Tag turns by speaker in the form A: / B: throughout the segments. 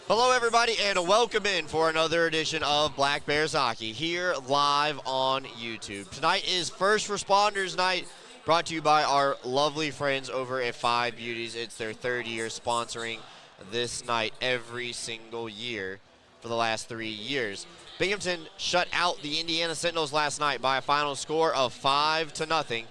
A: Hello, everybody, and welcome in for another edition of Black Bears Hockey here live on YouTube. Tonight is First Responders Night, brought to you by our lovely friends over at Five Beauties. It's their third year sponsoring this night every single year for the last 3 years. Binghamton shut out the Indiana Sentinels last night by a final score of 5-0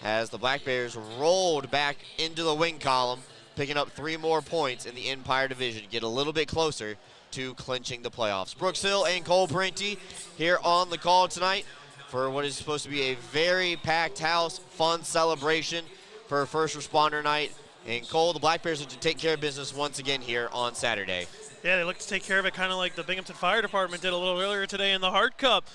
A: as the Black Bears rolled back into the win column, picking up 3 more points in the Empire Division, get a little bit closer to clinching the playoffs. Brooks Hill and Cole Parenti here on the call tonight for what is supposed to be a very packed house, fun celebration for First Responder Night. And Cole, the Black Bears look to take care of business once again here on Saturday.
B: Yeah, they look to take care of it kind of like the Binghamton Fire Department did a little earlier today in the Hart Cup.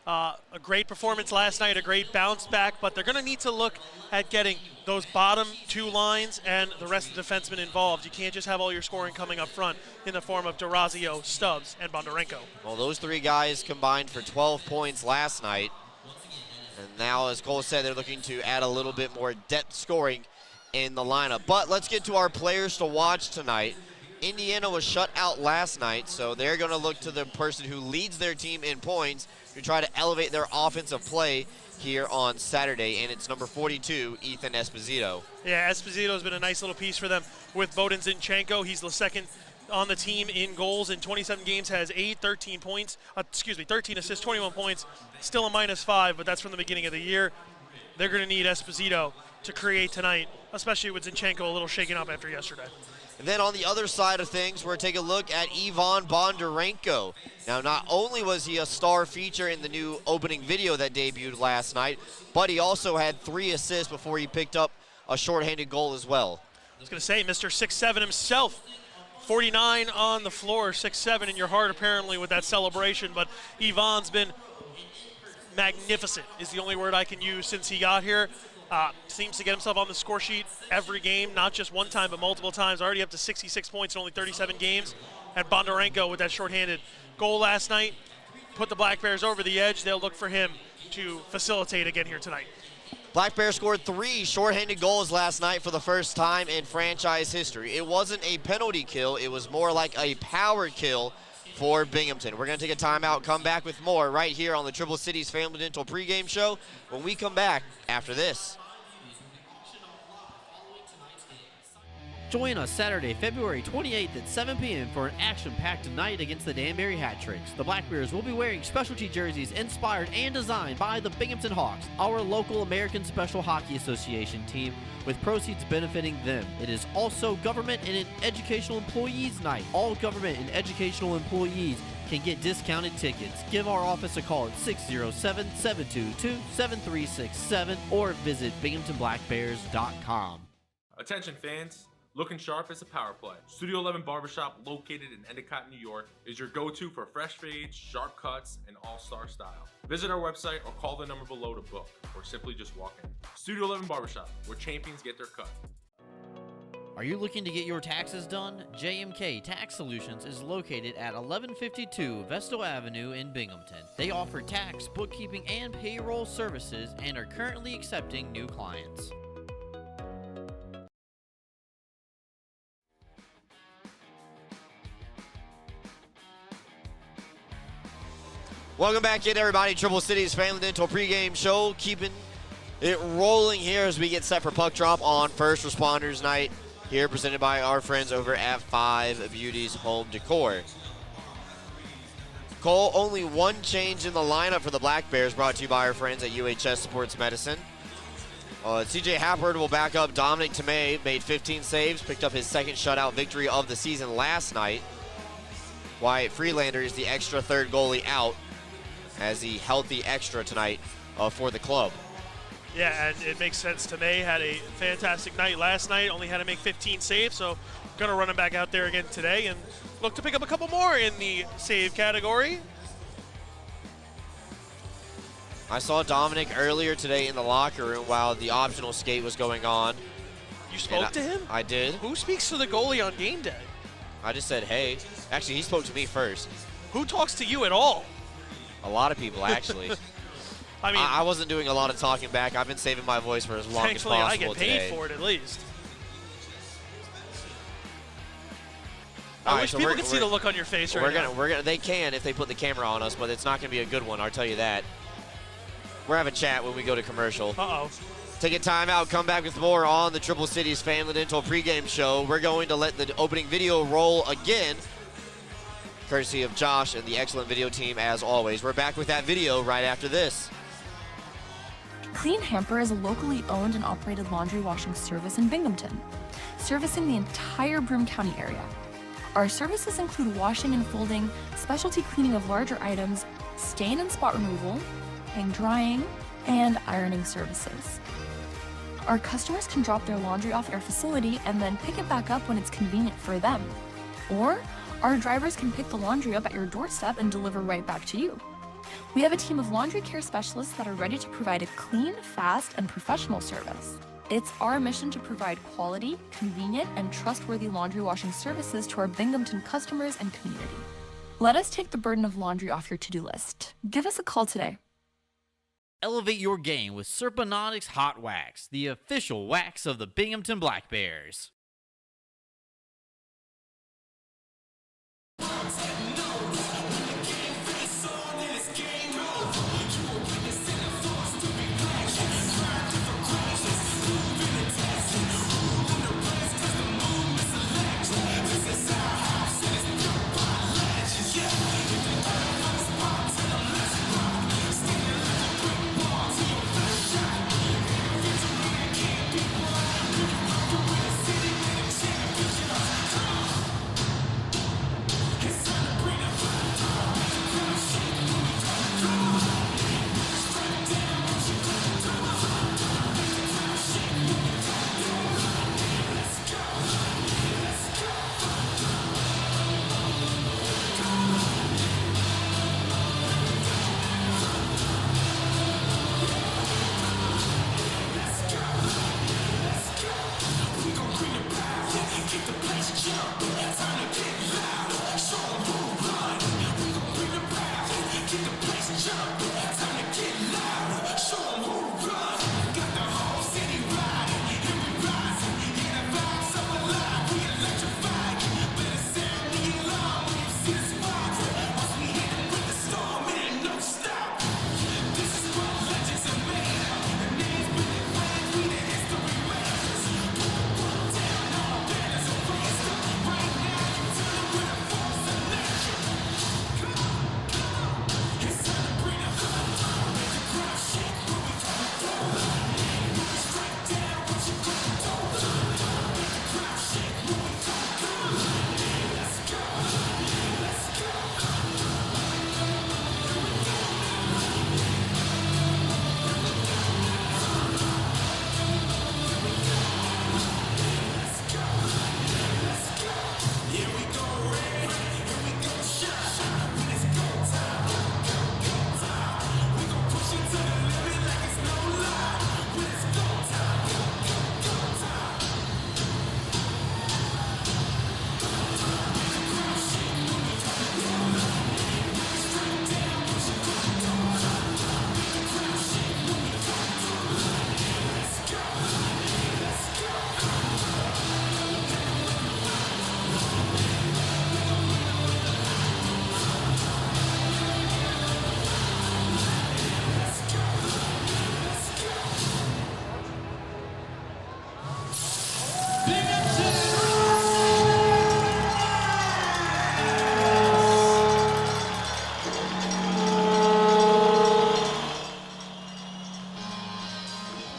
B: A great performance last night, a great bounce back, but they're going to need to look at getting those bottom 2 lines and the rest of the defensemen involved. You can't just have all your scoring coming up front in the form of DeRazio, Stubbs, and Bondarenko.
A: Well, those 3 guys combined for 12 points last night. And now, as Cole said, they're looking to add a little bit more depth scoring in the lineup. But let's get to our players to watch tonight. Indiana was shut out last night, so they're going to look to the person who leads their team in points to try to elevate their offensive play here on Saturday, and it's number 42, Ethan Esposito.
B: Yeah, Esposito has been a nice little piece for them with Bogdan Zinchenko. He's the second on the team in goals in 27 games, has 13 assists, 21 points, still a -5, but that's from the beginning of the year. They're going to need Esposito to create tonight, especially with Zinchenko a little shaken up after yesterday.
A: And then on the other side of things, we're taking a look at Ivan Bondarenko. Now, not only was he a star feature in the new opening video that debuted last night, but he also had 3 assists before he picked up a shorthanded goal as well.
B: I was going to say, Mr. 6'7" himself, 49 on the floor, 6'7" in your heart apparently with that celebration, but Ivan's been magnificent is the only word I can use since he got here. Seems to get himself on the score sheet every game, not just one time, but multiple times. Already up to 66 points in only 37 games. And Bondarenko with that shorthanded goal last night put the Black Bears over the edge. They'll look for him to facilitate again here tonight.
A: Black Bears scored 3 shorthanded goals last night for the first time in franchise history. It wasn't a penalty kill. It was more like a power kill for Binghamton. We're going to take a timeout, come back with more right here on the Triple Cities Family Dental pregame show when we come back after this.
C: Join us Saturday, February 28th at 7 p.m. for an action-packed night against the Danbury Hat Tricks. The Black Bears will be wearing specialty jerseys inspired and designed by the Binghamton Hawks, our local American Special Hockey Association team, with proceeds benefiting them. It is also Government and Educational Employees Night. All government and educational employees can get discounted tickets. Give our office a call at 607-722-7367 or visit binghamtonblackbears.com.
D: Attention fans, looking sharp is a power play. Studio 11 Barbershop, located in Endicott, New York, is your go-to for fresh fades, sharp cuts, and all-star style. Visit our website or call the number below to book, or simply just walk in. Studio 11 Barbershop, where champions get their cut.
C: Are you looking to get your taxes done? JMK Tax Solutions is located at 1152 Vestal Avenue in Binghamton. They offer tax, bookkeeping, and payroll services and are currently accepting new clients.
A: Welcome back in, everybody. Triple Cities Family Dental pregame show, keeping it rolling here as we get set for puck drop on First Responders Night here, presented by our friends over at Five Beauties Home Decor. Cole, only 1 change in the lineup for the Black Bears, brought to you by our friends at UHS Sports Medicine. CJ Happard will back up Dominic Tomei, made 15 saves, picked up his 2nd shutout victory of the season last night. Wyatt Freelander is the extra 3rd goalie out as the healthy extra tonight for the club.
B: Yeah, and it makes sense. Tomei had a fantastic night last night, only had to make 15 saves, so going to run him back out there again today and look to pick up a couple more in the save category.
A: I saw Dominic earlier today in the locker room while the optional skate was going on.
B: You spoke to him?
A: I did.
B: Who speaks to the goalie on game day?
A: I just said, hey. Actually, he spoke to me first.
B: Who talks to you at all?
A: A lot of people, actually.
B: I mean,
A: I wasn't doing a lot of talking back. I've been saving my voice for as long as possible
B: I get paid
A: today.
B: for it at least. I wish people could see the look on your face right now.
A: They can if they put the camera on us, but it's not going to be a good one, I'll tell you that. We're having a chat when we go to commercial.
B: Uh-oh.
A: Take a time out, come back with more on the Triple Cities Family Dental pregame show. We're going to let the opening video roll again, courtesy of Josh and the excellent video team as always. We're back with that video right after this.
E: Clean Hamper is a locally owned and operated laundry washing service in Binghamton, servicing the entire Broome County area. Our services include washing and folding, specialty cleaning of larger items, stain and spot removal, hang drying, and ironing services. Our customers can drop their laundry off at our facility and then pick it back up when it's convenient for them. Or our drivers can pick the laundry up at your doorstep and deliver right back to you. We have a team of laundry care specialists that are ready to provide a clean, fast, and professional service. It's our mission to provide quality, convenient, and trustworthy laundry washing services to our Binghamton customers and community. Let us take the burden of laundry off your to-do list. Give us a call today.
C: Elevate your game with Serponautics Hot Wax, the official wax of the Binghamton Black Bears.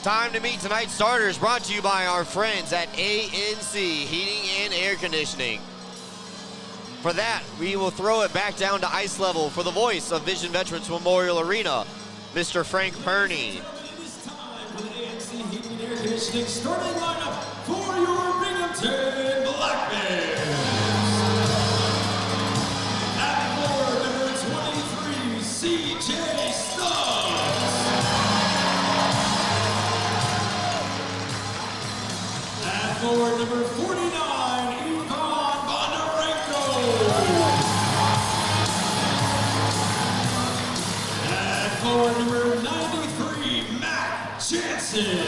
A: Time to meet tonight's starters, brought to you by our friends at ANC Heating and Air Conditioning. For that, we will throw it back down to ice level for the voice of Vision Veterans Memorial Arena, Mr. Frank Perney.
F: It is time for the ANC Heating and Air Conditioning starting lineup for your Binghamton Black Bears. At floor number 23, CJ Stubbs. At floor number 49, Ivan Bondarenko. At floor number 93, Matt Jansen.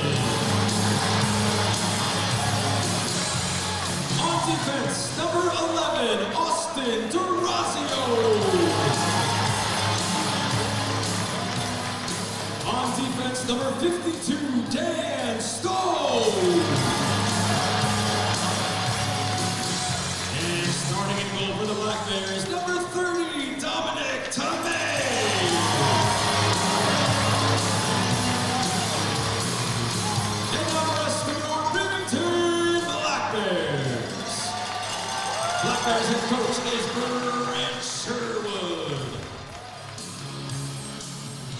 F: On defense, number 11, Austin Durazio. On defense, number 52, Dan Stowe. And starting in goal for the Black Bears, number 30, Dominic Tomei. And now the rest of your Binghamton Black Bears. Black Bears head coach is Brent Sherwood.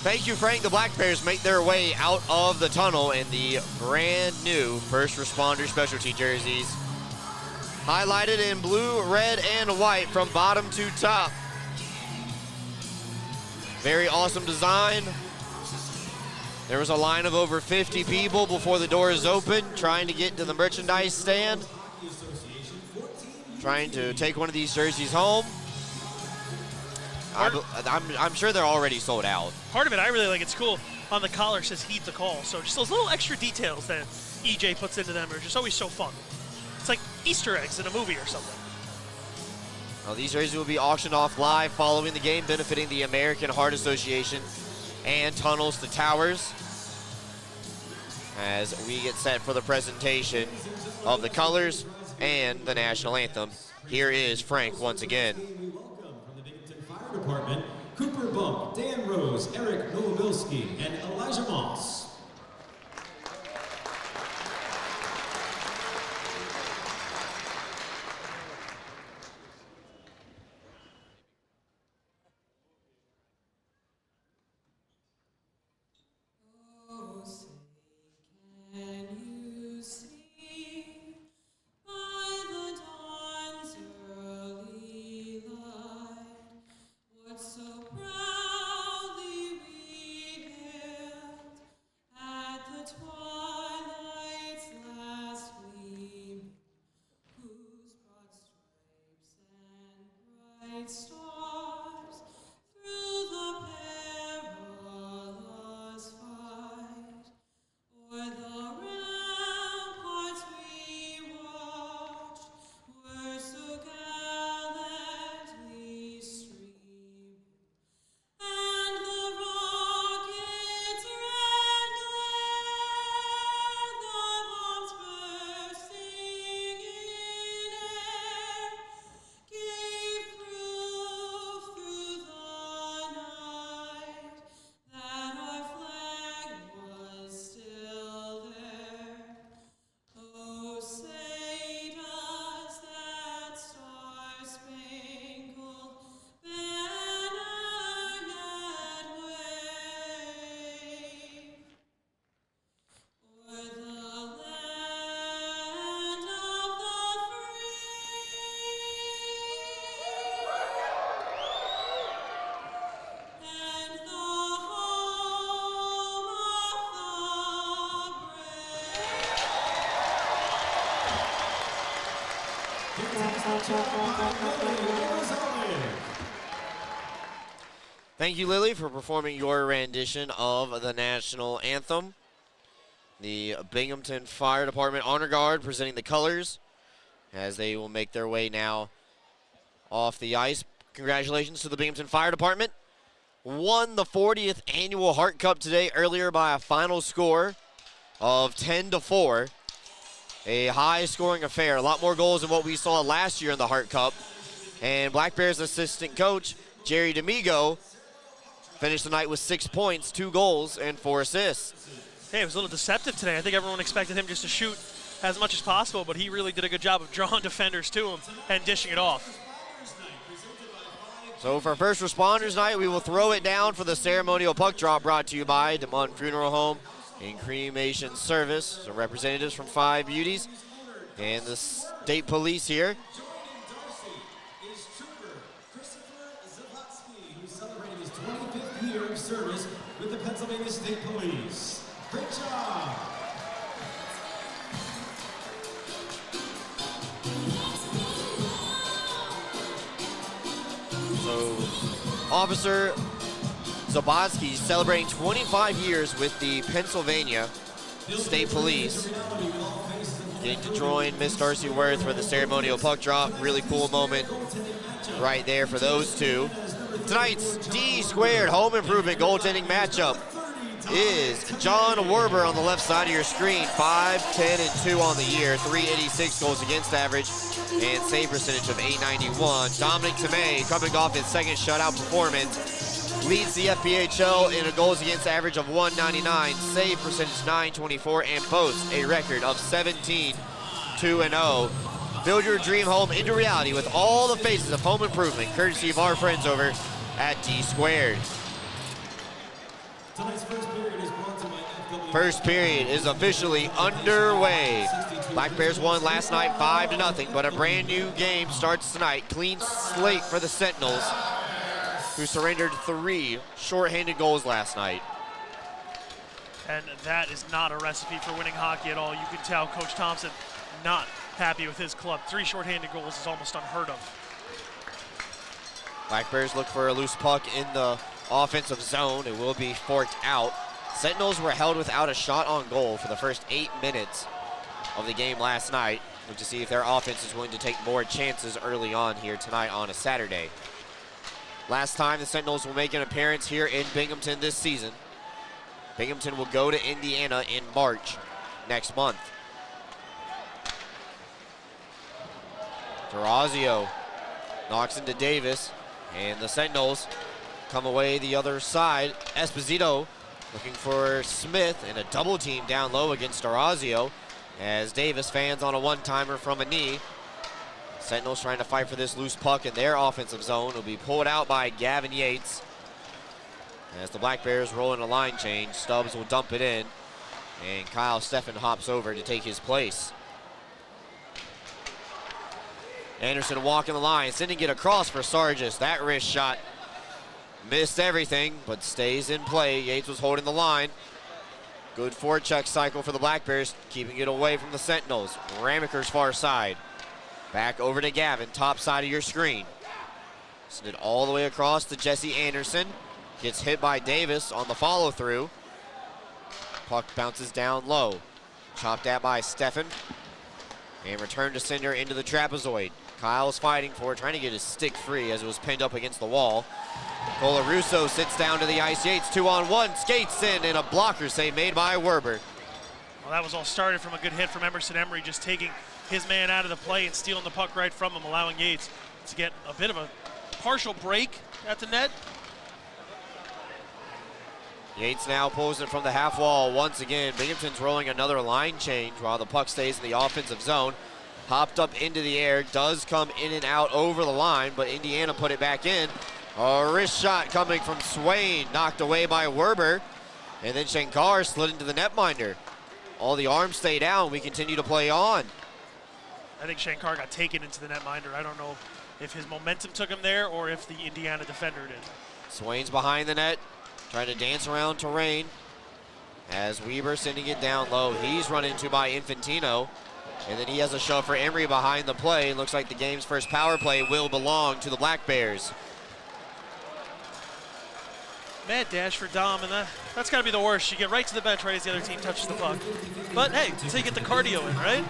A: Thank you, Frank. The Black Bears make their way out of the tunnel in the brand new first responder specialty jerseys. Highlighted in blue, red, and white from bottom to top. Very awesome design. There was a line of over 50 people before the doors opened trying to get to the merchandise stand, trying to take one of these jerseys home. I'm sure they're already sold out.
B: Part of it I really like, it's cool. On the collar says heed the call. So just those little extra details that EJ puts into them are just always so fun. It's like Easter eggs in a movie or something.
A: Well, these jerseys will be auctioned off live following the game, benefiting the American Heart Association and Tunnels to Towers, as we get set for the presentation of the colors and the national anthem. Here is Frank once again.
F: We welcome from the Binghamton Fire Department, Cooper Bump, Dan Rose, Eric Nowobilski, and Elijah Moss.
A: Thank you, Lily, for performing your rendition of the national anthem. The Binghamton Fire Department Honor Guard presenting the colors as they will make their way now off the ice. Congratulations to the Binghamton Fire Department. Won the 40th annual Hart Cup today earlier by a final score of 10-4. A high-scoring affair. A lot more goals than what we saw last year in the Hart Cup. And Black Bears assistant coach Jerry D'Amigo finished the night with 6 points, 2 goals, and 4 assists.
B: Hey, it was a little deceptive today. I think everyone expected him just to shoot as much as possible, but he really did a good job of drawing defenders to him and dishing it off.
A: So for First Responders Night, we will throw it down for the ceremonial puck drop brought to you by DeMont Funeral Home and Cremation Service. So representatives from 5 Beauties and the state police here.
F: Year of service with the Pennsylvania State Police. Great job!
A: So, Officer Zabotsky celebrating 25 years with the Pennsylvania State Police. getting to join Miss Darcy Worth for the ceremonial puck drop. Really cool moment right there for those two. Tonight's D-squared home improvement goaltending matchup is John Werber on the left side of your screen, 5-10-2 on the year, 386 goals against average, and save percentage of .891. Dominic Tomei, coming off his second shutout performance, leads the FPHL in a goals against average of .199, save percentage .924, and boasts a record of 17-2-0. Build your dream home into reality with all the faces of home improvement, courtesy of our friends over at D-squared. First period is officially underway. Black Bears won last night 5-0, but a brand new game starts tonight. Clean slate for the Sentinels, who surrendered 3 shorthanded goals last night.
B: And that is not a recipe for winning hockey at all. You can tell Coach Thompson not happy with his club. 3 shorthanded goals is almost unheard of.
A: Black Bears look for a loose puck in the offensive zone. It will be forked out. Sentinels were held without a shot on goal for the first 8 minutes of the game last night. Look to see if their offense is willing to take more chances early on here tonight on a Saturday. Last time the Sentinels will make an appearance here in Binghamton this season. Binghamton will go to Indiana in March next month. Durazio knocks into Davis, and the Sentinels come away the other side. Esposito looking for Smith and a double team down low against Durazio as Davis fans on a one-timer from a knee. Sentinels trying to fight for this loose puck in their offensive zone. Will be pulled out by Gavin Yates. As the Black Bears roll in a line change, Stubbs will dump it in, and Kyle Steffen hops over to take his place. Anderson walking the line, sending it across for Sargis. That wrist shot missed everything, but stays in play. Yates was holding the line. Good forecheck cycle for the Black Bears, keeping it away from the Sentinels. Ramaker's far side. Back over to Gavin, top side of your screen. Send it all the way across to Jesse Anderson. Gets hit by Davis on the follow-through. Puck bounces down low. Chopped at by Steffen. And returned to sender into the trapezoid. Kyle's fighting for it, trying to get his stick free as it was pinned up against the wall. Colarusso sits down to the ice. Yates 2-on-1, skates in, and a blocker save made by Werber.
B: Well, that was all started from a good hit from Emerson Emery, just taking his man out of the play and stealing the puck right from him, allowing Yates to get a bit of a partial break at the net.
A: Yates now pulls it from the half wall once again. Binghamton's rolling another line change while the puck stays in the offensive zone. Hopped up into the air, does come in and out over the line, but Indiana put it back in. A wrist shot coming from Swain, knocked away by Werber, and then Shankar slid into the netminder. All the arms stay down, we continue to play on.
B: I think Shankar got taken into the netminder. I don't know if his momentum took him there or if the Indiana defender did.
A: Swain's behind the net, trying to dance around terrain as Weber sending it down low. He's run into by Infantino, and then he has a shove for Emery behind the play. Looks like the game's first power play will belong to the Black Bears.
B: Mad dash for Dom, and that's got to be the worst. You get right to the bench right as the other team touches the puck. But hey, until you get the cardio in, right?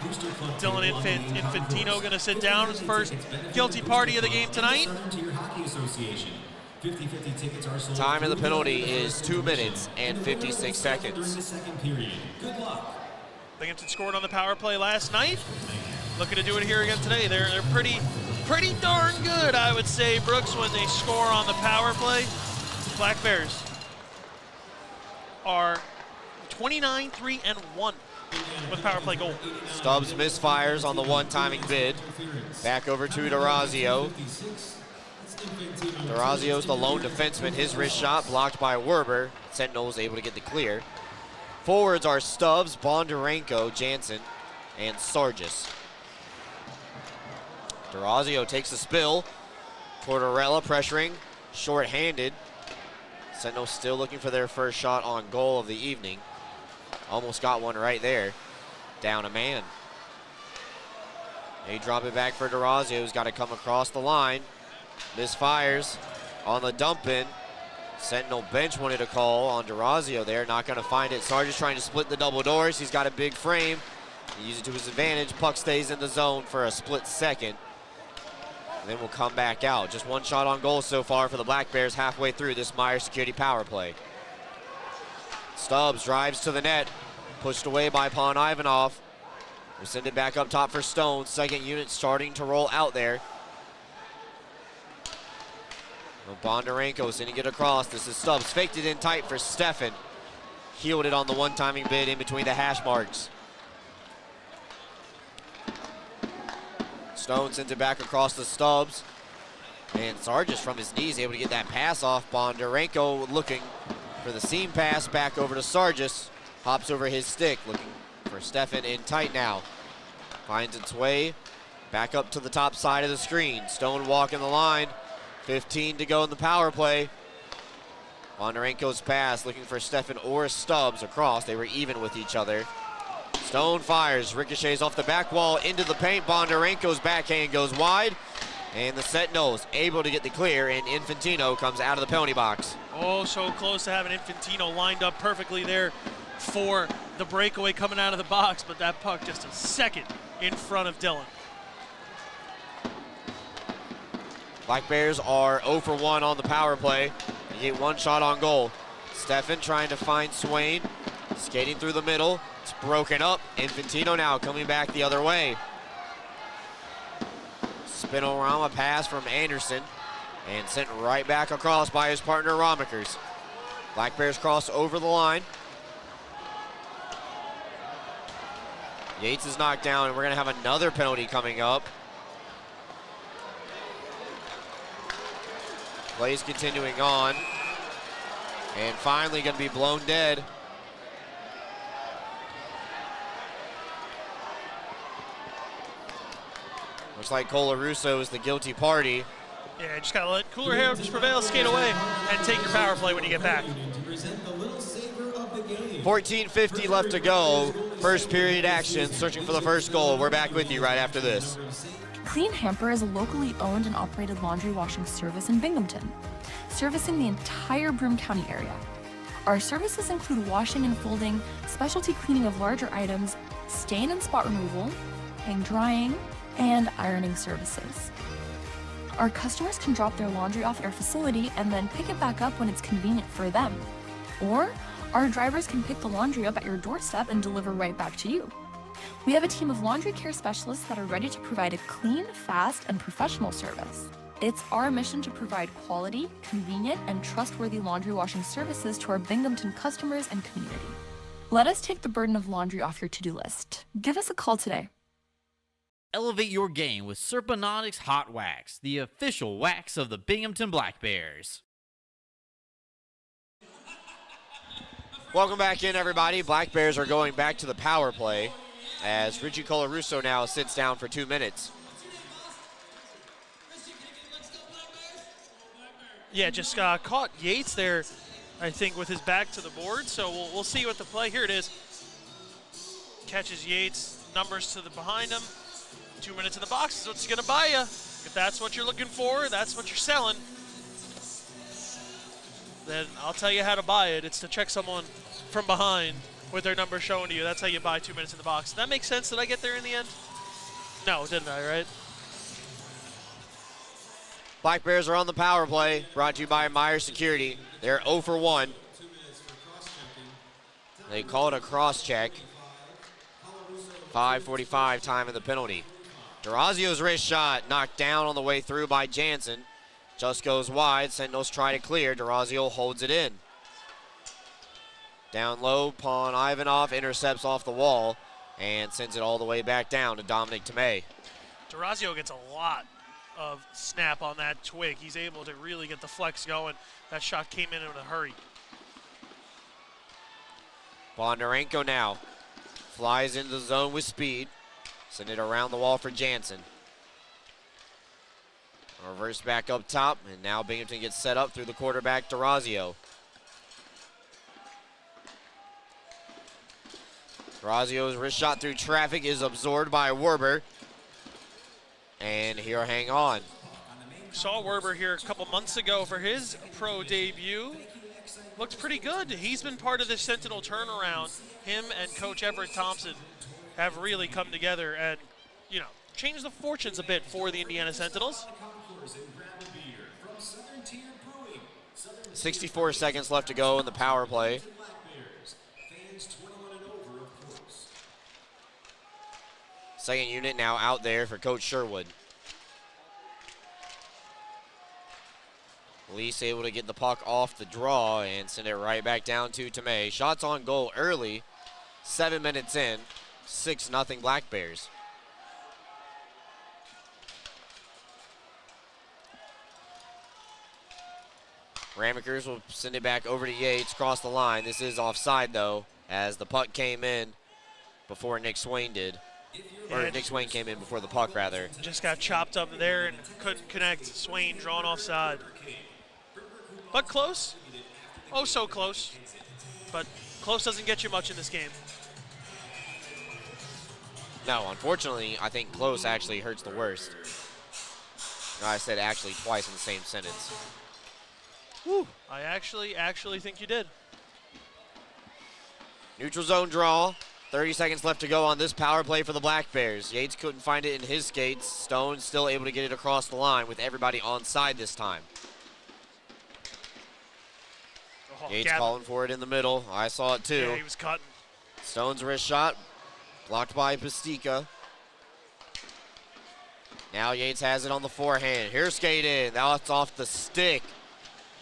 B: Dylan Infantino going to sit down his first guilty party of the game tonight.
A: Time of the penalty is 2 minutes and 56 seconds.
B: Binghamton scored on the power play last night. Looking to do it here again today. They're pretty darn good, I would say, Brooks, when they score on the power play. Black Bears are 29-3-1 with power play goal.
A: Stubbs misfires on the one-timing bid. Back over to Durazio. Durazio's the lone defenseman. His wrist shot blocked by Werber. Sentinels able to get the clear. Forwards are Stubbs, Bondarenko, Jansen, and Sargis. Durazio takes the spill. Tortorella pressuring, short-handed. Sentinels still looking for their first shot on goal of the evening. Almost got one right there. Down a man. They drop it back for Durazio, who's got to come across the line. Misfires on the dump in. Sentinel bench wanted a call on Durazio there. Not going to find it. Sargis trying to split the double doors. He's got a big frame. Use it to his advantage. Puck stays in the zone for a split second. And then we'll come back out. Just one shot on goal so far for the Black Bears halfway through this Meyer security power play. Stubbs drives to the net. Pushed away by Pon Ivanov. We send it back up top for Stone. Second unit starting to roll out there. Bondarenko sending it across. This is Stubbs. Faked it in tight for Stefan. Healed it on the one-timing bid in between the hash marks. Stone sends it back across to Stubbs. And Sargis from his knees able to get that pass off. Bondarenko looking for the seam pass back over to Sargis. Hops over his stick, looking for Stefan in tight now. Finds its way back up to the top side of the screen. Stone walking the line. 15 to go in the power play. Bondarenko's pass looking for Stefan or Stubbs across. They were even with each other. Stone fires, ricochets off the back wall into the paint. Bondarenko's backhand goes wide. And the Sentinels able to get the clear, and Infantino comes out of the penalty box.
B: Oh, so close to having Infantino lined up perfectly there for the breakaway coming out of the box, but that puck just a second in front of Dylan.
A: Black Bears are 0 for 1 on the power play. They get one shot on goal. Stefan trying to find Swain. Skating through the middle. It's broken up. Infantino now coming back the other way. Spinorama pass from Anderson. And sent right back across by his partner, Romikers. Black Bears cross over the line. Yates is knocked down, and we're going to have another penalty coming up. Plays continuing on. And finally going to be blown dead. Looks like Colarusso is the guilty party.
B: Yeah, just got to let cooler hair just prevail, skate away, and take your power play when you get back.
A: 14:50 left to go. First period action, searching for the first goal. We're back with you right after this.
E: Clean Hamper is a locally owned and operated laundry washing service in Binghamton, servicing the entire Broome County area. Our services include washing and folding, specialty cleaning of larger items, stain and spot removal, hang drying, and ironing services. Our customers can drop their laundry off at our facility and then pick it back up when it's convenient for them. Or our drivers can pick the laundry up at your doorstep and deliver right back to you. We have a team of laundry care specialists that are ready to provide a clean, fast, and professional service. It's our mission to provide quality, convenient, and trustworthy laundry washing services to our Binghamton customers and community. Let us take the burden of laundry off your to-do list. Give us a call today.
C: Elevate your game with Serponautics Hot Wax, the official wax of the Binghamton Black Bears.
A: Welcome back in, everybody. Black Bears are going back to the power play as Richie Colarusso now sits down for 2 minutes.
B: Yeah, just caught Yates there, I think, with his back to the board. So we'll see what the play. Here it is. Catches Yates, numbers to the behind him. 2 minutes in the box is what's going to buy you. If that's what you're looking for, that's what you're selling, then I'll tell you how to buy it. It's to check someone from behind with their number showing to you. That's how you buy 2 minutes in the box. Does that make sense? Did I get there in the end? No, didn't I, right?
A: Black Bears are on the power play, brought to you by Meyer Security. They're 0 for 1. They call it a cross check. 5:45 time of the penalty. Durazio's wrist shot knocked down on the way through by Jansen. Just goes wide. Sentinels try to clear. Durazio holds it in. Down low, Pon Ivanov intercepts off the wall and sends it all the way back down to Dominic Tomei.
B: Durazio gets a lot of snap on that twig. He's able to really get the flex going. That shot came in a hurry.
A: Bondarenko now flies into the zone with speed. Send it around the wall for Jansen. Reverse back up top, and now Binghamton gets set up through the quarterback, Durazio. Durazio's wrist shot through traffic is absorbed by Werber. And here, hang on.
B: Saw Werber here a couple months ago for his pro debut. Looked pretty good. He's been part of the Sentinel turnaround. Him and Coach Everett Thompson have really come together and, you know, changed the fortunes a bit for the Indiana Sentinels.
A: 64 seconds left to go in the power play. Second unit now out there for Coach Sherwood. Lease able to get the puck off the draw and send it right back down to Tomei. Shots on goal early, 7 minutes in, 6-0 Black Bears. Ramekers will send it back over to Yates, cross the line. This is offside though, as the puck came in before Nick Swain did. Or Nick Swain came in before the puck, rather.
B: Just got chopped up there and couldn't connect. Swain drawn offside. But close. Oh, so close. But close doesn't get you much in this game.
A: No, unfortunately, I think close actually hurts the worst. No, I said actually twice in the same sentence.
B: Woo. I actually think you did.
A: Neutral zone draw. 30 seconds left to go on this power play for the Black Bears. Yates couldn't find it in his skates. Stone still able to get it across the line with everybody on side this time.
B: Oh,
A: Yates
B: Gavin.
A: calling for it in the middle. I saw it too.
B: Yeah, he was cutting.
A: Stone's wrist shot blocked by Pastica. Now Yates has it on the forehand. Here's skate in. Now it's off the stick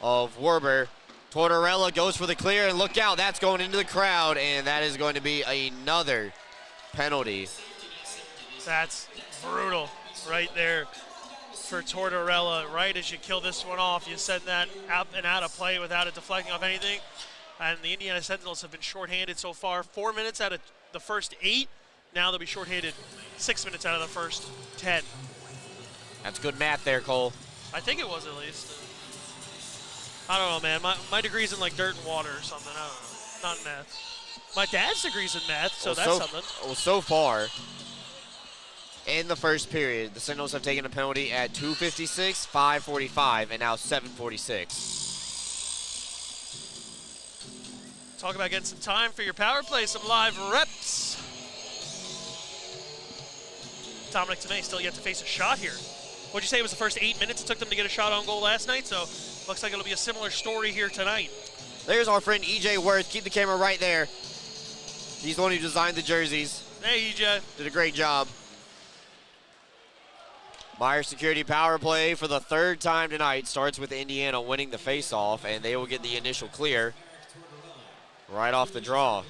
A: of Werber. Tortorella goes for the clear, and look out, that's going into the crowd, and that is going to be another penalty.
B: That's brutal right there for Tortorella. Right as you kill this one off, you send that out and out of play without it deflecting off anything. And the Indiana Sentinels have been shorthanded so far. 4 minutes out of the first 8. Now they'll be shorthanded 6 minutes out of the first 10.
A: That's good math there, Cole.
B: I think it was at least. I don't know, man. My degree's in like dirt and water or something. I don't know. Not in math. My dad's degree's in math, so that's something.
A: Well, so far, in the first period, the Sentinels have taken a penalty at 2:56, 5:45, and now 7:46.
B: Talk about getting some time for your power play, some live reps. Dominic Tomei still yet to face a shot here. What'd you say it was the first 8 minutes it took them to get a shot on goal last night? So looks like it'll be a similar story here tonight.
A: There's our friend EJ Worth. Keep the camera right there. He's the one who designed the jerseys.
B: Hey, EJ.
A: Did a great job. Meyer Security power play for the third time tonight starts with Indiana winning the faceoff, and they will get the initial clear right off the draw.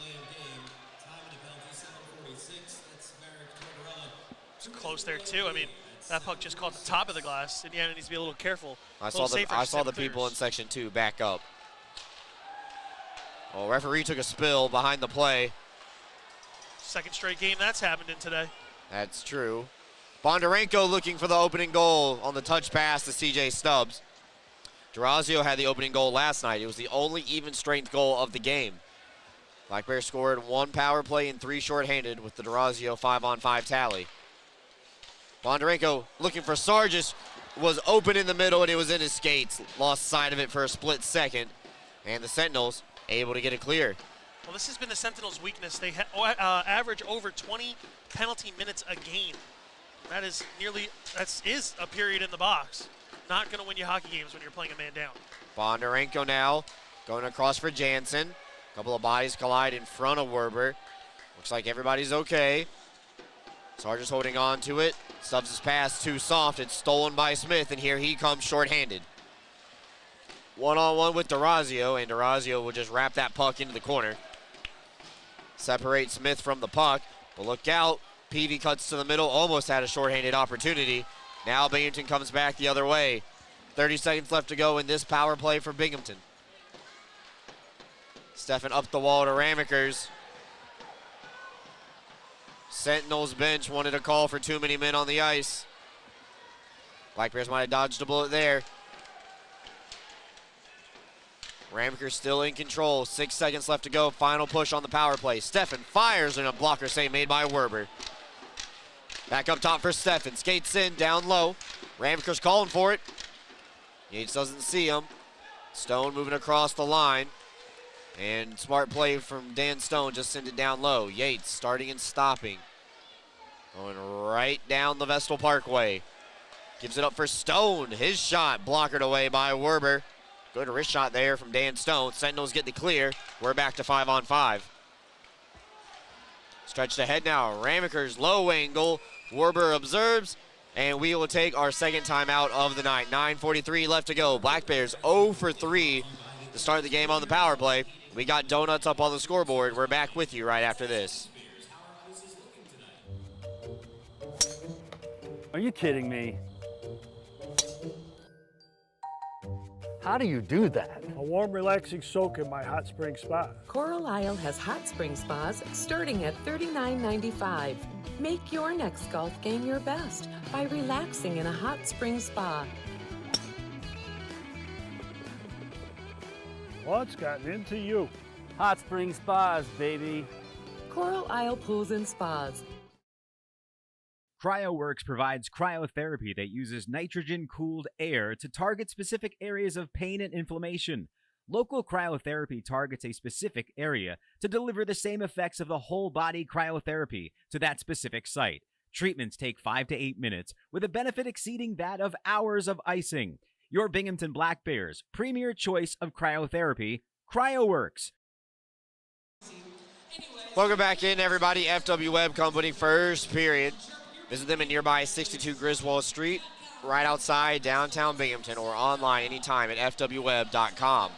B: It's close there, too. I mean, that puck just caught the top of the glass. Indiana needs to be a little careful.
A: I saw the people in section 2 back up. Oh, referee took a spill behind the play.
B: Second straight game that's happened in today.
A: That's true. Bondarenko looking for the opening goal on the touch pass to CJ Stubbs. Durazio had the opening goal last night. It was the only even strength goal of the game. Black Bears scored 1 power play and 3 shorthanded with the Durazio 5-on-5 tally. Bondarenko looking for Sargis, was open in the middle and it was in his skates. Lost sight of it for a split second. And the Sentinels able to get it clear.
B: Well, this has been the Sentinels' weakness. They average over 20 penalty minutes a game. That is a period in the box. Not going to win you hockey games when you're playing a man down.
A: Bondarenko now going across for Jansen. A couple of bodies collide in front of Werber. Looks like everybody's okay. Sargis holding on to it. Stubbs' pass too soft. It's stolen by Smith, and here he comes shorthanded. One-on-one with Durazio, and Durazio will just wrap that puck into the corner. Separate Smith from the puck, but look out. Peavy cuts to the middle, almost had a shorthanded opportunity. Now Binghamton comes back the other way. 30 seconds left to go in this power play for Binghamton. Stefan up the wall to Ramekers. Sentinels bench wanted a call for too many men on the ice. Black Bears might have dodged a bullet there. Ramekers still in control. 6 seconds left to go. Final push on the power play. Stefan fires in a blocker save made by Werber. Back up top for Stefan. Skates in, down low. Ramekers calling for it. Yates doesn't see him. Stone moving across the line. And smart play from Dan Stone, just send it down low. Yates starting and stopping. Going right down the Vestal Parkway. Gives it up for Stone. His shot blockered away by Werber. Good wrist shot there from Dan Stone. Sentinels get the clear. We're back to 5-on-5. Stretched ahead now. Ramaker's low angle. Werber observes, and we will take our second timeout of the night. 9:43 left to go. Black Bears 0 for 3 to start the game on the power play. We got donuts up on the scoreboard. We're back with you right after this.
G: Are you kidding me? How do you do that?
H: A warm, relaxing soak in my hot spring spa.
I: Coral Isle has hot spring spas starting at $39.95. Make your next golf game your best by relaxing in a hot spring spa.
H: What's gotten into you?
G: Hot spring spas, baby.
I: Coral Isle Pools and Spas.
J: CryoWorks provides cryotherapy that uses nitrogen-cooled air to target specific areas of pain and inflammation. Local cryotherapy targets a specific area to deliver the same effects of the whole-body cryotherapy to that specific site. Treatments take 5 to 8 minutes, with a benefit exceeding that of hours of icing. Your Binghamton Black Bears' premier choice of cryotherapy, CryoWorks.
A: Welcome back in, everybody. FW Web Company, first period. Visit them in nearby 62 Griswold Street, right outside downtown Binghamton, or online anytime at fwweb.com.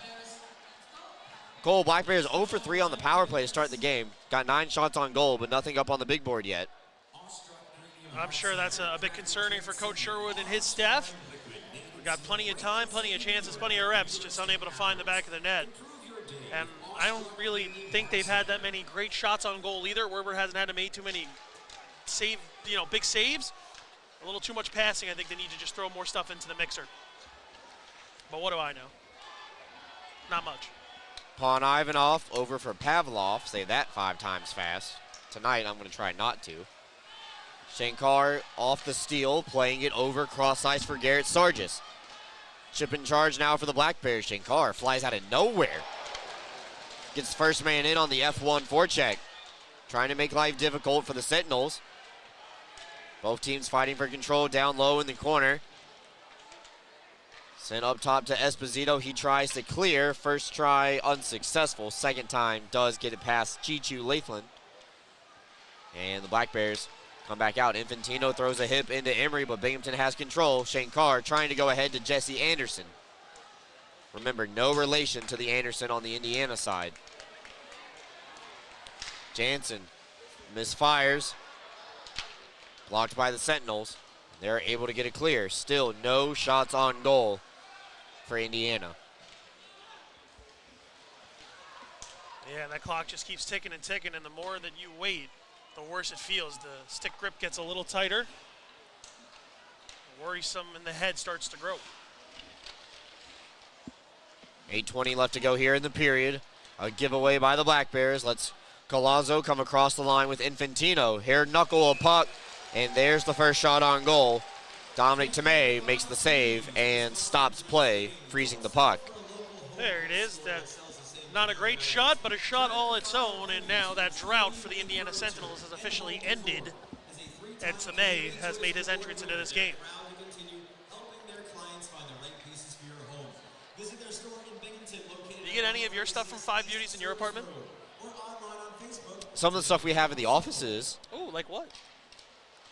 A: Cole, Black Bears 0 for 3 on the power play to start the game. Got 9 shots on goal, but nothing up on the big board yet.
B: I'm sure that's a bit concerning for Coach Sherwood and his staff. We've got plenty of time, plenty of chances, plenty of reps, just unable to find the back of the net. And I don't really think they've had that many great shots on goal either. Werber hasn't had to make too many big saves. A little too much passing. I think they need to just throw more stuff into the mixer. But what do I know? Not much.
A: Pon Ivanov over for Pavlov. Say that 5 times fast. Tonight, I'm going to try not to. Shankar off the steal, playing it over cross ice for Garrett Sargis. Chip in charge now for the Black Bears. Shankar flies out of nowhere. Gets first man in on the F1 forecheck. Trying to make life difficult for the Sentinels. Both teams fighting for control down low in the corner. Sent up top to Esposito. He tries to clear. First try unsuccessful. Second time does get it past Chichu Lathland. And the Black Bears come back out. Infantino throws a hip into Emery, but Binghamton has control. Shankar trying to go ahead to Jesse Anderson. Remember, no relation to the Anderson on the Indiana side. Jansen misfires. Blocked by the Sentinels. They're able to get it clear. Still no shots on goal for Indiana.
B: Yeah, that clock just keeps ticking and ticking, and the more that you wait, the worse it feels. The stick grip gets a little tighter. The worrisome in the head starts to grow.
A: 8:20 left to go here in the period. A giveaway by the Black Bears. Let's Colazzo come across the line with Infantino. Hair knuckle a puck, and there's the first shot on goal. Dominic Tomei makes the save and stops play, freezing the puck.
B: There it is. That's not a great shot, but a shot all its own, and now that drought for the Indiana Sentinels has officially ended, and Tomei has made his entrance into this game. Do you get any of your stuff from Five Beauties in your apartment?
A: Some of the stuff we have in the offices.
B: Oh, like what?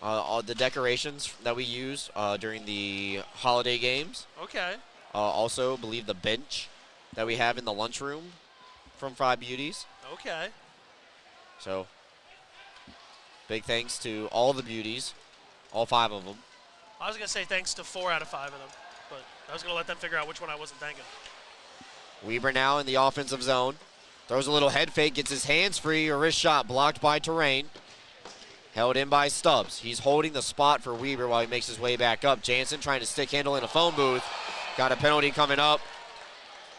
A: All the decorations that we use during the holiday games.
B: Okay.
A: Also, believe the bench that we have in the lunchroom from Five Beauties.
B: Okay.
A: So, big thanks to all the beauties, all 5 of them.
B: I was going to say thanks to 4 out of 5 of them, but I was going to let them figure out which one I wasn't thanking.
A: Weber now in the offensive zone. Throws a little head fake, gets his hands free, a wrist shot blocked by Terrain. Held in by Stubbs. He's holding the spot for Weber while he makes his way back up. Jansen trying to stick handle in a phone booth. Got a penalty coming up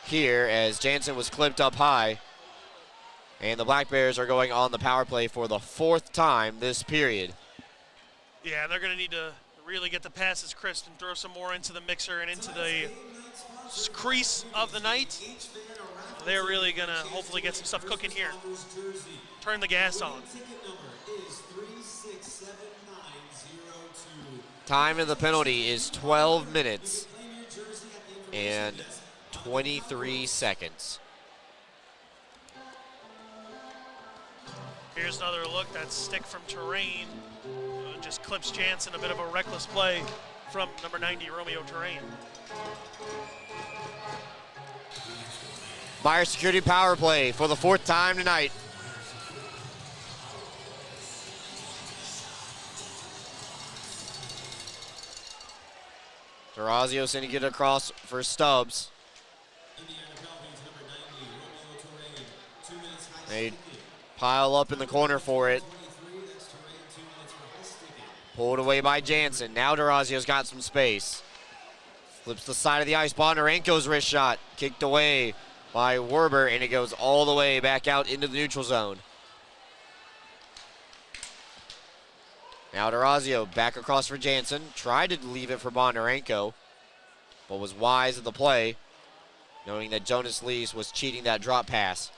A: here as Jansen was clipped up high. And the Black Bears are going on the power play for the 4th time this period.
B: Yeah, they're going to need to really get the passes crisp and throw some more into the mixer and into the crease of the night. They're really going to hopefully get some stuff cooking here. Turn the gas on.
A: Time of the penalty is 12 minutes and 23 seconds.
B: Here's another look. That stick from Terrain just clips Jansen. A bit of a reckless play from number 90, Romeo Terrain.
A: Meyer security power play for the 4th time tonight. Durazio sending it across for Stubbs. They pile up in the corner for it. Pulled away by Jansen. Now Durazio's got some space. Flips the side of the ice. Bondarenko's wrist shot. Kicked away by Werber, and it goes all the way back out into the neutral zone. Now Durazio back across for Jansen. Tried to leave it for Bondarenko, but was wise at the play, knowing that Jonas Lees was cheating that drop pass.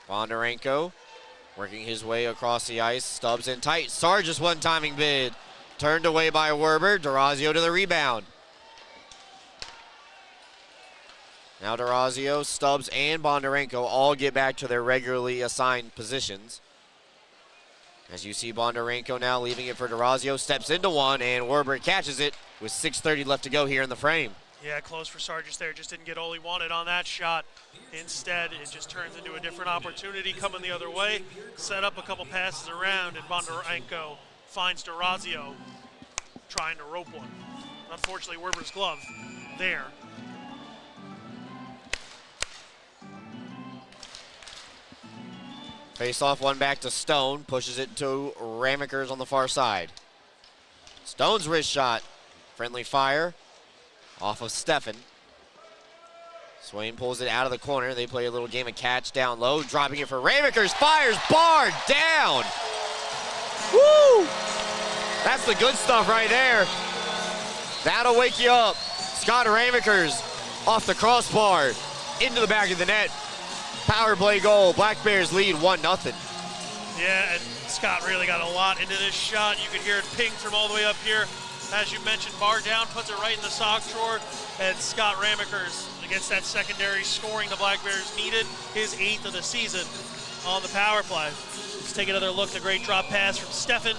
A: Bondarenko working his way across the ice. Stubbs in tight. Sargis one-timing bid. Turned away by Werber. Durazio to the rebound. Now Durazio, Stubbs, and Bondarenko all get back to their regularly assigned positions. As you see Bondarenko now leaving it for Durazio, steps into one, and Werber catches it with 6:30 left to go here in the frame.
B: Yeah, close for Sargis there. Just didn't get all he wanted on that shot. Instead, it just turns into a different opportunity coming the other way. Set up a couple passes around, and Bondarenko finds Durazio trying to rope one. Unfortunately, Werber's glove there.
A: Face off one back to Stone, pushes it to Ramekers on the far side. Stone's wrist shot, friendly fire off of Steffen. Swain pulls it out of the corner. They play a little game of catch down low, dropping it for Ramekers, fires, barred, down. Woo! That's the good stuff right there. That'll wake you up. Scott Ramekers off the crossbar, into the back of the net. Power play goal. Black Bears lead 1-0.
B: Yeah, and Scott really got a lot into this shot. You could hear it ping from all the way up here. As you mentioned, bar down, puts it right in the sock drawer. And Scott Ramekers against that secondary scoring the Black Bears needed, his 8th of the season on the power play. Let's take another look. The great drop pass from Steffen.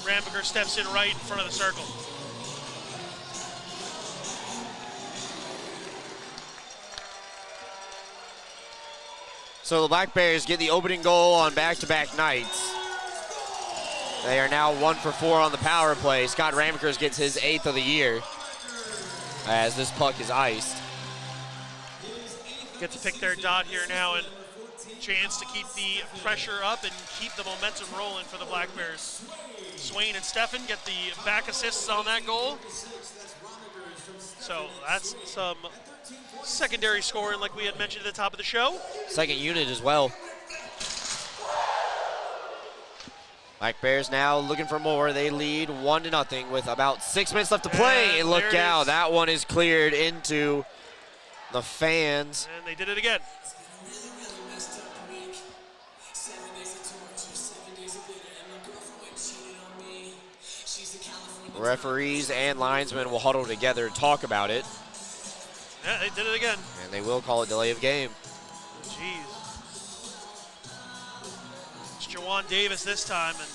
B: Ramekers steps in right in front of the circle.
A: So the Black Bears get the opening goal on back-to-back nights. They are now 1 for 4 on the power play. Scott Ramekers gets his 8th of the year as this puck is iced.
B: Get to pick their dot here now, and chance to keep the pressure up and keep the momentum rolling for the Black Bears. Swain and Steffen get the back assists on that goal. So that's some secondary scoring like we had mentioned at the top of the show.
A: Second unit as well. Black Bears now looking for more. They lead 1-0 with about 6 minutes left to play. And look out, that one is cleared into the fans.
B: And they did it again.
A: Referees and linesmen will huddle together and talk about it.
B: Yeah, they did it again.
A: And they will call it delay of game.
B: Jeez. It's Jawan Davis this time, and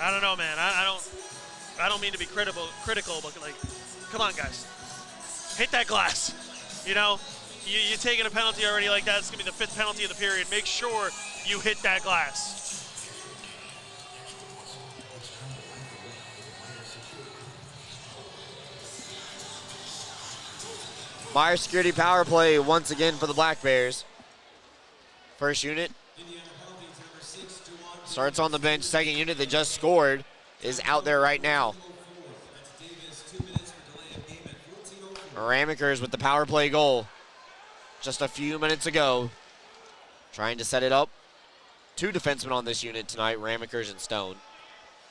B: I don't know, man. I don't mean to be critical, but like, come on, guys, hit that glass. You know, you're taking a penalty already like that. It's gonna be the 5th penalty of the period. Make sure you hit that glass.
A: Meyer security power play once again for the Black Bears. First unit starts on the bench. Second unit that just scored is out there right now. Ramekers with the power play goal just a few minutes ago. Trying to set it up. 2 defensemen on this unit tonight, Ramekers and Stone.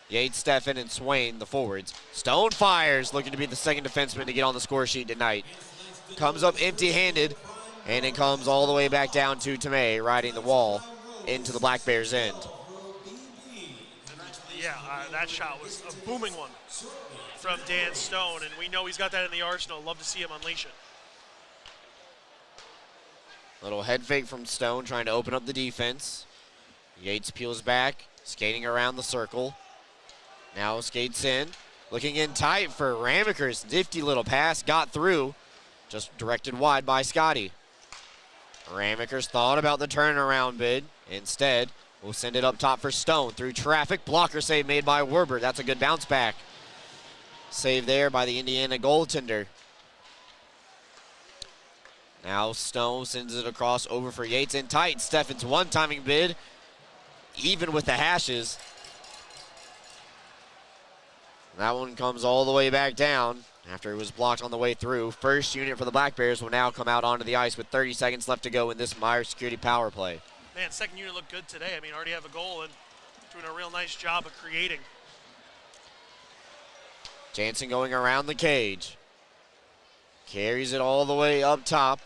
A: Yates, Steffen, and Swain, the forwards. Stone fires, looking to be the second defenseman to get on the score sheet tonight. Comes up empty-handed, and it comes all the way back down to Tomei, riding the wall. into the Black Bears' end.
B: Yeah, that shot was a booming one from Dan Stone, and we know he's got that in the arsenal. Love to see him unleash it.
A: Little head fake from Stone trying to open up the defense. Yates peels back, skating around the circle. Now skates in, looking in tight for Ramaker's nifty little pass, got through, just directed wide by Scotty. Ramaker's thought about the turnaround bid. Instead, we'll send it up top for Stone through traffic. Blocker save made by Werber. That's a good bounce back. Save there by the Indiana goaltender. Now Stone sends it across over for Yates in tight. Steffen's one-timing bid, even with the hashes. That one comes all the way back down after it was blocked on the way through. First unit for the Black Bears will now come out onto the ice with 30 seconds left to go in this Myers Security power play.
B: Man, second unit looked good today. I mean, already have a goal and doing a real nice job of creating.
A: Jansen going around the cage. Carries it all the way up top.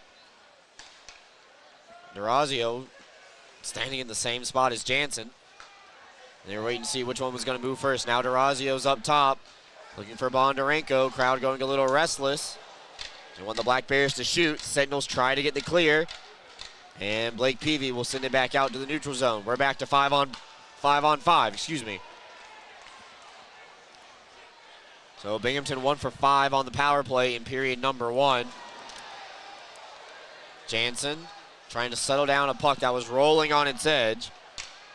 A: Durazio standing in the same spot as Jansen. They're waiting to see which one was going to move first. Now Durazio's up top, looking for Bondarenko. Crowd going a little restless. They want the Black Bears to shoot. Sentinels try to get the clear. And Blake Peavy will send it back out to the neutral zone. We're back to 5 on 5, excuse me. So Binghamton 1 for 5 on the power play in period number 1. Jansen trying to settle down a puck that was rolling on its edge.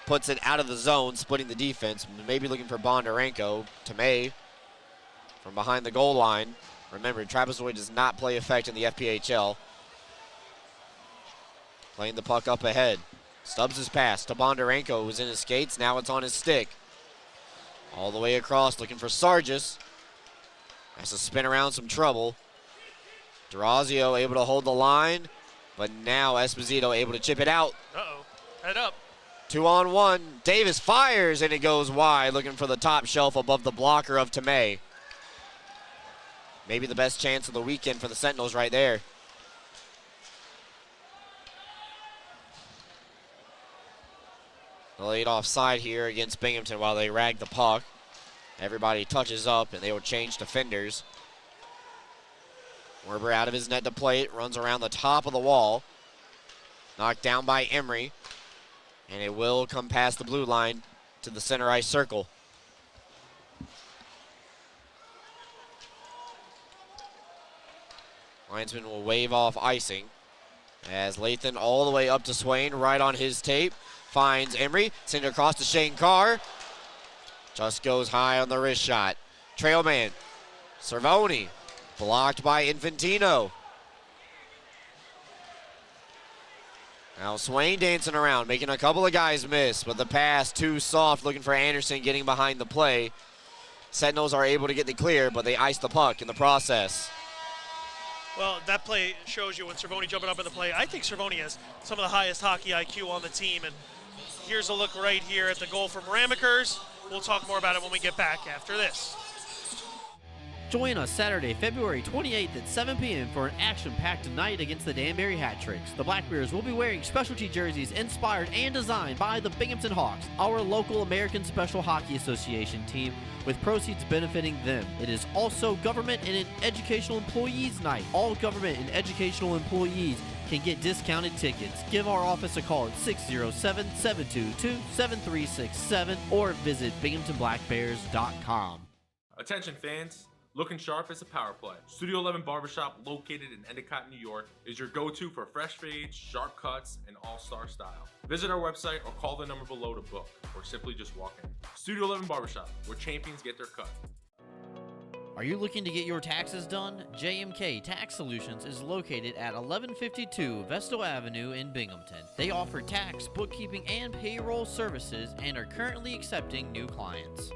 A: Puts it out of the zone, splitting the defense. Maybe looking for Bondarenko. Tomei from behind the goal line. Remember, Trapezoid does not play effect in the FPHL. Playing the puck up ahead. Stubs his pass to Bondarenko, who was in his skates. Now it's on his stick. All the way across, looking for Sargis. Has to spin around some trouble. Durazio able to hold the line, but now Esposito able to chip it out.
B: Uh-oh, head up.
A: 2 on 1. Davis fires, and it goes wide, looking for the top shelf above the blocker of Tomei. Maybe the best chance of the weekend for the Sentinels right there. Laid offside here against Binghamton while they rag the puck. Everybody touches up, and they will change defenders. Werber out of his net to play it, runs around the top of the wall. Knocked down by Emery, and it will come past the blue line to the center ice circle. Linesman will wave off icing as Lathan all the way up to Swain, right on his tape. Finds Emery, send it across to Shane Carr. Just goes high on the wrist shot. Trailman, Cervoni, blocked by Infantino. Now Swain dancing around, making a couple of guys miss, but the pass too soft, looking for Anderson getting behind the play. Sentinels are able to get the clear, but they ice the puck in the process.
B: Well, that play shows you when Cervoni jumping up in the play. I think Cervoni has some of the highest hockey IQ on the team, and here's a look right here at the goal from Ramakers. We'll talk more about it when we get back after this.
C: Join us Saturday, February 28th at 7 p.m. for an action-packed night against the Danbury Hat Tricks. The Black Bears will be wearing specialty jerseys inspired and designed by the Binghamton Hawks, our local American Special Hockey Association team, with proceeds benefiting them. It is also Government and Educational Employees Night. All government and educational employees can get discounted tickets. Give our office a call at 607-722-7367 or visit binghamtonblackbears.com.
D: Attention fans, looking sharp is a power play. Studio 11 Barbershop, located in Endicott, New York, is your go-to for fresh fades, sharp cuts, and all-star style. Visit our website or call the number below to book, or simply just walk in. Studio 11 Barbershop, where champions get their cut.
C: Are you looking to get your taxes done? JMK Tax Solutions is located at 1152 Vestal Avenue in Binghamton. They offer tax, bookkeeping, and payroll services and are currently accepting new clients.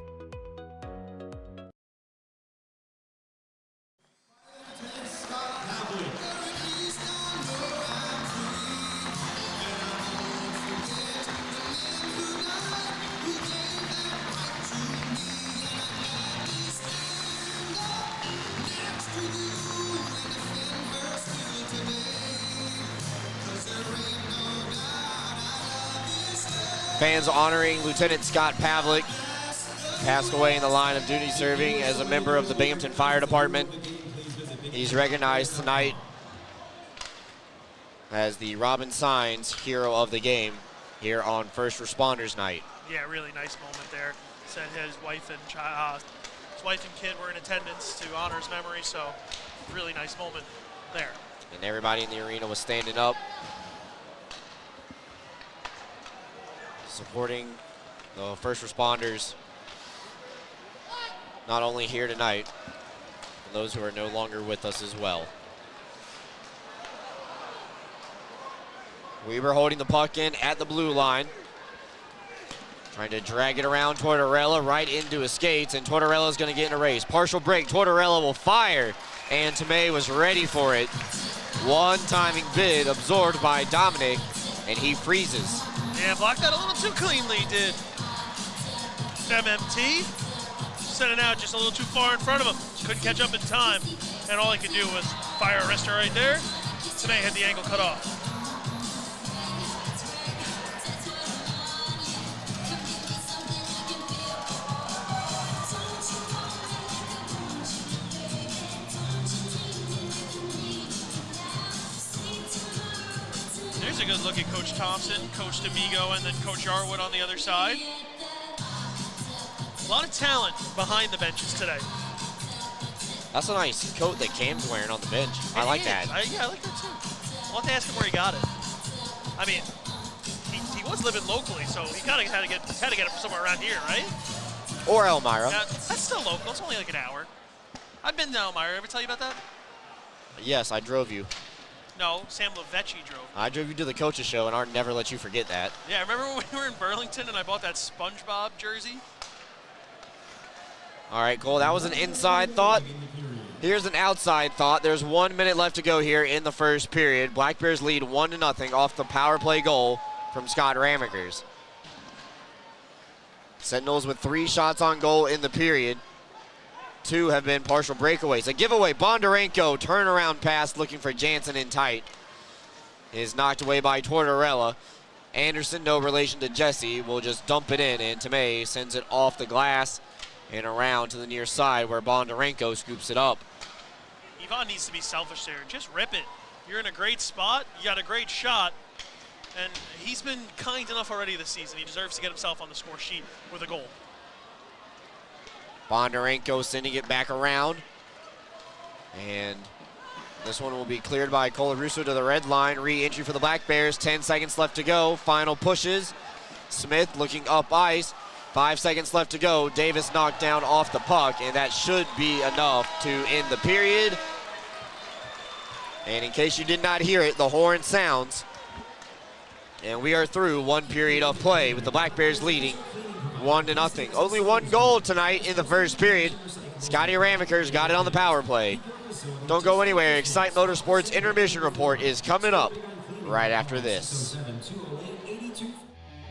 A: Fans honoring Lieutenant Scott Pavlik, passed away in the line of duty serving as a member of the Binghamton Fire Department. He's recognized tonight as the Robin Signs Hero of the Game here on First Responders Night.
B: Yeah, really nice moment there. Said his wife and kid were in attendance to honor his memory, so really nice moment there.
A: And everybody in the arena was standing up, supporting the first responders, not only here tonight, but those who are no longer with us as well. Weber holding the puck in at the blue line, trying to drag it around Tortorella right into his skates, and Tortorella's going to get in a race. Partial break, Tortorella will fire, and Tomei was ready for it. One timing bid absorbed by Dominic, and he freezes.
B: Yeah, blocked that a little too cleanly, did MMT. Sent it out just a little too far in front of him. Couldn't catch up in time, and all he could do was fire a wrister right there. Tomei had the angle cut off. There's a good look at Coach Thompson, Coach D'Amigo, and then Coach Yarwood on the other side. A lot of talent behind the benches today.
A: That's a nice coat that Cam's wearing on the bench. I like that.
B: Yeah, I like that too. I'll have to ask him where he got it. I mean, he was living locally, so he kind of had to get it from somewhere around here, right?
A: Or Elmira.
B: Yeah, that's still local. It's only like an hour. I've been to Elmira. Ever tell you about that?
A: Yes, I drove you.
B: No, Sam Lavecchi drove.
A: I drove you to the coaches show, and I'll never let you forget that.
B: Yeah, remember when we were in Burlington and I bought that SpongeBob jersey?
A: All right, Cole, that was an inside thought. Here's an outside thought. There's 1 minute left to go here in the first period. Black Bears lead 1-0 off the power play goal from Scott Ramekers. Sentinels with 3 shots on goal in the period. 2 have been partial breakaways. A giveaway, Bondarenko, turnaround pass looking for Jansen in tight. Is knocked away by Tortorella. Anderson, no relation to Jesse, will just dump it in, and Tomei sends it off the glass and around to the near side where Bondarenko scoops it up.
B: Yvonne needs to be selfish there. Just rip it. You're in a great spot. You got a great shot. And he's been kind enough already this season. He deserves to get himself on the score sheet with a goal.
A: Bondarenko sending it back around. And this one will be cleared by Colarusso to the red line. Re-entry for the Black Bears. 10 seconds left to go. Final pushes. Smith looking up ice. 5 seconds left to go. Davis knocked down off the puck, and that should be enough to end the period. And in case you did not hear it, the horn sounds. And we are through 1 period of play with the Black Bears leading 1-0. Only 1 goal tonight in the first period. Scotty Ramekers got it on the power play. Don't go anywhere. Excite Motorsports intermission report is coming up right after this.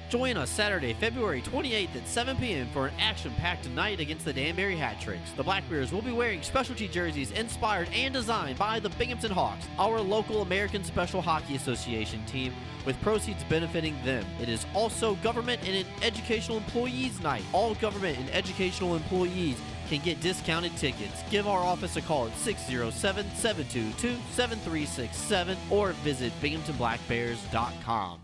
C: Join us Saturday, February 28th at 7 p.m. for an action-packed night against the Danbury Hat Tricks. The Black Bears will be wearing specialty jerseys inspired and designed by the Binghamton Hawks, our local American Special Hockey Association team, with proceeds benefiting them. It is also Government and Educational Employees Night. All government and educational employees can get discounted tickets. Give our office a call at 607-722-7367 or visit binghamtonblackbears.com.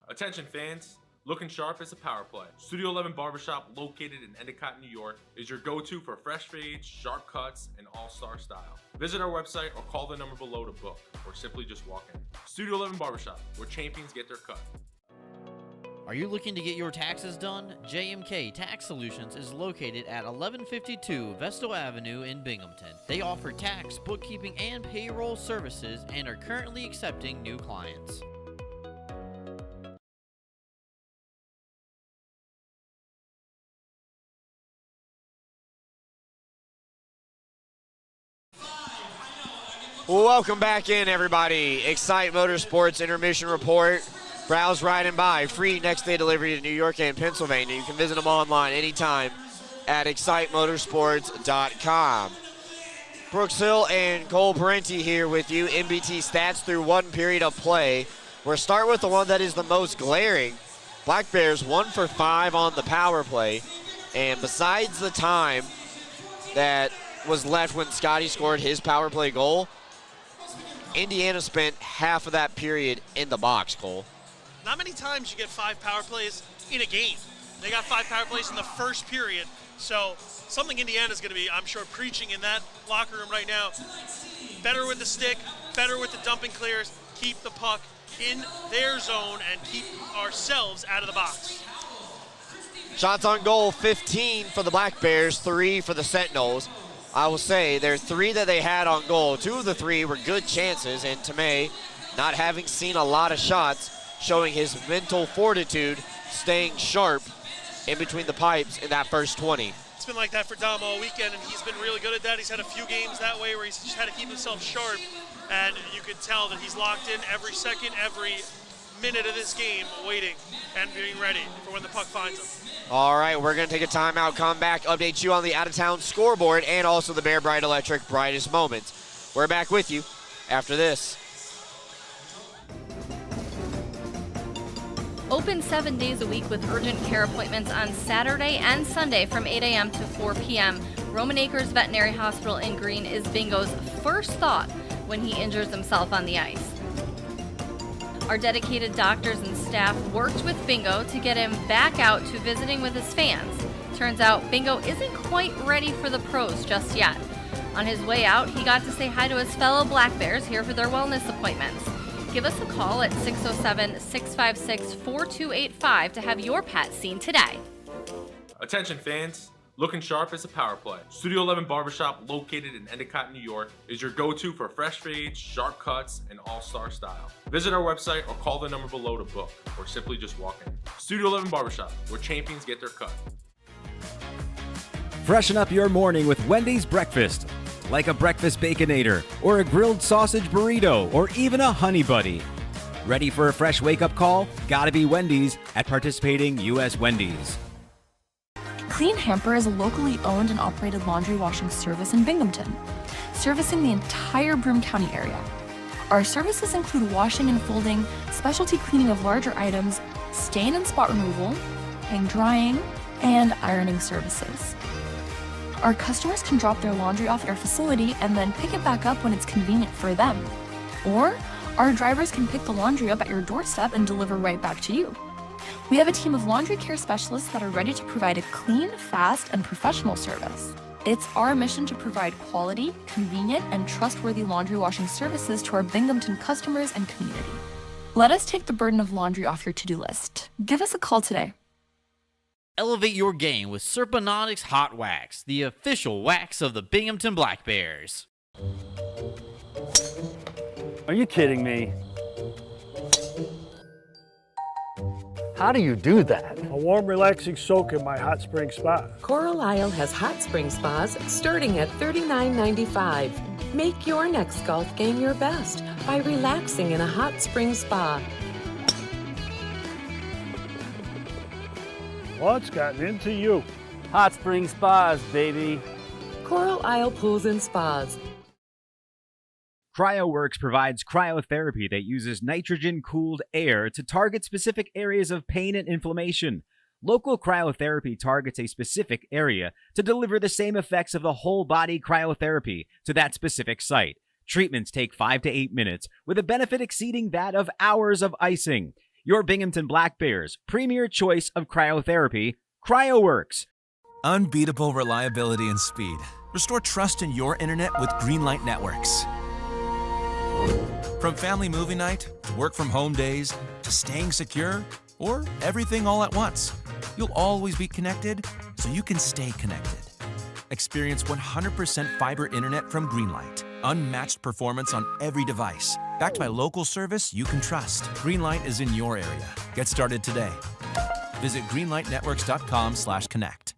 D: Attention fans, looking sharp is a power play. Studio 11 Barbershop, located in Endicott, New York, is your go-to for fresh fades, sharp cuts, and all-star style. Visit our website or call the number below to book, or simply just walk in. Studio 11 Barbershop, where champions get their cut.
C: Are you looking to get your taxes done? JMK Tax Solutions is located at 1152 Vestal Avenue in Binghamton. They offer tax, bookkeeping, and payroll services and are currently accepting new clients.
A: Welcome back in, everybody. Excite Motorsports intermission report. Browse riding by. Free next day delivery to New York and Pennsylvania. You can visit them online anytime at excitemotorsports.com. Brooks Hill and Cole Parenti here with you. MBT stats through 1 period of play. We'll start with the one that is the most glaring. Black Bears 1 for 5 on the power play, and besides the time that was left when Scotty scored his power play goal, Indiana spent half of that period in the box, Cole.
B: Not many times you get 5 power plays in a game. They got 5 power plays in the first period, so something Indiana's going to be, I'm sure, preaching in that locker room right now. Better with the stick, better with the dumping clears, keep the puck in their zone and keep ourselves out of the box.
A: Shots on goal, 15 for the Black Bears, 3 for the Sentinels. I will say there are 3 that they had on goal. 2 of the 3 were good chances, and Tomei, not having seen a lot of shots, showing his mental fortitude, staying sharp in between the pipes in that first 20.
B: It's been like that for Dom all weekend, and he's been really good at that. He's had a few games that way where he's just had to keep himself sharp, and you can tell that he's locked in every second, every minute of this game, waiting and being ready for when the puck finds him.
A: All right, we're going to take a timeout, come back, update you on the out-of-town scoreboard and also the Bear Bright Electric brightest moments. We're back with you after this.
K: Open 7 days a week with urgent care appointments on Saturday and Sunday from 8 a.m. to 4 p.m. Roman Acres Veterinary Hospital in Green is Bingo's first thought when he injures himself on the ice. Our dedicated doctors and staff worked with Bingo to get him back out to visiting with his fans. Turns out Bingo isn't quite ready for the pros just yet. On his way out, he got to say hi to his fellow Black Bears here for their wellness appointments. Give us a call at 607-656-4285 to have your pet seen today.
D: Attention fans, looking sharp is a power play. Studio 11 Barbershop, located in Endicott, New York, is your go-to for fresh fades, sharp cuts, and all-star style. Visit our website or call the number below to book, or simply just walk in. Studio 11 Barbershop, where champions get their cut.
J: Freshen up your morning with Wendy's breakfast, like a breakfast baconator, or a grilled sausage burrito, or even a honey buddy. Ready for a fresh wake-up call? Gotta be Wendy's at participating U.S. Wendy's.
E: Clean Hamper is a locally owned and operated laundry washing service in Binghamton, servicing the entire Broome County area. Our services include washing and folding, specialty cleaning of larger items, stain and spot removal, hang drying, and ironing services. Our customers can drop their laundry off at our facility and then pick it back up when it's convenient for them. Or our drivers can pick the laundry up at your doorstep and deliver right back to you. We have a team of laundry care specialists that are ready to provide a clean, fast, and professional service. It's our mission to provide quality, convenient, and trustworthy laundry washing services to our Binghamton customers and community. Let us take the burden of laundry off your to-do list. Give us a call today.
C: Elevate your game with Serponautics Hot Wax, the official wax of the Binghamton Black Bears.
G: Are you kidding me? How do you do that?
H: A warm, relaxing soak in my hot spring spa.
I: Coral Isle has hot spring spas starting at $39.95. Make your next golf game your best by relaxing in a hot spring spa.
H: What's gotten into you?
G: Hot spring spas, baby.
I: Coral Isle Pools and Spas.
J: CryoWorks provides cryotherapy that uses nitrogen-cooled air to target specific areas of pain and inflammation. Local cryotherapy targets a specific area to deliver the same effects of the whole-body cryotherapy to that specific site. Treatments take 5 to 8 minutes, with a benefit exceeding that of hours of icing. Your Binghamton Black Bears' premier choice of cryotherapy, CryoWorks.
L: Unbeatable reliability and speed. Restore trust in your internet with Greenlight Networks. From family movie night, to work from home days, to staying secure, or everything all at once, you'll always be connected so you can stay connected. Experience 100% fiber internet from Greenlight. Unmatched performance on every device. Backed by local service you can trust. Greenlight is in your area. Get started today. Visit greenlightnetworks.com/connect.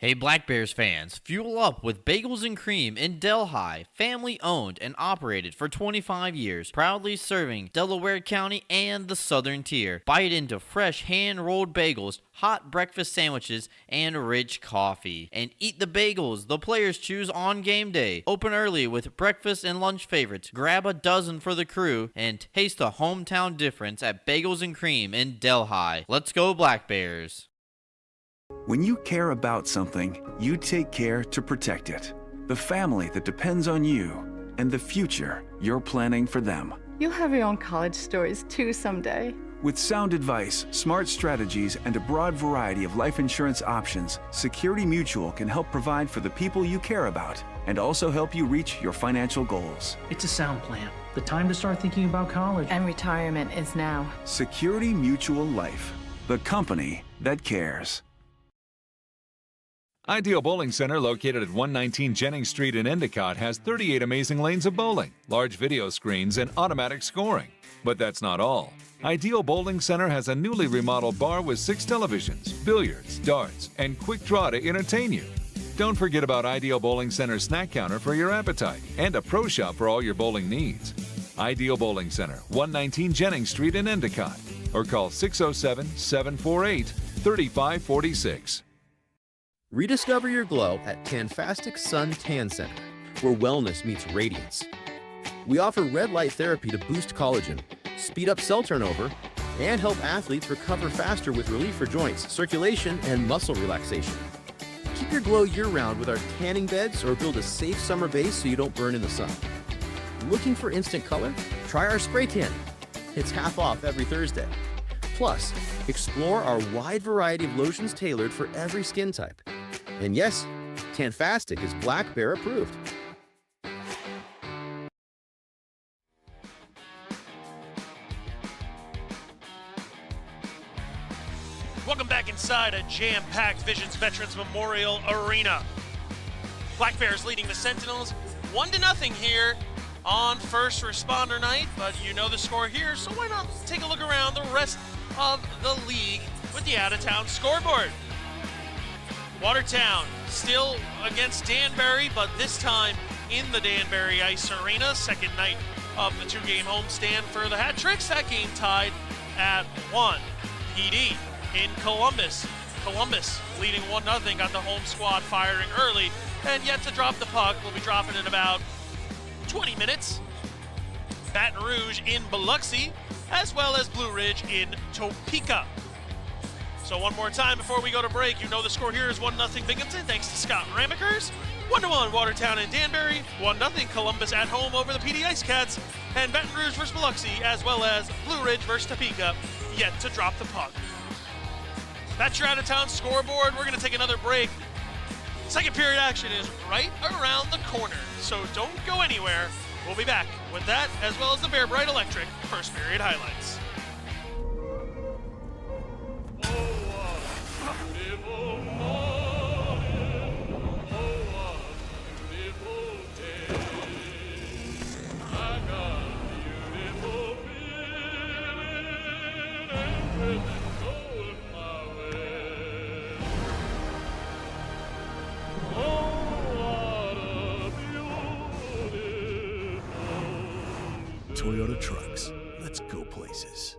C: Hey Black Bears fans, fuel up with Bagels and Cream in Delhi, family owned and operated for 25 years, proudly serving Delaware County and the Southern Tier. Bite into fresh hand-rolled bagels, hot breakfast sandwiches, and rich coffee. And eat the bagels the players choose on game day. Open early with breakfast and lunch favorites. Grab a dozen for the crew and taste the hometown difference at Bagels and Cream in Delhi. Let's go Black Bears.
M: When you care about something, you take care to protect it. The family that depends on you and the future you're planning for them.
N: You'll have your own college stories too someday.
M: With sound advice, smart strategies, and a broad variety of life insurance options, Security Mutual can help provide for the people you care about and also help you reach your financial goals.
O: It's a sound plan. The time to start thinking about college.
N: And retirement is now.
M: Security Mutual Life, the company that cares.
P: Ideal Bowling Center, located at 119 Jennings Street in Endicott, has 38 amazing lanes of bowling, large video screens, and automatic scoring. But that's not all. Ideal Bowling Center has a newly remodeled bar with 6 televisions, billiards, darts, and quick draw to entertain you. Don't forget about Ideal Bowling Center's snack counter for your appetite and a pro shop for all your bowling needs. Ideal Bowling Center, 119 Jennings Street in Endicott, or call 607-748-3546.
Q: Rediscover your glow at Tanfastic Sun Tan Center, where wellness meets radiance. We offer red light therapy to boost collagen, speed up cell turnover, and help athletes recover faster with relief for joints, circulation, and muscle relaxation. Keep your glow year-round with our tanning beds or build a safe summer base so you don't burn in the sun. Looking for instant color? Try our spray tan. It's half off every Thursday. Plus, explore our wide variety of lotions tailored for every skin type. And yes, Tanfastic is Black Bear approved.
B: Welcome back inside a jam-packed Visions Veterans Memorial Arena. Black Bears leading the Sentinels 1-0 here on First Responder Night, but you know the score here, so why not take a look around the rest of the league with the out-of-town scoreboard. Watertown still against Danbury, but this time in the Danbury Ice Arena. Second night of the 2-game homestand for the Hat Tricks. That game tied at 1. PD in Columbus. Columbus leading 1-0, got the home squad firing early, and yet to drop the puck. We'll be dropping in about 20 minutes. Baton Rouge in Biloxi, as well as Blue Ridge in Topeka. So one more time before we go to break, you know the score here is 1-0 Binghamton, thanks to Scott Ramekers. 1-1 Watertown and Danbury, 1-0 Columbus at home over the PD Ice Cats, and Baton Rouge versus Biloxi, as well as Blue Ridge versus Topeka, yet to drop the puck. That's your out-of-town scoreboard. We're going to take another break. Second period action is right around the corner, so don't go anywhere. We'll be back with that, as well as the Bear Bright Electric first period highlights.
R: Toyota Trucks. Let's go places.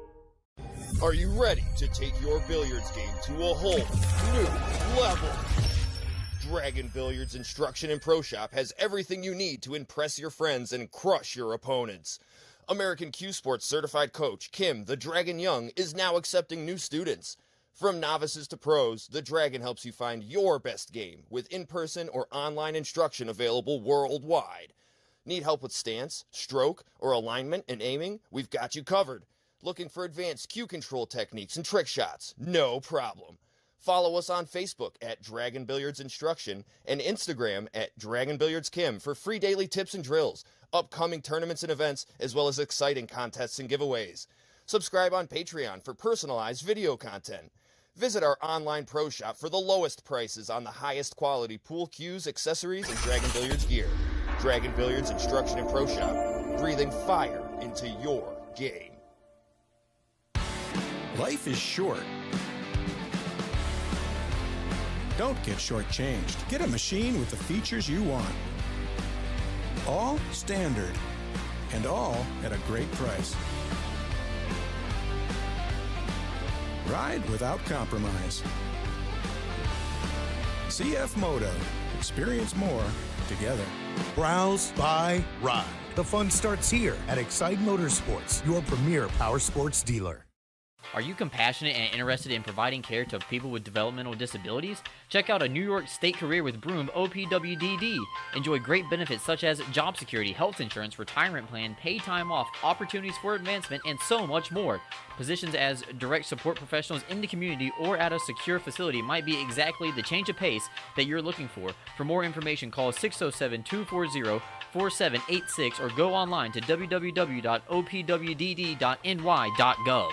S: Are you ready to take your billiards game to a whole new level? Dragon Billiards Instruction and Pro Shop has everything you need to impress your friends and crush your opponents. American Q Sports certified coach Kim the Dragon Young is now accepting new students. From novices to pros, the Dragon helps you find your best game with in-person or online instruction available worldwide. Need help with stance, stroke, or alignment and aiming? We've got you covered. Looking for advanced cue control techniques and trick shots? No problem. Follow us on Facebook at Dragon Billiards Instruction and Instagram at Dragon Billiards Kim for free daily tips and drills, upcoming tournaments and events, as well as exciting contests and giveaways. Subscribe on Patreon for personalized video content. Visit our online pro shop for the lowest prices on the highest quality pool cues, accessories, and Dragon Billiards gear. Dragon Billiards Instruction and Pro Shop, breathing fire into your game.
R: Life is short.
T: Don't get shortchanged. Get a machine with the features you want. All standard, and all at a great price. Ride without compromise. CF Moto. Experience more together.
R: Browse, buy, ride. The fun starts here at Excite Motorsports, your premier power sports dealer.
C: Are you compassionate and interested in providing care to people with developmental disabilities? Check out a New York State Career with Broom OPWDD. Enjoy great benefits such as job security, health insurance, retirement plan, paid time off, opportunities for advancement, and so much more. Positions as direct support professionals in the community or at a secure facility might be exactly the change of pace that you're looking for. For more information, call 607-240-4786 or go online to www.opwdd.ny.gov.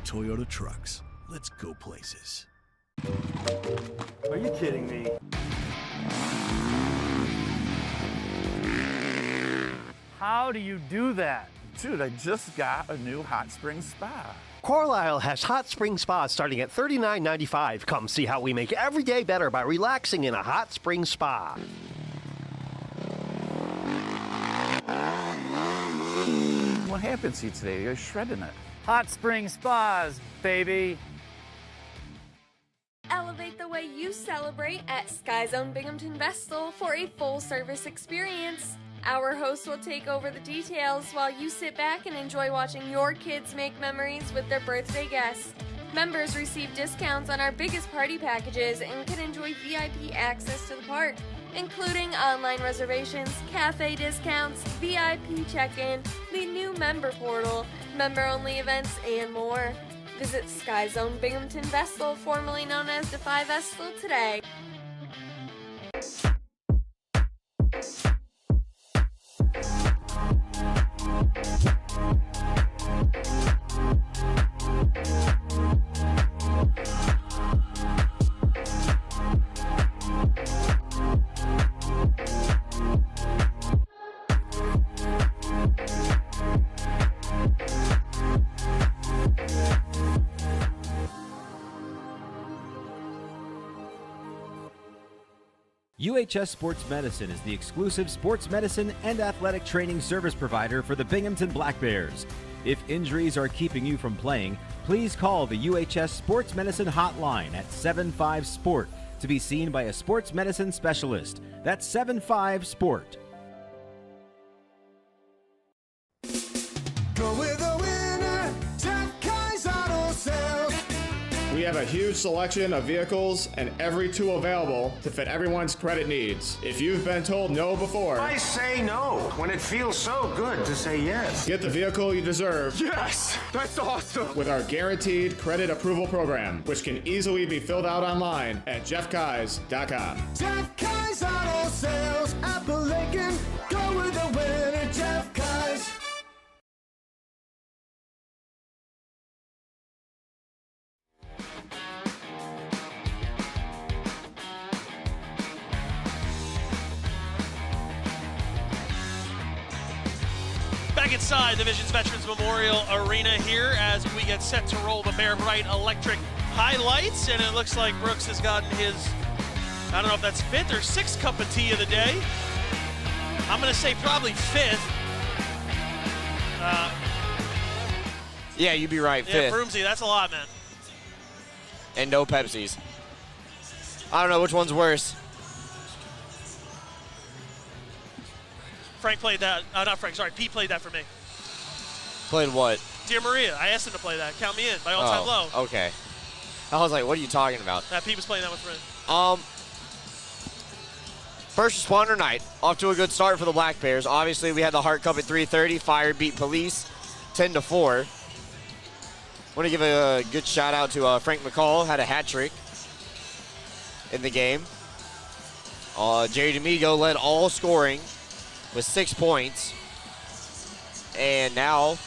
R: Toyota trucks. Let's go places.
G: Are you kidding me? How do you do that?
U: Dude, I just got a new hot spring spa.
V: Carlisle has hot spring spas starting at $39.95. Come see how we make every day better by relaxing in a hot spring spa.
U: What happened to you today? You're shredding it.
G: Hot Spring Spas, baby.
W: Elevate the way you celebrate at Sky Zone Binghamton Vestal for a full-service experience. Our hosts will take over the details while you sit back and enjoy watching your kids make memories with their birthday guests. Members receive discounts on our biggest party packages and can enjoy VIP access to the park, including online reservations, cafe discounts, VIP check-in, the new member portal, member-only events, and more. Visit Sky Zone Binghamton Vestal, formerly known as Defy Vestal, today.
J: UHS Sports Medicine is the exclusive sports medicine and athletic training service provider for the Binghamton Black Bears. If injuries are keeping you from playing, please call the UHS Sports Medicine hotline at 75-SPORT to be seen by a sports medicine specialist. That's 75-SPORT.
F: Go with the winner, Jeff Kai's Auto Sales.
X: We have a huge selection of vehicles and every tool available to fit everyone's credit needs. If you've been told no before,
Y: I say no when it feels so good to say yes.
X: Get the vehicle you deserve.
Y: Yes, that's awesome.
X: With our guaranteed credit approval program, which can easily be filled out online at jeffkais.com.
F: Jeff Kai's Auto Sales, Apple Lincoln. Go with the winner, Jeff Kai's.
B: Back inside the Visions Veterans Memorial Arena here as we get set to roll the Bear Bright Electric highlights, and it looks like Brooks has gotten his, I don't know if that's 5th or 6th cup of tea of the day. I'm going to say probably 5th.
A: Yeah, you'd be right, 5th.
B: Yeah, Broomsy, that's a lot, man.
A: And no Pepsis. I don't know which one's worse.
B: Frank played that. Not Frank, sorry. Pete played that for me.
A: Played what?
B: Dear Maria. I asked him to play that. Count me in. My all-time low.
A: Okay. I was like, what are you talking about?
B: Pete was playing that with Frank.
A: First responder night. Off to a good start for the Black Bears. Obviously, we had the Hart Cup at 3:30. Fire beat Police 10-4. Want to give a good shout out to Frank McCall. Had a hat trick in the game. Jerry D'Amigo led all scoring with 6 points. And now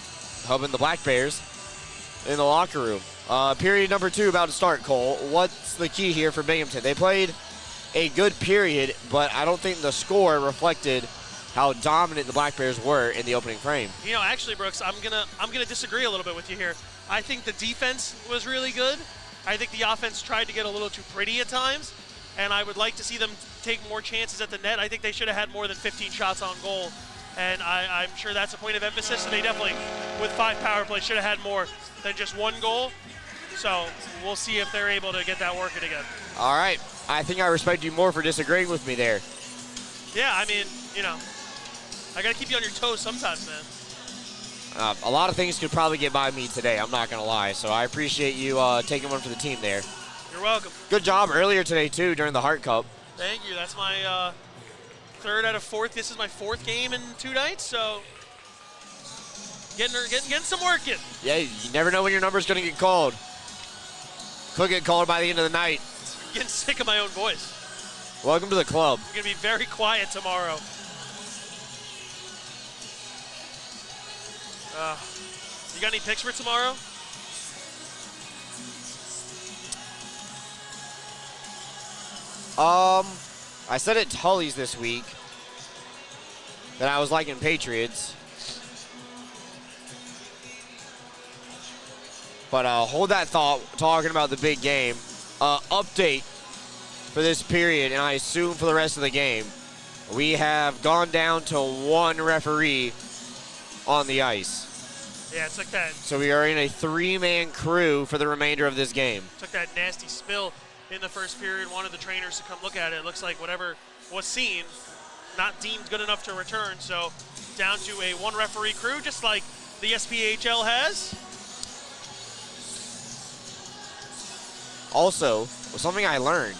A: helping the Black Bears in the locker room. Period number 2 about to start, Cole. What's the key here for Binghamton? They played a good period, but I don't think the score reflected how dominant the Black Bears were in the opening frame.
B: You know, actually, Brooks, I'm gonna disagree a little bit with you here. I think the defense was really good. I think the offense tried to get a little too pretty at times, and I would like to see them take more chances at the net. I think they should have had more than 15 shots on goal, and I'm sure that's a point of emphasis, and they definitely, with 5 power plays, should have had more than just 1 goal. So we'll see if they're able to get that working again.
A: All right. I think I respect you more for disagreeing with me there.
B: Yeah, I mean, you know, I got to keep you on your toes sometimes, man.
A: A lot of things could probably get by me today, I'm not going to lie. So I appreciate you taking one for the team there.
B: You're welcome.
A: Good job earlier today, too, during the Hart Cup.
B: Thank you. That's my 3rd out of 4th. This is my 4th game in 2 nights, so getting some work in.
A: Yeah, you never know when your number's going to get called. Could get called by the end of the night.
B: I'm getting sick of my own voice.
A: Welcome to the club.
B: I'm going to be very quiet tomorrow. You got any picks for tomorrow?
A: I said at Tully's this week that I was liking Patriots. But hold that thought, talking about the big game. Update for this period, and I assume for the rest of the game. We have gone down to 1 referee on the ice.
B: Yeah, it's like that.
A: So we are in a 3-man crew for the remainder of this game.
B: Took that nasty spill in the first period. Wanted the trainers to come look at it. It looks like whatever was seen, not deemed good enough to return. So down to a 1 referee crew, just like the SPHL has.
A: Also, something I learned,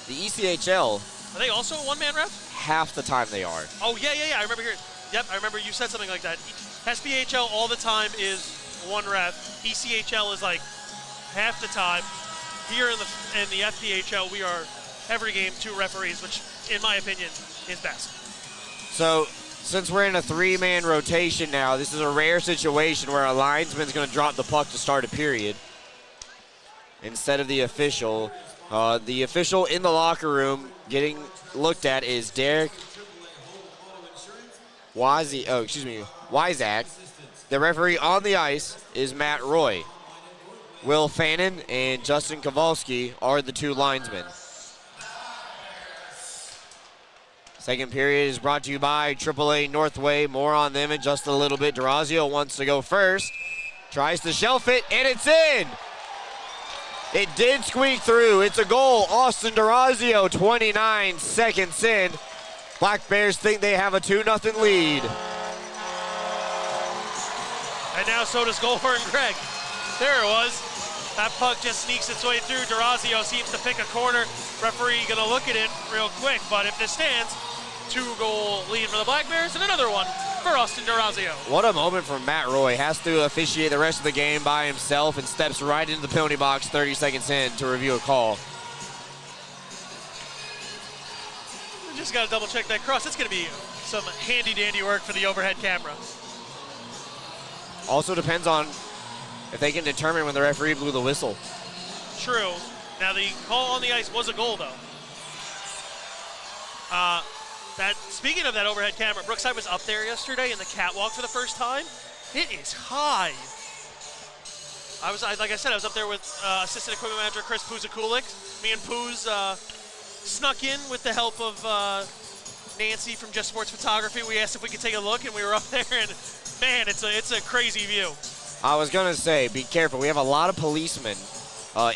A: the ECHL.
B: Are they also a 1-man ref?
A: Half the time they are.
B: Oh, yeah. I remember hearing. Yep, I remember you said something like that. SPHL all the time is 1 ref. ECHL is like half the time. Here in the FPHL, we are every game 2 referees, which, in my opinion, is best.
A: So, since we're in a 3-man rotation now, this is a rare situation where a linesman's going to drop the puck to start a period instead of the official. The official in the locker room getting looked at is Derek Wyzak. The referee on the ice is Matt Roy. Will Fannin and Justin Kowalski are the 2 linesmen. Second period is brought to you by AAA Northway. More on them in just a little bit. Durazio wants to go first. Tries to shelf it, and it's in. It did squeak through. It's a goal. Austin Durazio, 29 seconds in. Black Bears think they have a 2-0 lead.
B: And now so does Goldberg and Greg. There it was. That puck just sneaks its way through. Durazio seems to pick a corner. Referee going to look at it real quick, but if this stands, 2-goal lead for the Black Bears and another one for Austin Durazio.
A: What a moment from Matt Roy. Has to officiate the rest of the game by himself and steps right into the penalty box 30 seconds in to review a call.
B: Just got to double check that cross. It's going to be some handy dandy work for the overhead camera.
A: Also depends on if they can determine when the referee blew the whistle.
B: True. Now the call on the ice was a goal though. Speaking of that overhead camera, Brooks, I was up there yesterday in the catwalk for the first time. It is high. Like I said, I was up there with assistant equipment manager Chris Puzakulik. Me and Puz snuck in with the help of Nancy from Just Sports Photography. We asked if we could take a look, and we were up there, and man, it's a crazy view.
A: I was gonna say, be careful. We have a lot of policemen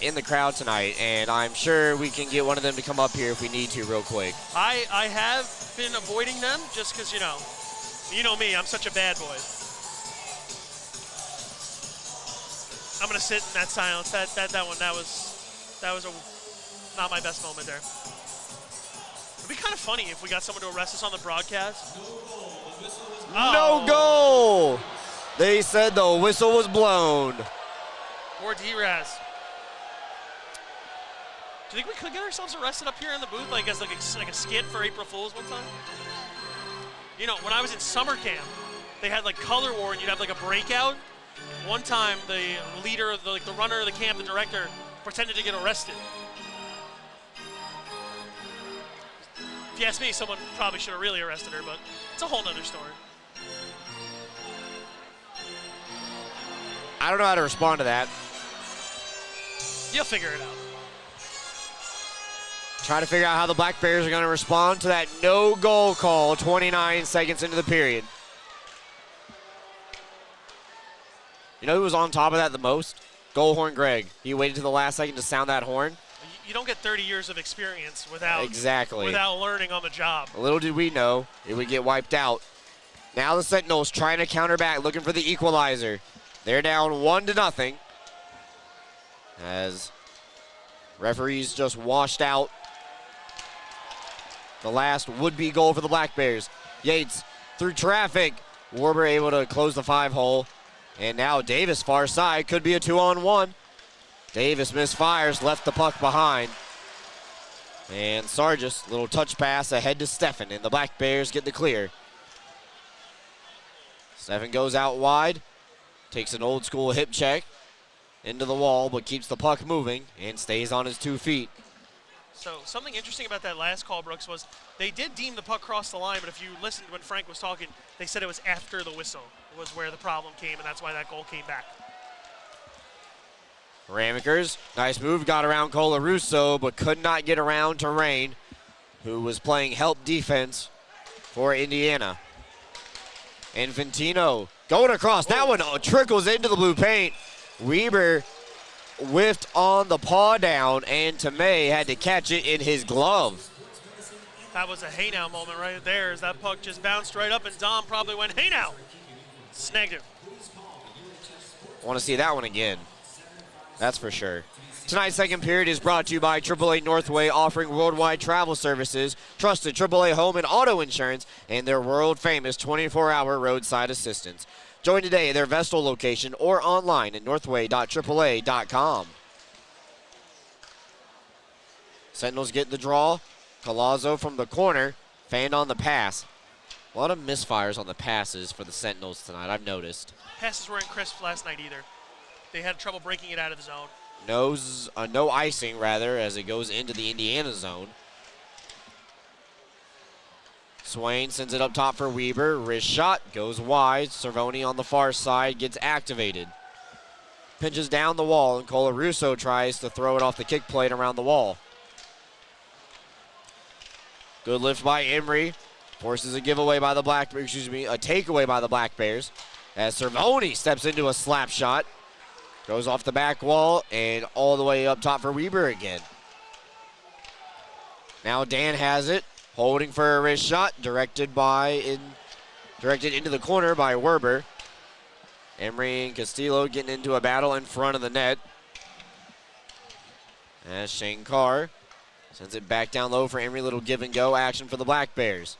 A: in the crowd tonight, and I'm sure we can get one of them to come up here if we need to real quick.
B: I have been avoiding them just because, you know me, I'm such a bad boy. I'm gonna sit in that silence. That was not my best moment there. It'd be kind of funny if we got someone to arrest us on the broadcast.
A: No goal! They said the whistle was blown.
B: Poor D-Raz. Do you think we could get ourselves arrested up here in the booth, like as like a skit for April Fool's one time? You know, when I was in summer camp, they had like color war, and you'd have like a breakout. One time, the leader of the runner of the camp, the director, pretended to get arrested. If you ask me, someone probably should have really arrested her, but it's a whole nother story.
A: I don't know how to respond to that.
B: You'll figure it out.
A: Trying to figure out how the Black Bears are going to respond to that no goal call 29 seconds into the period. You know who was on top of that the most? Goal horn Greg. He waited to the last second to sound that horn.
B: You don't get 30 years of experience without learning on the job.
A: Little did we know it would get wiped out. Now the Sentinels trying to counter back, looking for the equalizer. They're down 1-0 as referees just washed out the last would-be goal for the Black Bears. Yates through traffic. Warber able to close the 5-hole. And now Davis far side, could be a 2-on-1. Davis misfires, left the puck behind. And Sargis, little touch pass ahead to Steffen, and the Black Bears get the clear. Steffen goes out wide, takes an old school hip check into the wall, but keeps the puck moving and stays on his 2 feet.
B: So something interesting about that last call, Brooks, was they did deem the puck crossed the line, but if you listened when Frank was talking, they said it was after the whistle was where the problem came, and that's why that goal came back.
A: Ramekers, nice move, got around Colarusso, but could not get around to Rain, who was playing help defense for Indiana. Infantino going across. That one trickles into the blue paint. Weber whiffed on the paw down, and Tomei had to catch it in his glove.
B: That was a hey now moment right there as that puck just bounced right up, and Dom probably went, hey now. Snagged it.
A: Want to see that one again. That's for sure. Tonight's second period is brought to you by AAA Northway, offering worldwide travel services, trusted AAA home and auto insurance, and their world-famous 24-hour roadside assistance. Join today at their Vestal location or online at northway.aaa.com. Sentinels get the draw. Collazo from the corner, fanned on the pass. A lot of misfires on the passes for the Sentinels tonight, I've noticed.
B: Passes weren't crisp last night either. They had trouble breaking it out of the zone.
A: No icing, rather, as it goes into the Indiana zone. Swain sends it up top for Weber. Wrist shot goes wide. Cervoni on the far side gets activated. Pinches down the wall, and Colarusso tries to throw it off the kick plate around the wall. Good lift by Emery. Forces a giveaway by the a takeaway by the Black Bears. As Cervoni steps into a slap shot. Goes off the back wall and all the way up top for Weber again. Now Dan has it, holding for a wrist shot, directed into the corner by Werber. Emery and Castillo getting into a battle in front of the net. As Shankar sends it back down low for Emery, little give and go action for the Black Bears.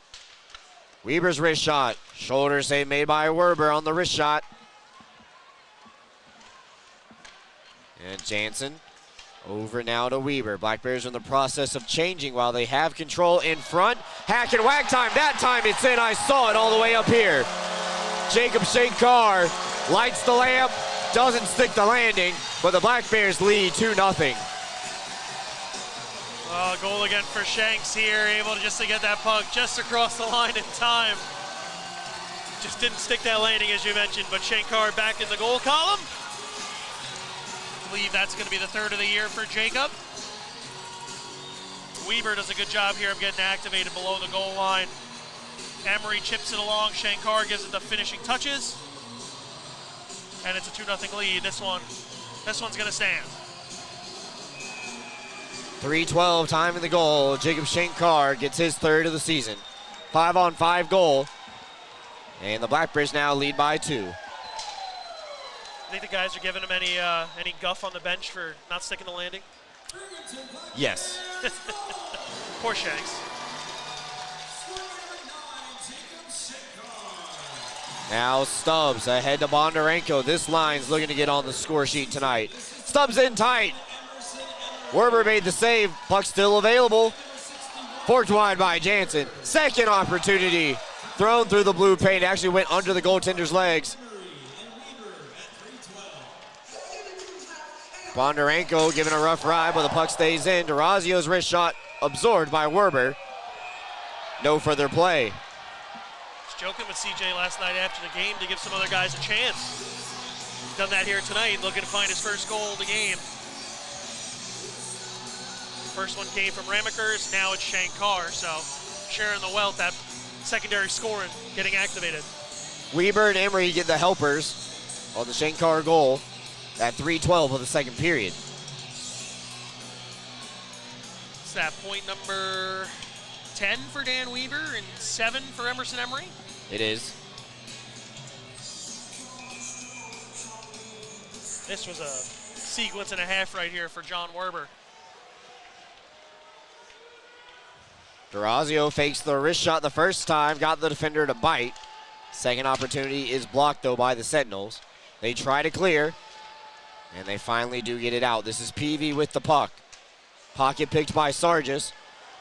A: Weber's wrist shot, shoulder save made by Werber on the wrist shot. And Jansen over now to Weber. Black Bears are in the process of changing while they have control in front. Hack and whack time. That time it's in. I saw it all the way up here. Jacob Shankar lights the lamp, doesn't stick the landing, but the Black Bears lead 2-0.
B: Goal again for Shanks here, able to get that puck just across the line in time. Just didn't stick that landing, as you mentioned, but Shankar back in the goal column. I believe that's going to be the third of the year for Jacob. Weber does a good job here of getting activated below the goal line. Emery chips it along. Shankar gives it the finishing touches. And it's a 2-0 lead. This one's going to stand.
A: 3:12 time in the goal. Jacob Shankar gets his third of the season. 5-on-5 goal. And the Black Bears now lead by 2.
B: I think the guys are giving him any guff on the bench for not sticking the landing?
A: Yes.
B: Poor Shanks.
A: Now Stubbs ahead to Bondarenko. This line's looking to get on the score sheet tonight. Stubbs in tight. Werber made the save. Puck still available. Forked wide by Jansen. Second opportunity. Thrown through the blue paint. Actually went under the goaltender's legs. Bondarenko giving a rough ride, but the puck stays in. Durazio's wrist shot absorbed by Werber. No further play.
B: Was joking with CJ last night after the game to give some other guys a chance. He's done that here tonight, looking to find his first goal of the game. First one came from Ramekers, now it's Shankar, so sharing the wealth, that secondary scoring getting activated.
A: Weber and Emery get the helpers on the Shankar goal at 3:12 of the second period.
B: It's that point number 10 for Dan Weber and 7 for Emerson Emery.
A: It is.
B: This was a sequence and a half right here for John Werber.
A: Durazio fakes the wrist shot the first time, got the defender to bite. Second opportunity is blocked though by the Sentinels. They try to clear, and they finally do get it out. This is Peavy with the puck. Pocket picked by Sargis.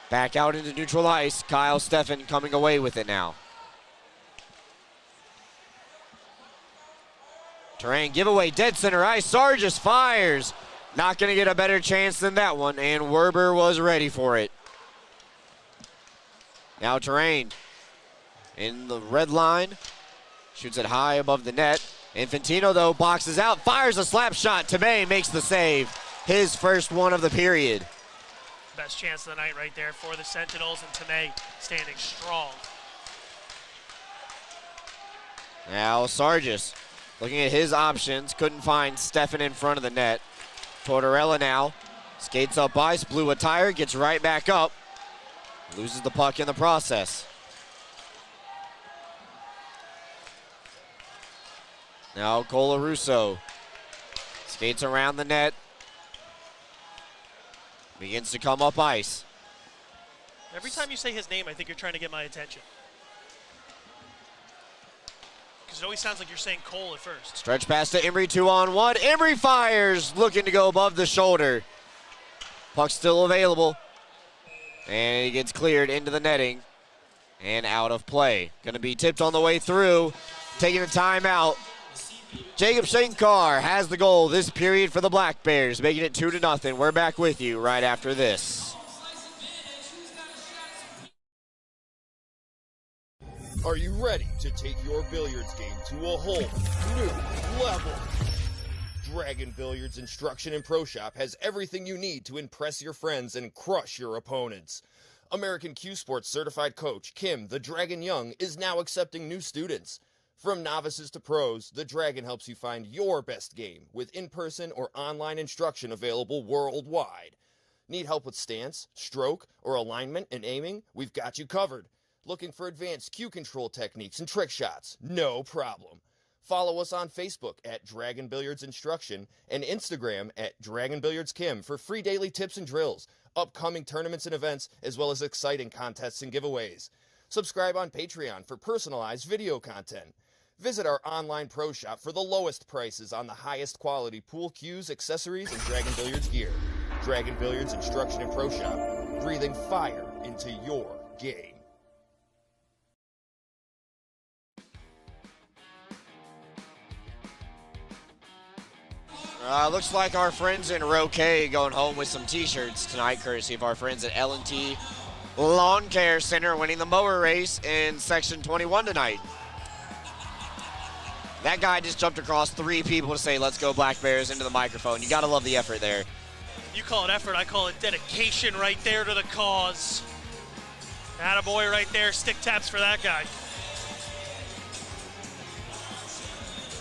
A: Back out into neutral ice. Kyle Steffen coming away with it now. Terrain giveaway, dead center ice. Sargis fires. Not going to get a better chance than that one, and Werber was ready for it. Now Terrain in the red line. Shoots it high above the net. Infantino, though, boxes out, fires a slap shot. Tomei makes the save. His first one of the period.
B: Best chance of the night right there for the Sentinels, and Tomei standing strong.
A: Now Sargis looking at his options. Couldn't find Steffen in front of the net. Tortorella now skates up ice, blew a tire, gets right back up. Loses the puck in the process. Now Colarusso skates around the net. Begins to come up ice.
B: Every time you say his name, I think you're trying to get my attention. Because it always sounds like you're saying Cole at first.
A: Stretch pass to Emery, 2-on-1. Emery fires, looking to go above the shoulder. Puck still available. And he gets cleared into the netting and out of play. Going to be tipped on the way through. Taking a timeout. Jacob Shankar has the goal this period for the Black Bears, making it 2-0. We're back with you right after this.
S: Are you ready to take your billiards game to a whole new level? Dragon Billiards Instruction and Pro Shop has everything you need to impress your friends and crush your opponents. American Q Sports certified coach Kim the Dragon Young is now accepting new students. From novices to pros, the Dragon helps you find your best game with in-person or online instruction available worldwide. Need help with stance, stroke, or alignment and aiming? We've got you covered. Looking for advanced cue control techniques and trick shots? No problem. Follow us on Facebook at Dragon Billiards Instruction and Instagram at Dragon Billiards Kim for free daily tips and drills, upcoming tournaments and events, as well as exciting contests and giveaways. Subscribe on Patreon for personalized video content. Visit our online pro shop for the lowest prices on the highest quality pool cues, accessories, and Dragon Billiards gear. Dragon Billiards Instruction and Pro Shop, breathing fire into your game.
A: Looks like our friends in Row K going home with some t-shirts tonight, courtesy of our friends at L&T Lawn Care Center, winning the mower race in Section 21 tonight. That guy just jumped across 3 people to say, "Let's go Black Bears," into the microphone. You gotta love the effort there.
B: You call it effort, I call it dedication right there to the cause. Attaboy right there, stick taps for that guy.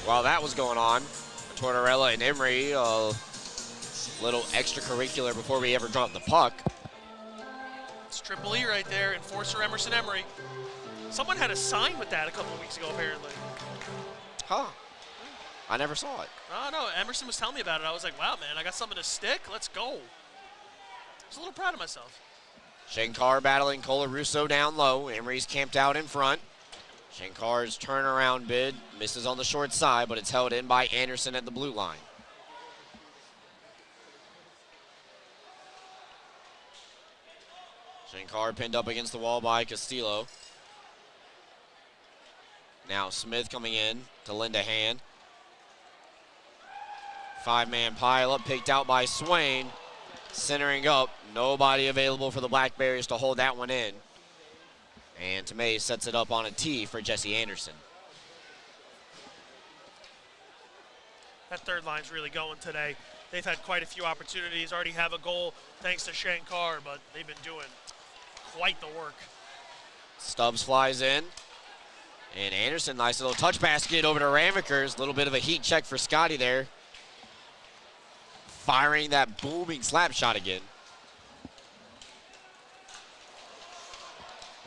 A: While that was going on, Tortorella and Emery, a little extracurricular before we ever dropped the puck.
B: It's Triple E right there, enforcer Emerson Emery. Someone had a sign with that a couple of weeks ago, apparently.
A: Huh. I never saw it.
B: Oh, no, Emerson was telling me about it. I was like, wow, man, I got something to stick. Let's go. I was a little proud of myself.
A: Shankar battling Colarusso down low. Emery's camped out in front. Shankar's turnaround bid misses on the short side, but it's held in by Anderson at the blue line. Shankar pinned up against the wall by Castillo. Now Smith coming in to lend a hand. 5-man pileup picked out by Swain. Centering up. Nobody available for the Black Bears to hold that one in. And Tomei sets it up on a tee for Jesse Anderson.
B: That third line's really going today. They've had quite a few opportunities, already have a goal thanks to Shankar, but they've been doing quite the work.
A: Stubbs flies in. And Anderson, nice little touch basket over to Ramekers. A little bit of a heat check for Scotty there. Firing that booming slap shot again.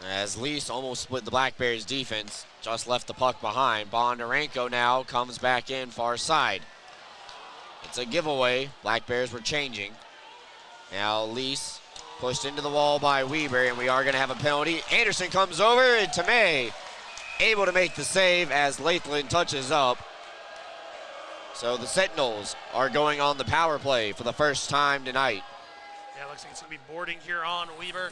A: As Lease almost split the Black Bears defense, just left the puck behind. Bondarenko now comes back in far side. It's a giveaway. Black Bears were changing. Now Lease pushed into the wall by Weber, and we are going to have a penalty. Anderson comes over, and Tomei able to make the save as Lathland touches up. So the Sentinels are going on the power play for the first time tonight.
B: Yeah, looks like it's going to be boarding here on Weber.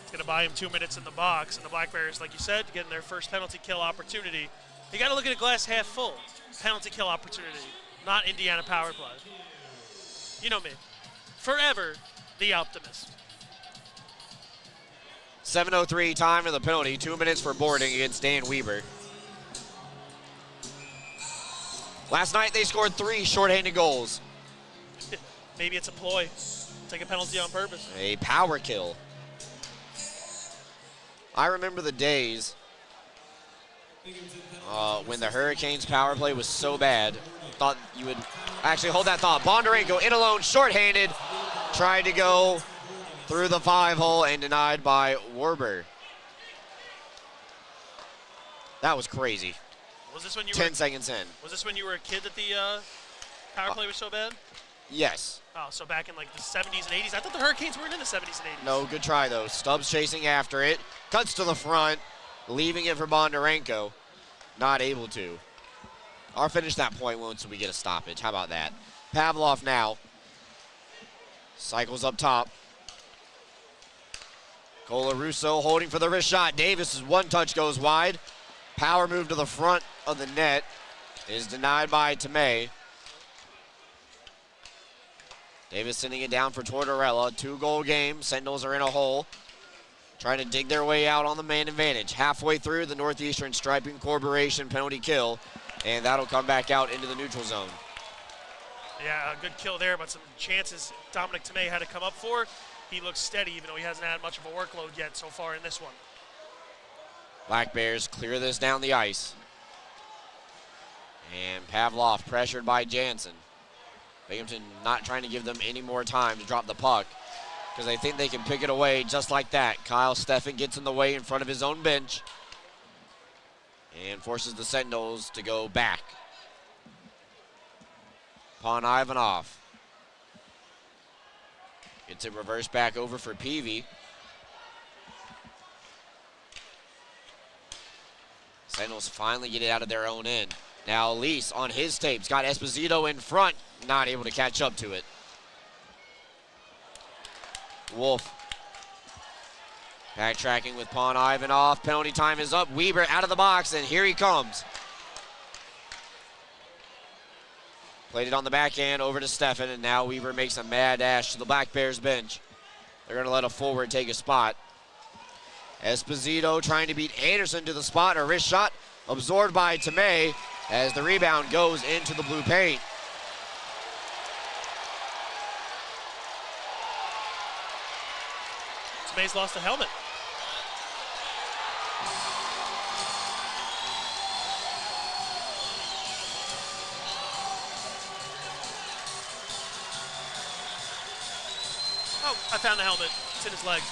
B: It's going to buy him 2 minutes in the box, and the Black Bears, like you said, getting their first penalty kill opportunity. You got to look at a glass half full. Penalty kill opportunity, not Indiana power play. You know me. Forever the optimist.
A: 7:03 time of the penalty, 2 minutes for boarding against Dan Weber. Last night they scored 3 shorthanded goals.
B: Maybe it's a ploy. Take a penalty on purpose.
A: A power kill. I remember the days when the Hurricanes power play was so bad. Thought you would actually hold that thought. Bondarenko in alone, shorthanded. Tried to go through the 5-hole and denied by Werber. That was crazy.
B: Was this when you
A: 10 seconds in.
B: Was this when you were a kid that the power play was so bad?
A: Yes.
B: Oh, so back in like the 70s and 80s? I thought the Hurricanes weren't in the 70s and 80s.
A: No, good try though. Stubbs chasing after it. Cuts to the front, leaving it for Bondarenko. Not able to. I'll finish that point once we get a stoppage. How about that? Pavlov now. Cycles up top. Colarusso holding for the wrist shot. Davis's one touch goes wide. Power move to the front of the net is denied by Tomei. Davis sending it down for Tortorella. 2-goal game. Sentinels are in a hole. Trying to dig their way out on the man advantage. Halfway through the Northeastern Striping Corporation penalty kill. And that'll come back out into the neutral zone.
B: Yeah, a good kill there, but some chances Dominic Tomei had to come up for. He looks steady, even though he hasn't had much of a workload yet so far in this one.
A: Black Bears clear this down the ice. And Pavlov pressured by Jansen. Binghamton not trying to give them any more time to drop the puck because they think they can pick it away just like that. Kyle Steffen gets in the way in front of his own bench and forces the Sentinels to go back. Upon Ivanov. Gets it reversed back over for Peavy. Sentinels finally get it out of their own end. Now Lease on his tapes got Esposito in front, not able to catch up to it. Wolf backtracking with Pon Ivanov. Penalty time is up. Weber out of the box, and here he comes. Played it on the backhand over to Steffen, and now Weber makes a mad dash to the Black Bears bench. They're going to let a forward take a spot. Esposito trying to beat Anderson to the spot. A wrist shot absorbed by Tomei as the rebound goes into the blue paint.
B: Tomei's lost a helmet. Oh, I found the helmet. It's in his leg.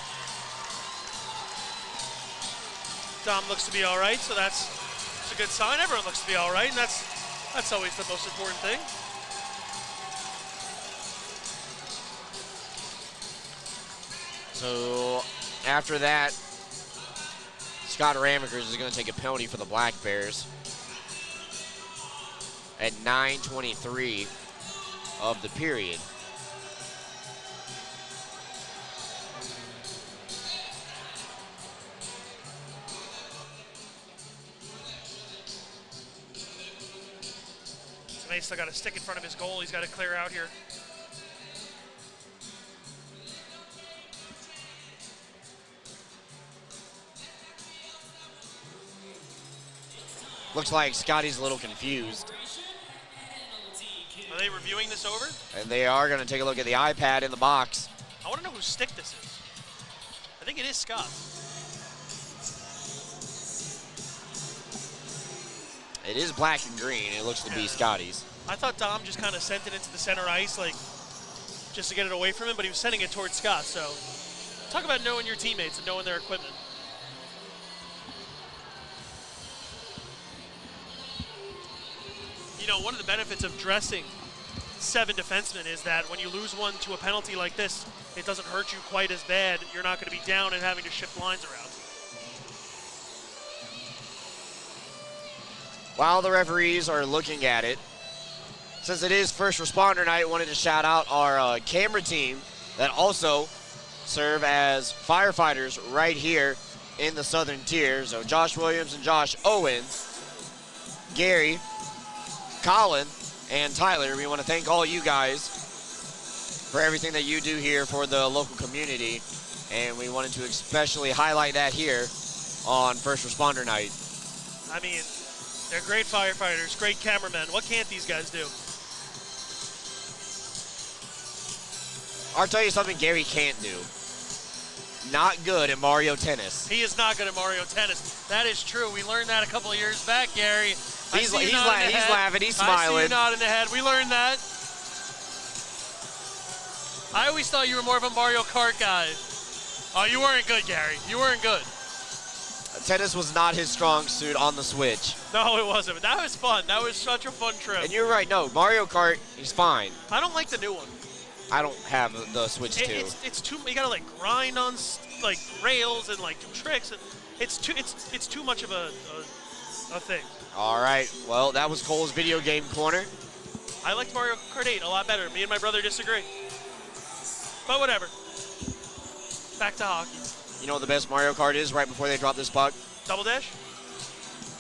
B: Dom looks to be all right, so that's a good sign. Everyone looks to be all right, and that's always the most important thing.
A: So after that, Scott Ramekers is going to take a penalty for the Black Bears at 9:23 of the period.
B: Tomei still got a stick in front of his goal. He's got to clear out here.
A: Looks like Scotty's a little confused.
B: Are they reviewing this over?
A: And they are going to take a look at the iPad in the box.
B: I want to know whose stick this is. I think it is Scott.
A: It is black and green. It looks to be Scotty's.
B: I thought Dom just kind of sent it into the center ice, like, just to get it away from him, but he was sending it towards Scott. So talk about knowing your teammates and knowing their equipment. You know, one of the benefits of dressing 7 defensemen is that when you lose one to a penalty like this, it doesn't hurt you quite as bad. You're not going to be down and having to shift lines around.
A: While the referees are looking at it, since it is first responder night, I wanted to shout out our camera team that also serve as firefighters right here in the Southern Tier. So Josh Williams and Josh Owens, Gary, Colin, and Tyler, we want to thank all you guys for everything that you do here for the local community, and we wanted to especially highlight that here on First Responder Night.
B: I mean, they're great firefighters, great cameramen. What can't these guys do?
A: I'll tell you something Gary can't do. Not good at Mario Tennis.
B: He is not good at Mario Tennis. That is true. We learned that a couple of years back, Gary.
A: He's laughing, he's smiling.
B: I see you nod in the head. We learned that. I always thought you were more of a Mario Kart guy. Oh, you weren't good, Gary. You weren't good.
A: Tennis was not his strong suit on the Switch.
B: No, it wasn't. But that was fun. That was such a fun trip.
A: And you're right. No, Mario Kart, he's fine.
B: I don't like the new one.
A: I don't have the Switch 2.
B: It's too. You gotta like grind on like rails and like do tricks, and it's too much of a thing.
A: All right. Well, that was Cole's video game corner.
B: I liked Mario Kart 8 a lot better. Me and my brother disagree. But whatever. Back to hockey.
A: You know what the best Mario Kart is right before they drop this puck?
B: Double Dash?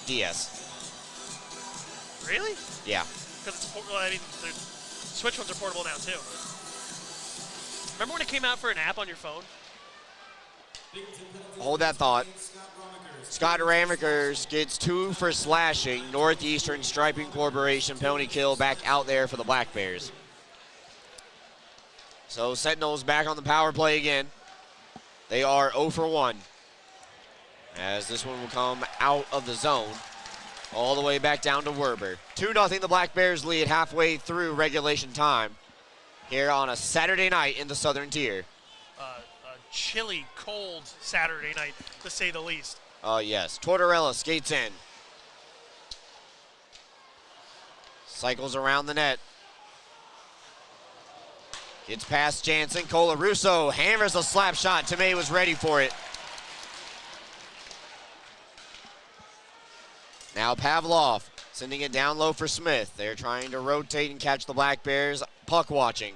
A: DS.
B: Really?
A: Yeah.
B: Because it's portable. I mean, the Switch ones are portable now too. Remember when it came out for an app on your phone?
A: Hold that thought. Scott Ramekers gets 2 for slashing. Northeastern Striping Corporation penalty kill back out there for the Black Bears. So Sentinels back on the power play again. They are 0 for 1. As this one will come out of the zone. All the way back down to Werber. 2-0 the Black Bears lead halfway through regulation time. Here on a Saturday night in the Southern Tier.
B: A chilly, cold Saturday night, to say the least.
A: Yes. Tortorella skates in. Cycles around the net. Gets past Jansen. Colarusso hammers a slap shot. Tomei was ready for it. Now Pavlov sending it down low for Smith. They're trying to rotate and catch the Black Bears. Puck watching.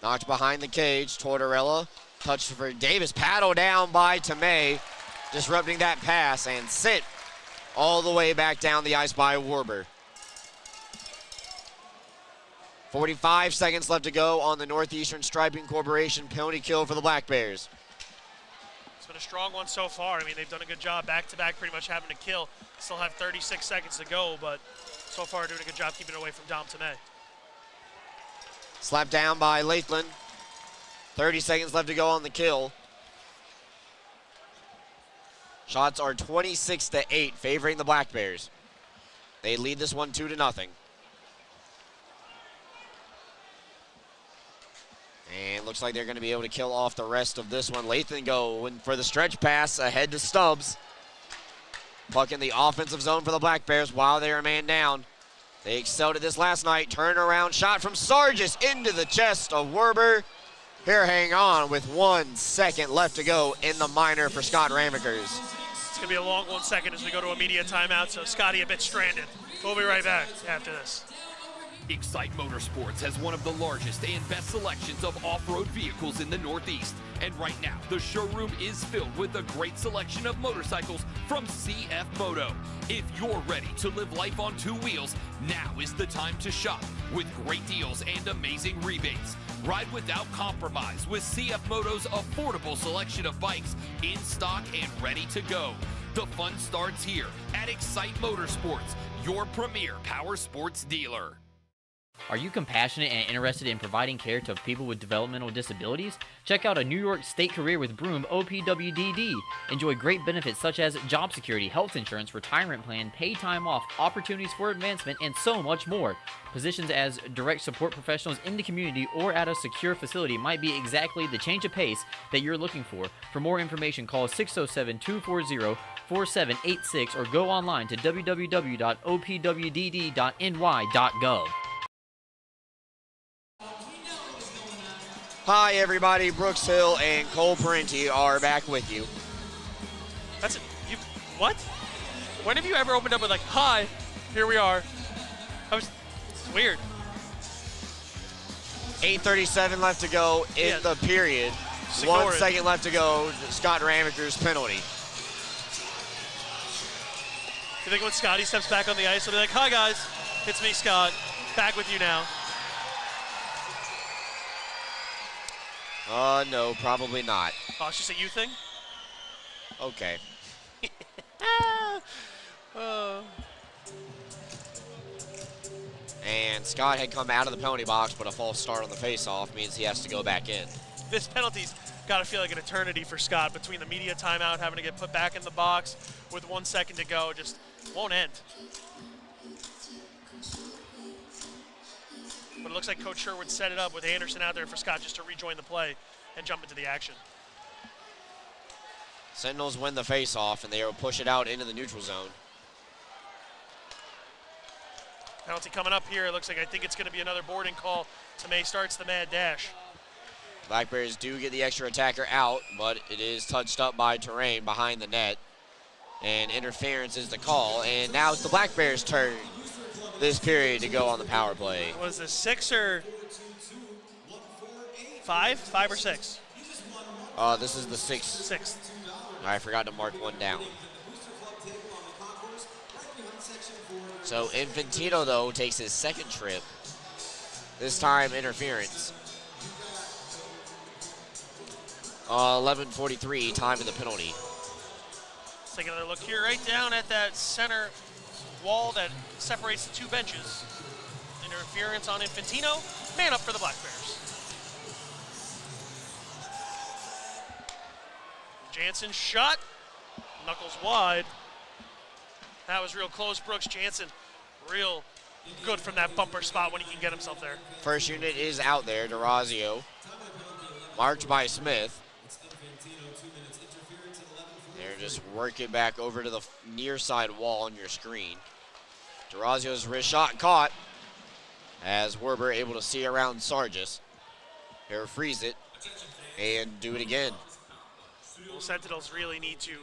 A: Knocked behind the cage. Tortorella. Touch for Davis. Paddle down by Tomei. Disrupting that pass and sit all the way back down the ice by Werber. 45 seconds left to go on the Northeastern Striping Corporation penalty kill for the Black Bears.
B: It's been a strong one so far. I mean, they've done a good job back-to-back pretty much having to kill. Still have 36 seconds to go, but so far doing a good job keeping it away from Dom Tomei.
A: Slapped down by Latham. 30 seconds left to go on the kill. Shots are 26-8, favoring the Black Bears. They lead this one 2-0. And looks like they're going to be able to kill off the rest of this one. Latham going for the stretch pass ahead to Stubbs. Puck in the offensive zone for the Black Bears while they are man down. They excelled at this last night. Turnaround shot from Sargis into the chest of Werber. Here, hang on with 1 second left to go in the minor for Scott Ramekers.
B: It's going to be a long 1 second as we go to a media timeout, so Scotty a bit stranded. We'll be right back after this.
D: Excite Motorsports has one of the largest and best selections of off-road vehicles in the Northeast. And right now, the showroom is filled with a great selection of motorcycles from CF Moto. If you're ready to live life on two wheels, now is the time to shop with great deals and amazing rebates. Ride without compromise with CF Moto's affordable selection of bikes in stock and ready to go. The fun starts here at Excite Motorsports, your premier power sports dealer.
E: Are you compassionate and interested in providing care to people with developmental disabilities? Check out a New York State Career with Broom OPWDD. Enjoy great benefits such as job security, health insurance, retirement plan, paid time off, opportunities for advancement, and so much more. Positions as direct support professionals in the community or at a secure facility might be exactly the change of pace that you're looking for. For more information, call 607-240-4786 or go online to www.opwdd.ny.gov.
A: Hi, everybody. Brooks Hill and Cole Parenti are back with you.
B: That's it. You what? When have you ever opened up with like, "Hi, here we are"? It's weird.
A: 8:37 left to go in the period. 1 second left to go. Scott Ramaker's penalty.
B: You think when Scotty steps back on the ice, he'll be like, "Hi guys, it's me, Scott. Back with you now."
A: No, probably not.
B: Oh, it's just a you thing?
A: Okay. And Scott had come out of the penalty box, but a false start on the faceoff means he has to go back in.
B: This penalty's got to feel like an eternity for Scott between the media timeout, having to get put back in the box with 1 second to go. Just won't end. But it looks like Coach Sherwood set it up with Anderson out there for Scott just to rejoin the play and jump into the action.
A: Sentinels win the faceoff, and they will push it out into the neutral zone.
B: Penalty coming up here. It looks like I think it's going to be another boarding call. Tomei starts the mad dash.
A: Black Bears do get the extra attacker out, but it is touched up by Terrain behind the net. And interference is the call, and now it's the Black Bears' turn this period to go on the power play.
B: Was this 6 or 5? 5 or 6?
A: This is the sixth.
B: Sixth.
A: I forgot to mark one down. So Infantino, though, takes his second trip. This time, interference. 11:43, time of the penalty.
B: Let's take another look here, right down at that center wall that separates the two benches. Interference on Infantino. Man up for the Black Bears. Jansen shot. Knuckles wide. That was real close, Brooks. Jansen real good from that bumper spot when he can get himself there.
A: First unit is out there. DeRazio marked by Smith. They're just working back over to the near side wall on your screen. DeRazio's wrist shot caught as Werber able to see around Sargis. Here freeze it and do it again.
B: Well, Sentinels really need to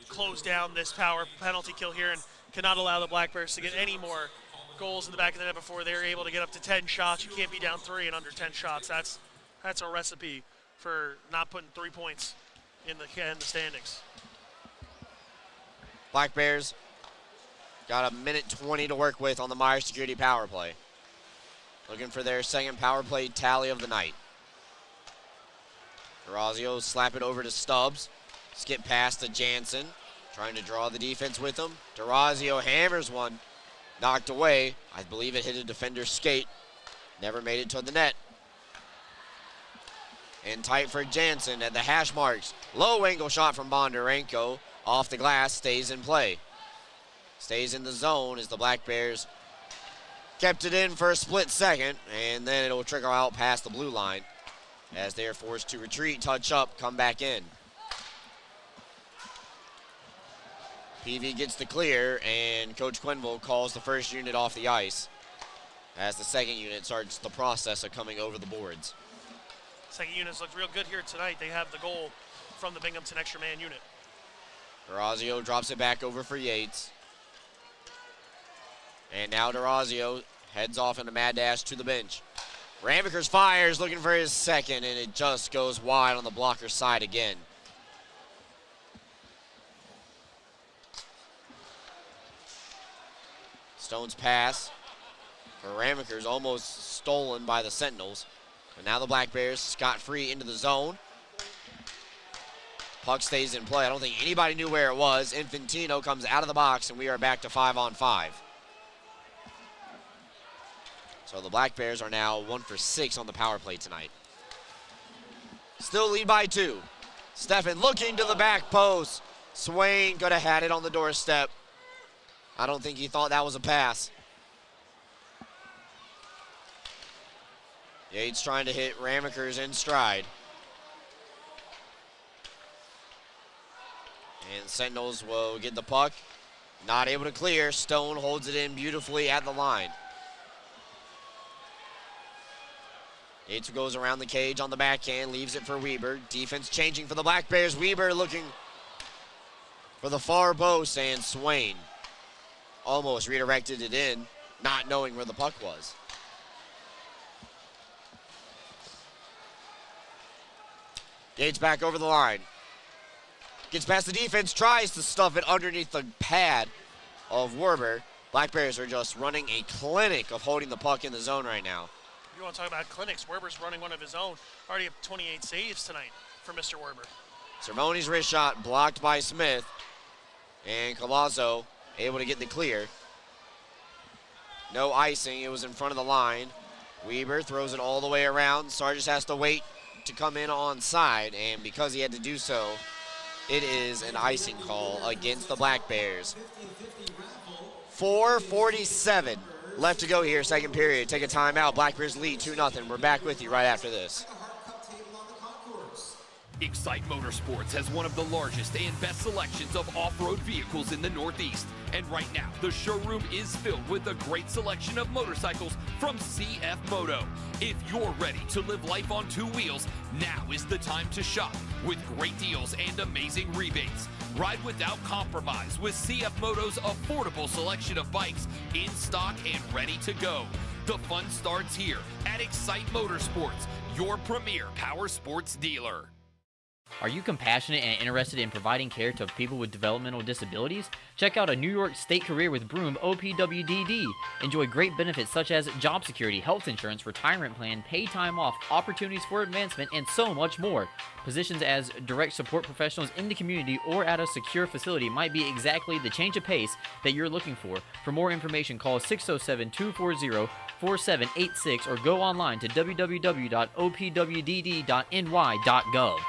B: close down this power penalty kill here and cannot allow the Black Bears to get any more goals in the back of the net before they're able to get up to 10 shots. You can't be down 3 in under 10 shots. That's a recipe for not putting 3 points in the standings.
A: Black Bears got a minute 20 to work with on the Meyer Security power play. Looking for their second power play tally of the night. DeRazio slap it over to Stubbs. Skip past to Jansen. Trying to draw the defense with him. DeRazio hammers one. Knocked away. I believe it hit a defender's skate. Never made it to the net. And tight for Jansen at the hash marks. Low angle shot from Bondarenko. Off the glass, stays in play. Stays in the zone as the Black Bears kept it in for a split second, and then it'll trickle out past the blue line as they're forced to retreat, touch up, come back in. PV gets the clear, and Coach Quenville calls the first unit off the ice as the second unit starts the process of coming over the boards.
B: Second unit's looked real good here tonight. They have the goal from the Binghamton extra man unit.
A: DeRazio drops it back over for Yates. And now DeRazio heads off in a mad dash to the bench. Ramaker's fires, looking for his second, and it just goes wide on the blocker's side again. Stone's pass for Ramaker's almost stolen by the Sentinels. And now the Black Bears scot-free into the zone. Puck stays in play. I don't think anybody knew where it was. Infantino comes out of the box, and we are back to 5-on-5. So the Black Bears are now 1 for 6 on the power play tonight. Still lead by 2. Steffen looking to the back post. Swain could have had it on the doorstep. I don't think he thought that was a pass. Yates trying to hit Ramaker's in stride. And Sentinels will get the puck. Not able to clear. Stone holds it in beautifully at the line. Yates goes around the cage on the backhand, leaves it for Weber. Defense changing for the Black Bears. Weber looking for the far post, and Swain almost redirected it in, not knowing where the puck was. Yates back over the line. Gets past the defense, tries to stuff it underneath the pad of Werber. Black Bears are just running a clinic of holding the puck in the zone right now.
B: You want to talk about clinics? Werber's running one of his own. Already up 28 saves tonight for Mr. Werber.
A: Ceremonial's wrist shot blocked by Smith. And Colazo able to get the clear. No icing, it was in front of the line. Weber throws it all the way around. Sargis has to wait to come in on side, and because he had to do so, it is an icing call against the Black Bears. 4:47 left to go here, second period. Take a timeout. Black Bears lead 2-0. We're back with you right after this.
D: Excite Motorsports has one of the largest and best selections of off-road vehicles in the Northeast. And right now, the showroom is filled with a great selection of motorcycles from CF Moto. If you're ready to live life on two wheels, now is the time to shop with great deals and amazing rebates. Ride without compromise with CF Moto's affordable selection of bikes in stock and ready to go. The fun starts here at Excite Motorsports, your premier power sports dealer.
E: Are you compassionate and interested in providing care to people with developmental disabilities? Check out a New York State career with Broome OPWDD. Enjoy great benefits such as job security, health insurance, retirement plan, paid time off, opportunities for advancement, and so much more. Positions as direct support professionals in the community or at a secure facility might be exactly the change of pace that you're looking for. For more information, call 607-240-4786 or go online to www.opwdd.ny.gov.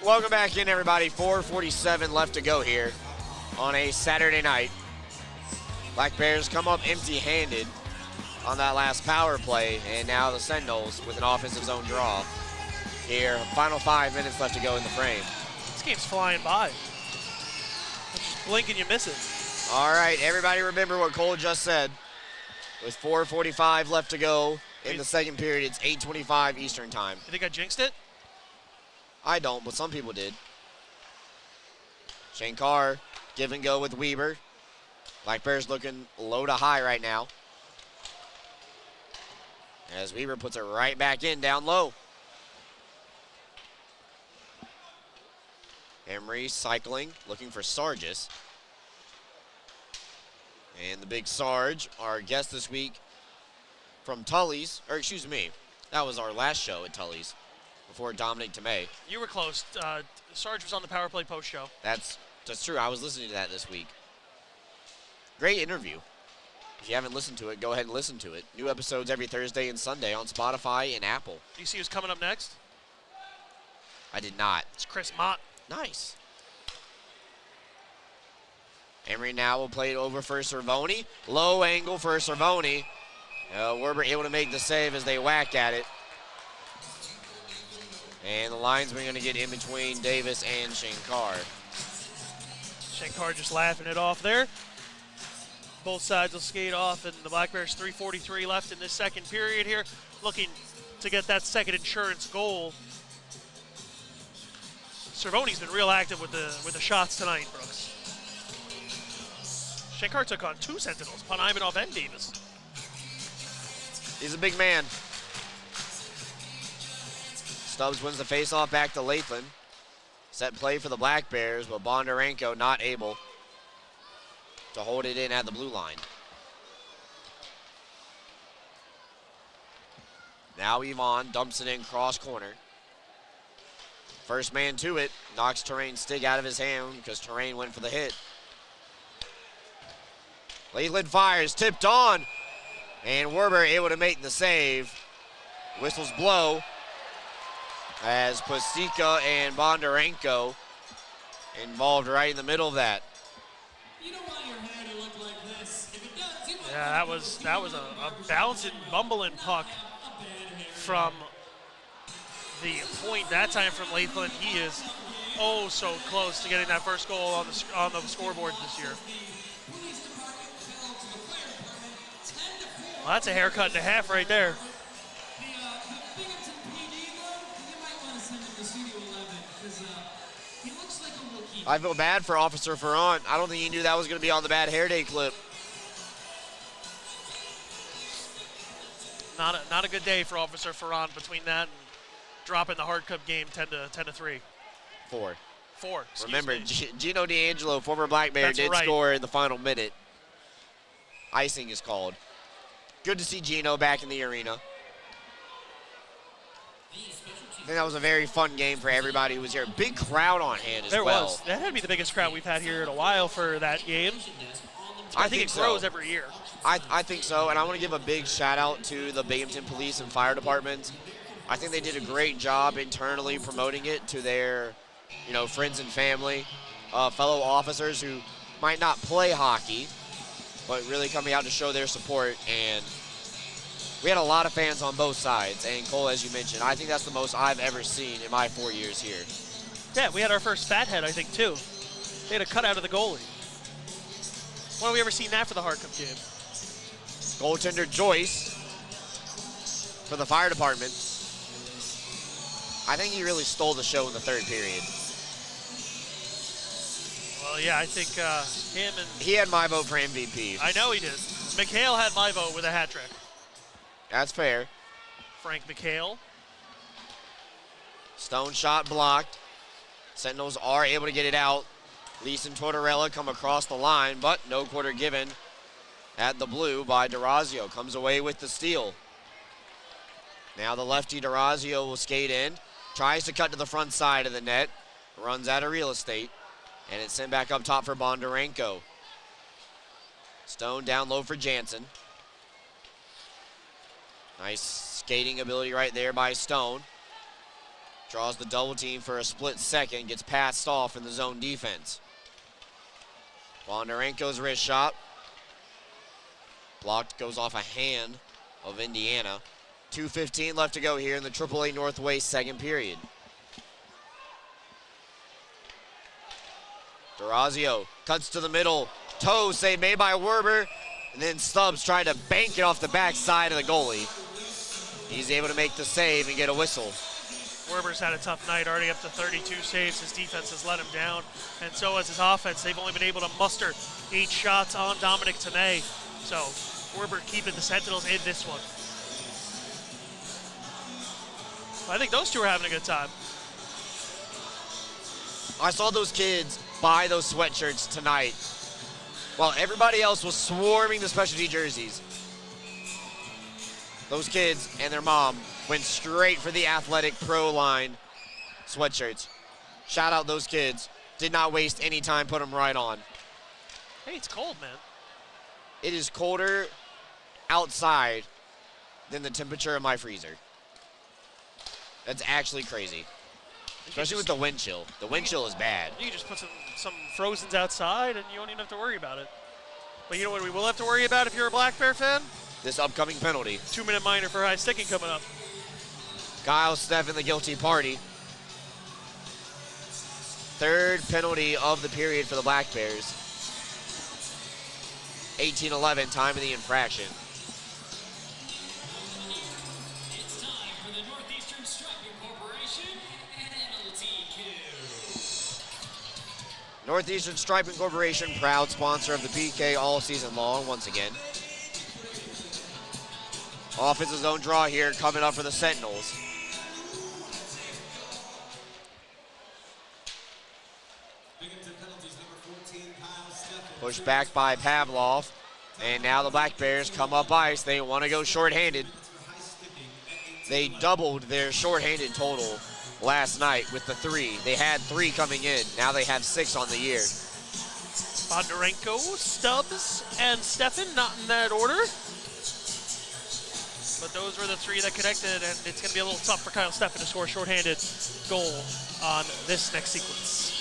A: Welcome back in, everybody. 4:47 left to go here on a Saturday night. Black Bears come up empty-handed on that last power play, and now the Sentinels with an offensive zone draw here. Final 5 minutes left to go in the frame.
B: This game's flying by. Just blink and you miss it.
A: All right, everybody remember what Cole just said. With 4:45 left to go in the second period, it's 8:25 Eastern time.
B: You think I jinxed it?
A: I don't, but some people did. Shane Carr, give and go with Weber. Black Bears looking low to high right now. As Weber puts it right back in, down low. Emery cycling, looking for Sargis. And the big Sarge, our guest this week from Tully's, or excuse me, that was our last show at Tully's before Dominic Tomei.
B: You were close. Sarge was on the power play post show.
A: That's true. I was listening to that this week. Great interview. If you haven't listened to it, go ahead and listen to it. New episodes every Thursday and Sunday on Spotify and Apple.
B: Do you see who's coming up next?
A: I did not.
B: It's Chris Mott.
A: Nice. Emery now will play it over for Cervoni. Low angle for Cervoni. Werber able to make the save as they whack at it. And the linesman going to get in between Davis and Shankar.
B: Shankar just laughing it off there. Both sides will skate off, and the Black Bears 3:43 left in this second period here, looking to get that second insurance goal. Cervoni's been real active with the shots tonight, Brooks. Shankar took on 2 Sentinels, Panimanov and Davis.
A: He's a big man. Stubbs wins the faceoff back to Latham. Set play for the Black Bears, but Bondarenko not able to hold it in at the blue line. Now Yvonne dumps it in cross corner. First man to it, knocks Terrain's stick out of his hand because Terrain went for the hit. Leland fires, tipped on, and Werber able to make the save. Whistles blow as Pasika and Bondarenko involved right in the middle of that.
B: Yeah, that was a bouncing, bumbling puck from the point that time from Latham. He is oh so close to getting that first goal on the scoreboard this year. Well, that's a haircut and a half right there.
A: I feel bad for Officer Ferrand. I don't think he knew that was going to be on the bad hair day clip.
B: Not a good day for Officer Ferrand between that and dropping the hard cup game 10-3.
A: 4.
B: Remember,
A: Gino D'Angelo, former Black Bear,
B: That's
A: did
B: right.
A: score in the final minute. Icing is called. Good to see Gino back in the arena. I think that was a very fun game for everybody who was here. Big crowd on hand as
B: There
A: well.
B: was. That had to be the biggest crowd we've had here in a while for that game. I think it grows every year.
A: I think so, and I want to give a big shout out to the Binghamton Police and Fire Departments. I think they did a great job internally promoting it to their, friends and family, fellow officers who might not play hockey, but really coming out to show their support. And we had a lot of fans on both sides. And Cole, as you mentioned, I think that's the most I've ever seen in my 4 years here.
B: Yeah, we had our first fathead, I think, too. They had a cutout of the goalie. When have we ever seen that for the hard cup game?
A: Goaltender Joyce for the Fire Department. I think he really stole the show in the third period.
B: Well, yeah, I think him and...
A: He had my vote for MVP.
B: I know he did. McHale had my vote with a hat trick.
A: That's fair.
B: Frank McHale.
A: Stone shot blocked. Sentinels are able to get it out. Leeson Tortorella come across the line, but no quarter given at the blue by DeRazio. Comes away with the steal. Now the lefty DeRazio will skate in. Tries to cut to the front side of the net. Runs out of real estate. And it's sent back up top for Bondarenko. Stone down low for Jansen. Nice skating ability right there by Stone. Draws the double team for a split second. Gets passed off in the zone defense. Bondarenko's wrist shot. Blocked, goes off a hand of Indiana. 2:15 left to go here in the AAA Northwest second period. DeRazio cuts to the middle. Toe save made by Werber. And then Stubbs tried to bank it off the back side of the goalie. He's able to make the save and get a whistle.
B: Werber's had a tough night, already up to 32 saves. His defense has let him down, and so has his offense. They've only been able to muster 8 shots on Dominic Tomei. So Werber keeping the Sentinels in this one. I think those two are having a good time.
A: I saw those kids buy those sweatshirts tonight while everybody else was swarming the specialty jerseys. Those kids and their mom went straight for the Athletic Pro line sweatshirts. Shout out those kids. Did not waste any time, put them right on.
B: Hey, it's cold, man.
A: It is colder outside than the temperature of my freezer. That's actually crazy. Especially with the wind chill. The wind chill is bad.
B: You can just put some Frozens outside and you don't even have to worry about it. But you know what we will have to worry about if you're a Black Bear fan?
A: This upcoming penalty.
B: 2-minute minor for high sticking coming up.
A: Kyle Steffen, the guilty party. Third penalty of the period for the Black Bears. 18-11, time of the infraction.
F: It's time for the Northeastern Striking Corporation and MLT
A: Northeastern Striping Corporation, proud sponsor of the PK all season long once again. Offensive zone draw here coming up for the Sentinels. Pushed back by Pavlov. And now the Black Bears come up ice. They want to go shorthanded. They doubled their shorthanded total last night with the 3. They had 3 coming in. Now they have 6 on the year.
B: Bondarenko, Stubbs, and Steffen, not in that order. But those were the 3 that connected, and it's going to be a little tough for Kyle Steffen to score a shorthanded goal on this next sequence.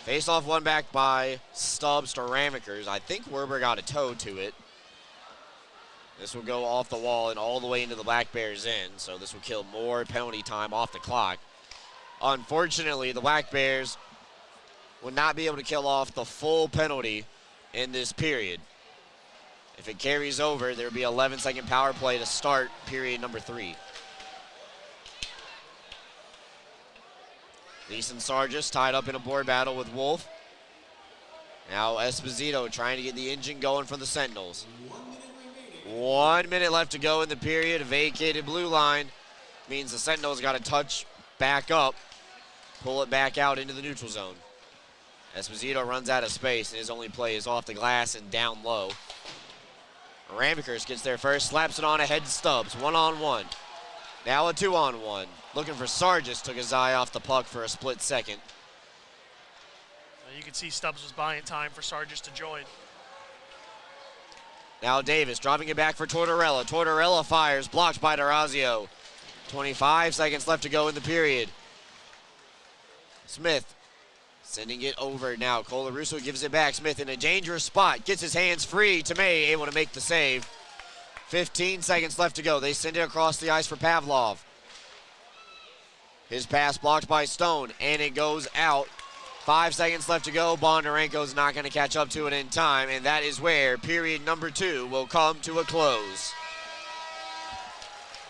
A: Face-off one back by Stubbs to Ramekers. I think Werber got a toe to it. This will go off the wall and all the way into the Black Bears end, so this will kill more penalty time off the clock. Unfortunately, the Black Bears will not be able to kill off the full penalty in this period. If it carries over, there will be an 11-second power play to start period number 3. Leeson Sargis tied up in a board battle with Wolf. Now Esposito trying to get the engine going for the Sentinels. 1 minute left to go in the period. Vacated blue line means the Sentinels got to touch back up, pull it back out into the neutral zone. Esposito runs out of space, and his only play is off the glass and down low. Ramekers gets there first, slaps it on ahead to Stubbs. 1-on-1. Now a 2-on-1. Looking for Sargis, took his eye off the puck for a split second.
B: You can see Stubbs was buying time for Sargis to join.
A: Now Davis dropping it back for Tortorella. Tortorella fires, blocked by D'Orazio. 25 seconds left to go in the period. Smith sending it over now. Colarusso gives it back. Smith in a dangerous spot. Gets his hands free. Tomei able to make the save. 15 seconds left to go. They send it across the ice for Pavlov. His pass blocked by Stone, and it goes out. 5 seconds left to go. Bondarenko's not going to catch up to it in time, and that is where period number 2 will come to a close.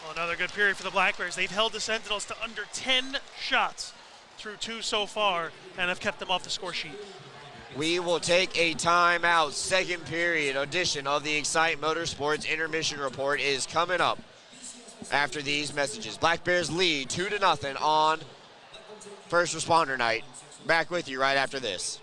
B: Well, another good period for the Black Bears. They've held the Sentinels to under 10 shots through 2 so far and have kept them off the score sheet.
A: We will take a timeout. Second period edition of the Excite Motorsports Intermission Report is coming up after these messages. Black Bears lead 2-0 on First Responder Night. Back with you right after this.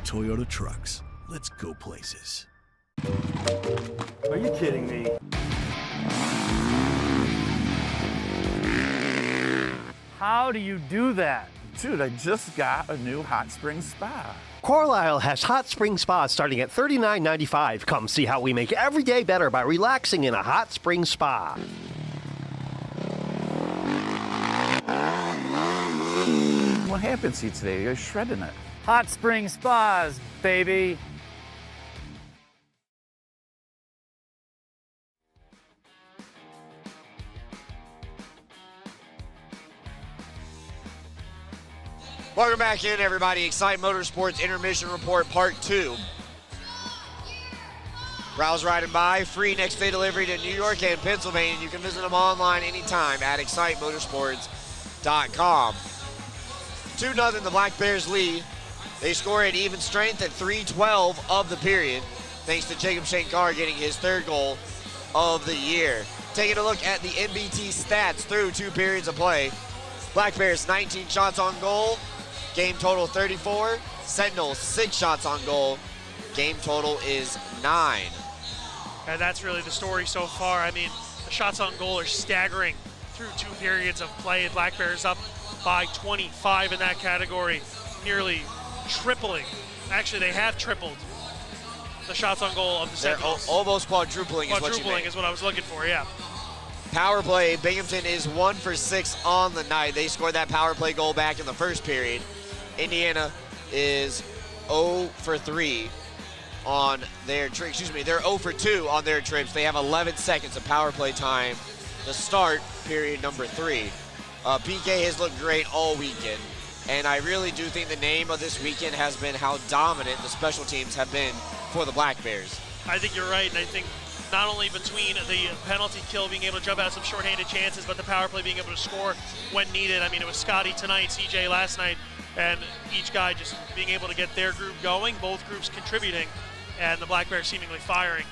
H: Toyota trucks. Let's go places.
G: Are you kidding me? How do you do that?
U: Dude, I just got a new hot spring spa.
V: Carlisle has hot spring spas starting at $39.95. Come see how we make every day better by relaxing in a hot spring spa.
U: What happened to you today? You're shredding it.
G: Hot spring spas, baby.
A: Welcome back in, everybody. Excite Motorsports Intermission Report Part 2. Browse riding by. Free next day delivery to New York and Pennsylvania. You can visit them online anytime at excitemotorsports.com. 2-0 the Black Bears lead. They score at even strength at 3:12 of the period, thanks to Jacob Shankar getting his 3rd goal of the year. Taking a look at the NBT stats through 2 periods of play. Black Bears 19 shots on goal, game total 34. Sentinels 6 shots on goal, game total is 9.
B: And that's really the story so far. I mean, the shots on goal are staggering through 2 periods of play. Black Bears up by 25 in that category, nearly tripling. Actually, they have tripled the shots on goal of the Sentinels.
A: They're almost quadrupling is what you mean.
B: Quadrupling is what I was looking for, yeah.
A: Power play, Binghamton is 1 for 6 on the night. They scored that power play goal back in the first period. Indiana is 0 for 3 on their trip. They're 0 for 2 on their trips. They have 11 seconds of power play time to start period number 3. PK has looked great all weekend, and I really do think the name of this weekend has been how dominant the special teams have been for the Black Bears.
B: I think you're right, and I think not only between the penalty kill being able to jump out some shorthanded chances, but the power play being able to score when needed. I mean, it was Scotty tonight, CJ last night, and each guy just being able to get their group going, both groups contributing, and the Black Bears seemingly firing.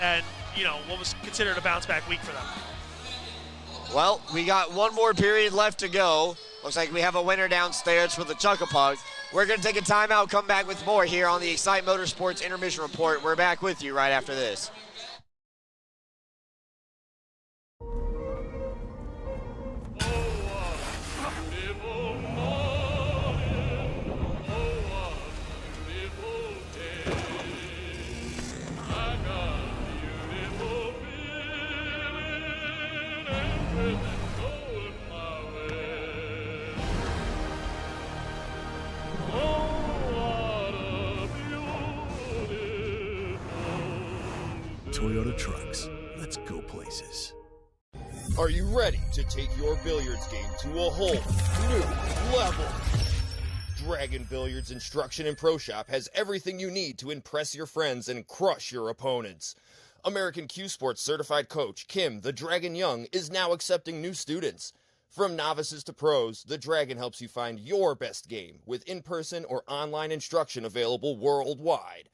B: And, you know, what was considered a bounce-back week for them.
A: Well, we got one more period left to go. Looks like we have a winner downstairs for the Chuckapug. We're going to take a timeout, come back with more here on the Excite Motorsports Intermission Report. We're back with you right after this.
H: Toyota Trucks. Let's go places.
S: Are you ready to take your billiards game to a whole new level? Dragon Billiards Instruction and Pro Shop has everything you need to impress your friends and crush your opponents. American Q Sports certified coach Kim the Dragon Young is now accepting new students. From novices to pros, the Dragon helps you find your best game with in-person or online instruction available worldwide.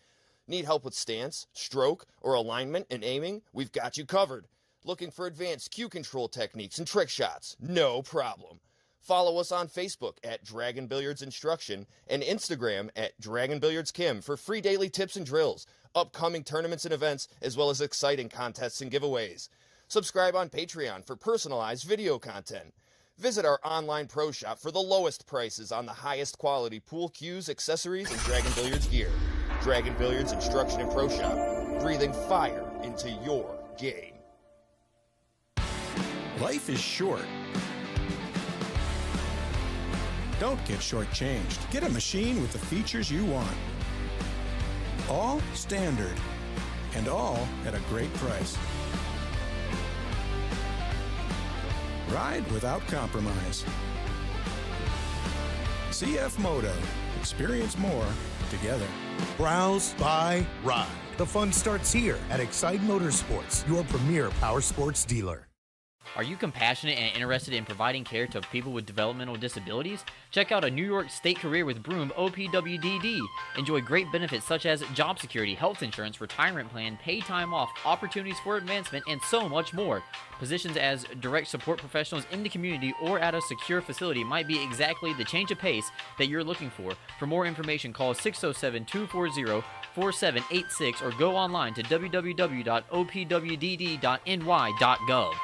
S: Need help with stance, stroke, or alignment and aiming? We've got you covered. Looking for advanced cue control techniques and trick shots? No problem. Follow us on Facebook at Dragon Billiards Instruction and Instagram at Dragon Billiards Kim for free daily tips and drills, upcoming tournaments and events, as well as exciting contests and giveaways. Subscribe on Patreon for personalized video content. Visit our online pro shop for the lowest prices on the highest quality pool cues, accessories, and Dragon Billiards gear. Dragon Billiards Instruction and Pro Shop, breathing fire into your game.
T: Life is short. Don't get shortchanged. Get a machine with the features you want. All standard, and all at a great price. Ride without compromise. CF Moto. Experience more together.
R: Browse, buy, ride. The fun starts here at Excite Motorsports, your premier power sports dealer.
E: Are you compassionate and interested in providing care to people with developmental disabilities? Check out a New York State career with Broom OPWDD. Enjoy great benefits such as job security, health insurance, retirement plan, paid time off, opportunities for advancement, and so much more. Positions as direct support professionals in the community or at a secure facility might be exactly the change of pace that you're looking for. For more information, call 607-240-4786 or go online to www.opwdd.ny.gov.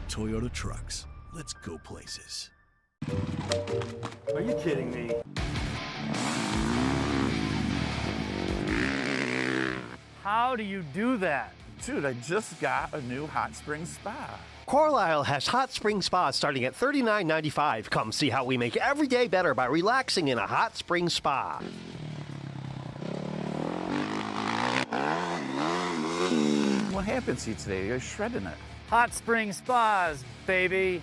H: Toyota Trucks. Let's go places.
G: Are you kidding me? How do you do that?
U: Dude, I just got a new hot spring spa.
V: Carlisle has hot spring spas starting at $39.95. Come see how we make every day better by relaxing in a hot spring spa.
U: What happened to you today? You're shredding it.
G: Hot spring spas, baby.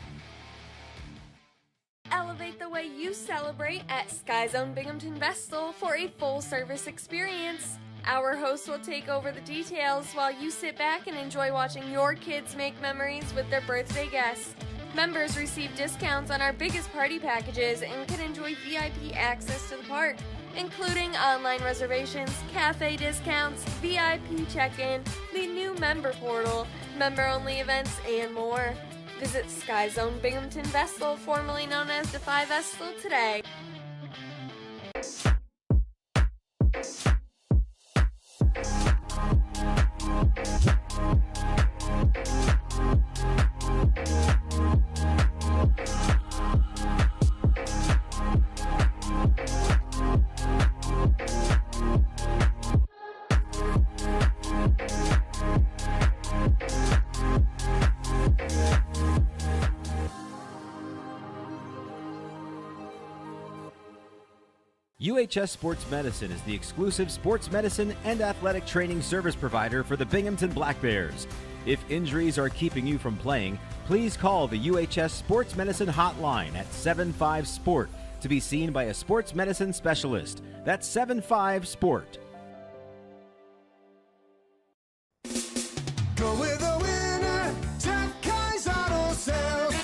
W: Elevate the way you celebrate at Sky Zone Binghamton Vestal for a full-service experience. Our host will take over the details while you sit back and enjoy watching your kids make memories with their birthday guests. Members receive discounts on our biggest party packages and can enjoy VIP access to the park, including online reservations, cafe discounts, VIP check-in, the new member portal, member-only events, and more. Visit Sky Zone Binghamton Vestal, formerly known as Defy Vestal, today.
J: UHS Sports Medicine is the exclusive sports medicine and athletic training service provider for the Binghamton Black Bears. If injuries are keeping you from playing, please call the UHS Sports Medicine hotline at 75-SPORT to be seen by a sports medicine specialist. That's 75-SPORT.
F: Go with the winner, Jeff Kai's Auto Sales.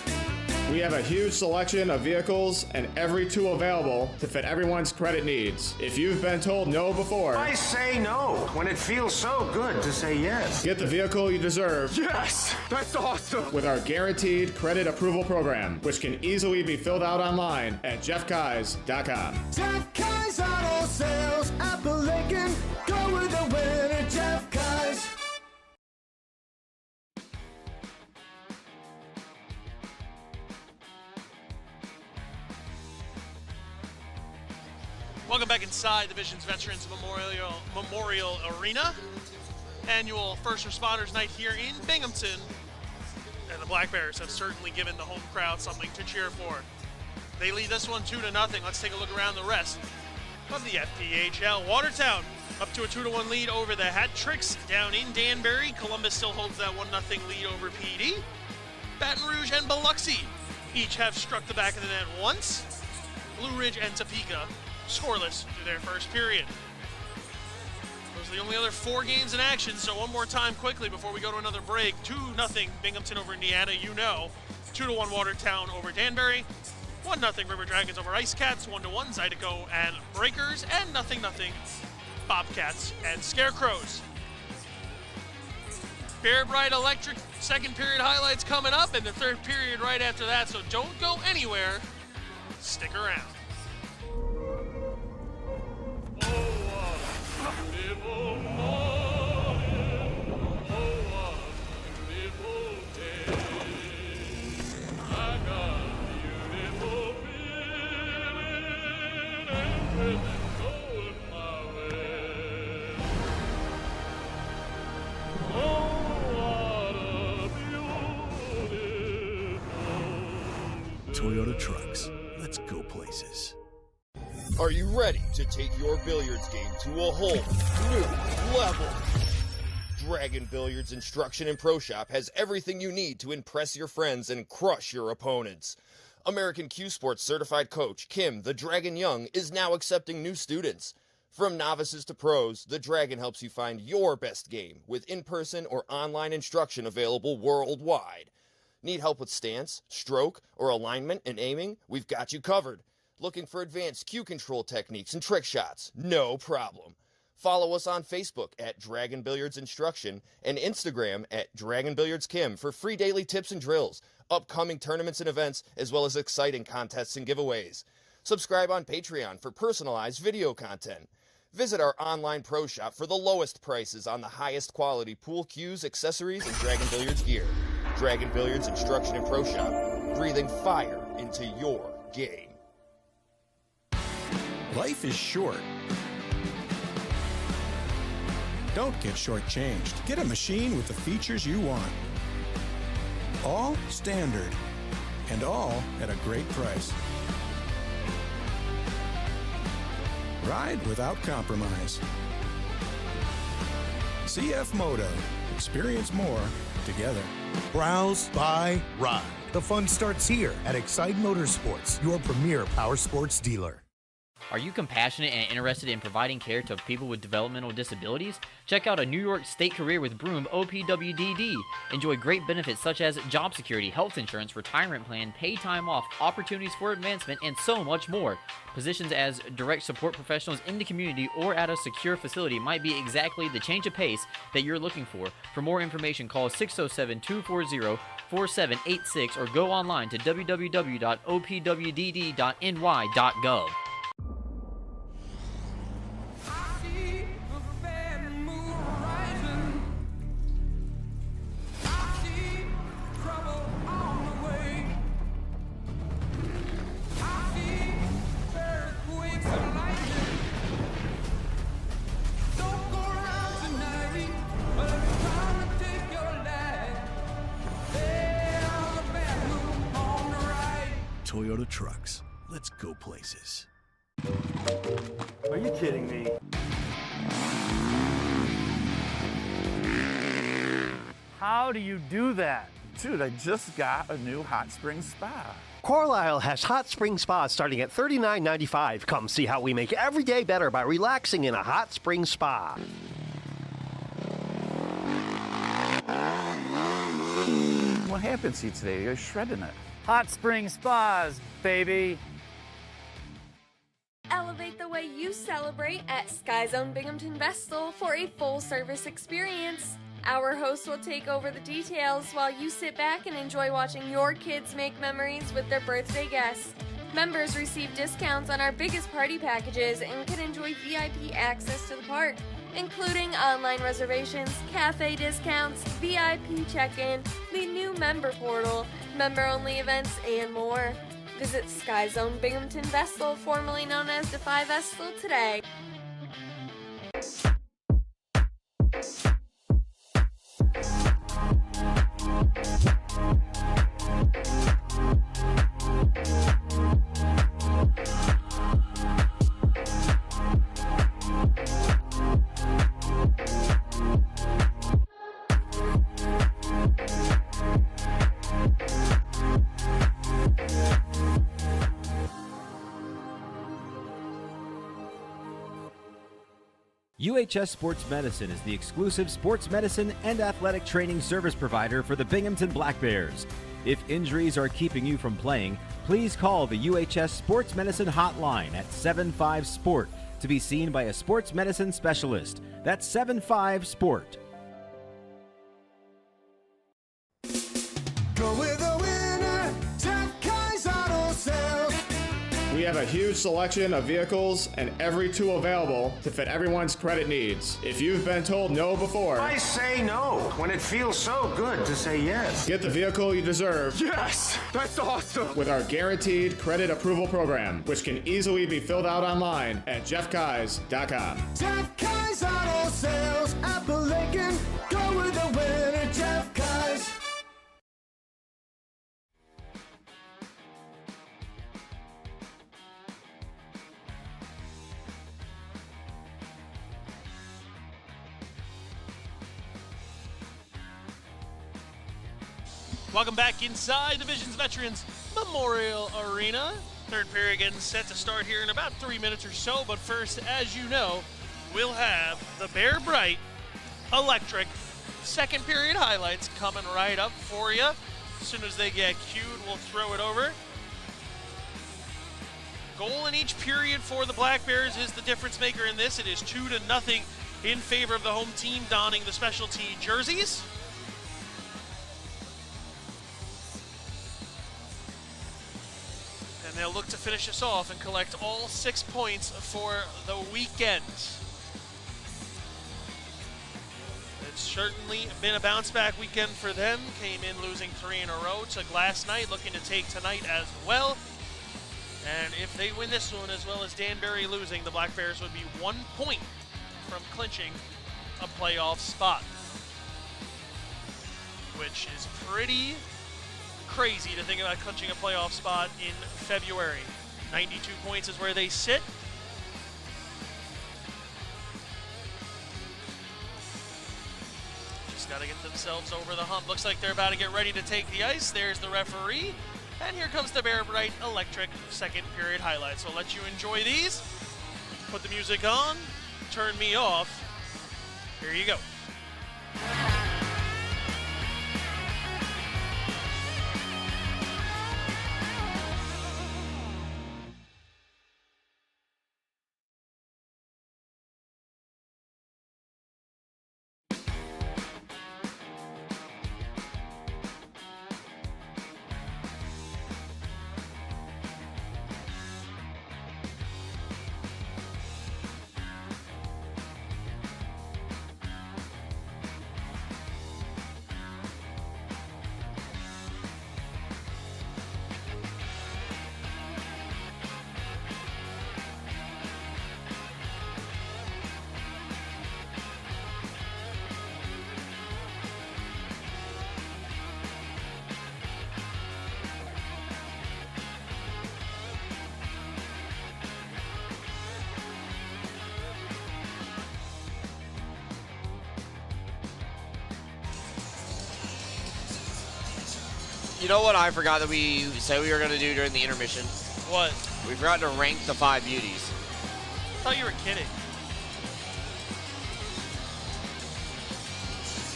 X: We have a huge selection of vehicles and every tool available to fit everyone's credit needs. If you've been told no before,
Y: I say no when it feels so good to say yes.
X: get the vehicle you deserve.
Y: Yes, that's awesome.
X: With our guaranteed credit approval program, which can easily be filled out online at jeffkais.com.
F: Jeff Kai's Auto Sales, Appalachian. Go with the winner, Jeff Kai's.
B: Welcome back inside Division's Veterans Memorial Arena. Annual First Responders Night here in Binghamton. And the Black Bears have certainly given the home crowd something to cheer for. They lead this one 2-0. Let's take a look around the rest of the FPHL. Watertown up to a 2-1 lead over the Hat Tricks down in Danbury. Columbus still holds that 1-0 lead over PD. Baton Rouge and Biloxi each have struck the back of the net once. Blue Ridge and Topeka scoreless through their first period. Those are the only other 4 games in action, so one more time quickly before we go to another break. 2-0 Binghamton over Indiana, 2-1 Watertown over Danbury, 1-0 River Dragons over Ice Cats, 1-1 Zydeco and Breakers, and 0-0 Bobcats and Scarecrows. Bear Bright Electric second period highlights coming up, and the third period right after that, so don't go anywhere. Stick around.
H: Toyota Trucks. Let's go places.
S: Are you ready to take your billiards game to a whole new level? Dragon Billiards Instruction and Pro Shop has everything you need to impress your friends and crush your opponents. American Q Sports certified coach Kim the Dragon Young is now accepting new students. From novices to pros, the Dragon helps you find your best game with in-person or online instruction available worldwide. Need help with stance, stroke, or alignment and aiming? We've got you covered. Looking for advanced cue control techniques and trick shots? No problem. Follow us on Facebook at Dragon Billiards Instruction and Instagram at Dragon Billiards Kim for free daily tips and drills, upcoming tournaments and events, as well as exciting contests and giveaways. Subscribe on Patreon for personalized video content. Visit our online pro shop for the lowest prices on the highest quality pool cues, accessories, and Dragon Billiards gear. Dragon Billiards Instruction and Pro Shop, breathing fire into your game.
T: Life is short. Don't get shortchanged. Get a machine with the features you want. All standard, and all at a great price. Ride without compromise. CF Moto. Experience more together.
R: Browse, buy, ride. The fun starts here at Excite Motorsports, your premier power sports dealer.
E: Are you compassionate and interested in providing care to people with developmental disabilities? Check out a New York State career with Broome OPWDD. Enjoy great benefits such as job security, health insurance, retirement plan, paid time off, opportunities for advancement, and so much more. Positions as direct support professionals in the community or at a secure facility might be exactly the change of pace that you're looking for. For more information, call 607-240-4786 or go online to www.opwdd.ny.gov.
H: Toyota trucks. Let's go places.
G: Are you kidding me? How do you do that?
U: Dude, I just got a new hot spring spa.
V: Carlisle has hot spring spas starting at $39.95. Come see how we make every day better by relaxing in a hot spring spa.
U: What happened to you today? You're shredding it.
G: Hot spring spas, baby.
W: Elevate the way you celebrate at Sky Zone Binghamton Vestal for a full-service experience. Our hosts will take over the details while you sit back and enjoy watching your kids make memories with their birthday guests. Members receive discounts on our biggest party packages and can enjoy VIP access to the park, including online reservations, cafe discounts, VIP check-in, the new member portal, member-only events, and more. Visit Sky Zone Binghamton Vestal, formerly known as Defy Vestal, today.
J: UHS Sports Medicine is the exclusive sports medicine and athletic training service provider for the Binghamton Black Bears. If injuries are keeping you from playing, please call the UHS Sports Medicine hotline at 75-SPORT to be seen by a sports medicine specialist. That's 75-SPORT.
F: Go with the winner, Jeff Kai's Auto Sales.
X: We have a huge selection of vehicles and every tool available to fit everyone's credit needs. If you've been told no before,
Y: I say no when it feels so good to say yes.
X: Get the vehicle you deserve.
Y: Yes, that's awesome.
X: With our guaranteed credit approval program, which can easily be filled out online at jeffkais.com.
F: Jeff Kai's Auto Sales, Apple Lincoln. Go with the winner, Jeff Kai's.
B: Welcome back inside Division's Veterans Memorial Arena. Third period getting set to start here in about 3 minutes or so. But first, as you know, we'll have the Bear Bright Electric second period highlights coming right up for you. As soon as they get cued, we'll throw it over. Goal in each period for the Black Bears is the difference maker in this. It is 2-0 in favor of the home team donning the specialty jerseys. And they'll look to finish us off and collect all 6 points for the weekend. It's certainly been a bounce-back weekend for them. Came in losing 3 in a row. Took last night, looking to take tonight as well. And if they win this one, as well as Danbury losing, the Black Bears would be 1 point from clinching a playoff spot, which is pretty crazy to think about clinching a playoff spot in February. 92 points is where they sit. Just got to get themselves over the hump. Looks like they're about to get ready to take the ice. There's the referee. And here comes the Bear Bright Electric second period highlights. So I'll let you enjoy these. Put the music on, turn me off. Here you go.
A: You know what I forgot that we said we were going to do during the intermission?
B: What?
A: We forgot to rank the 5 beauties.
B: I thought you were kidding.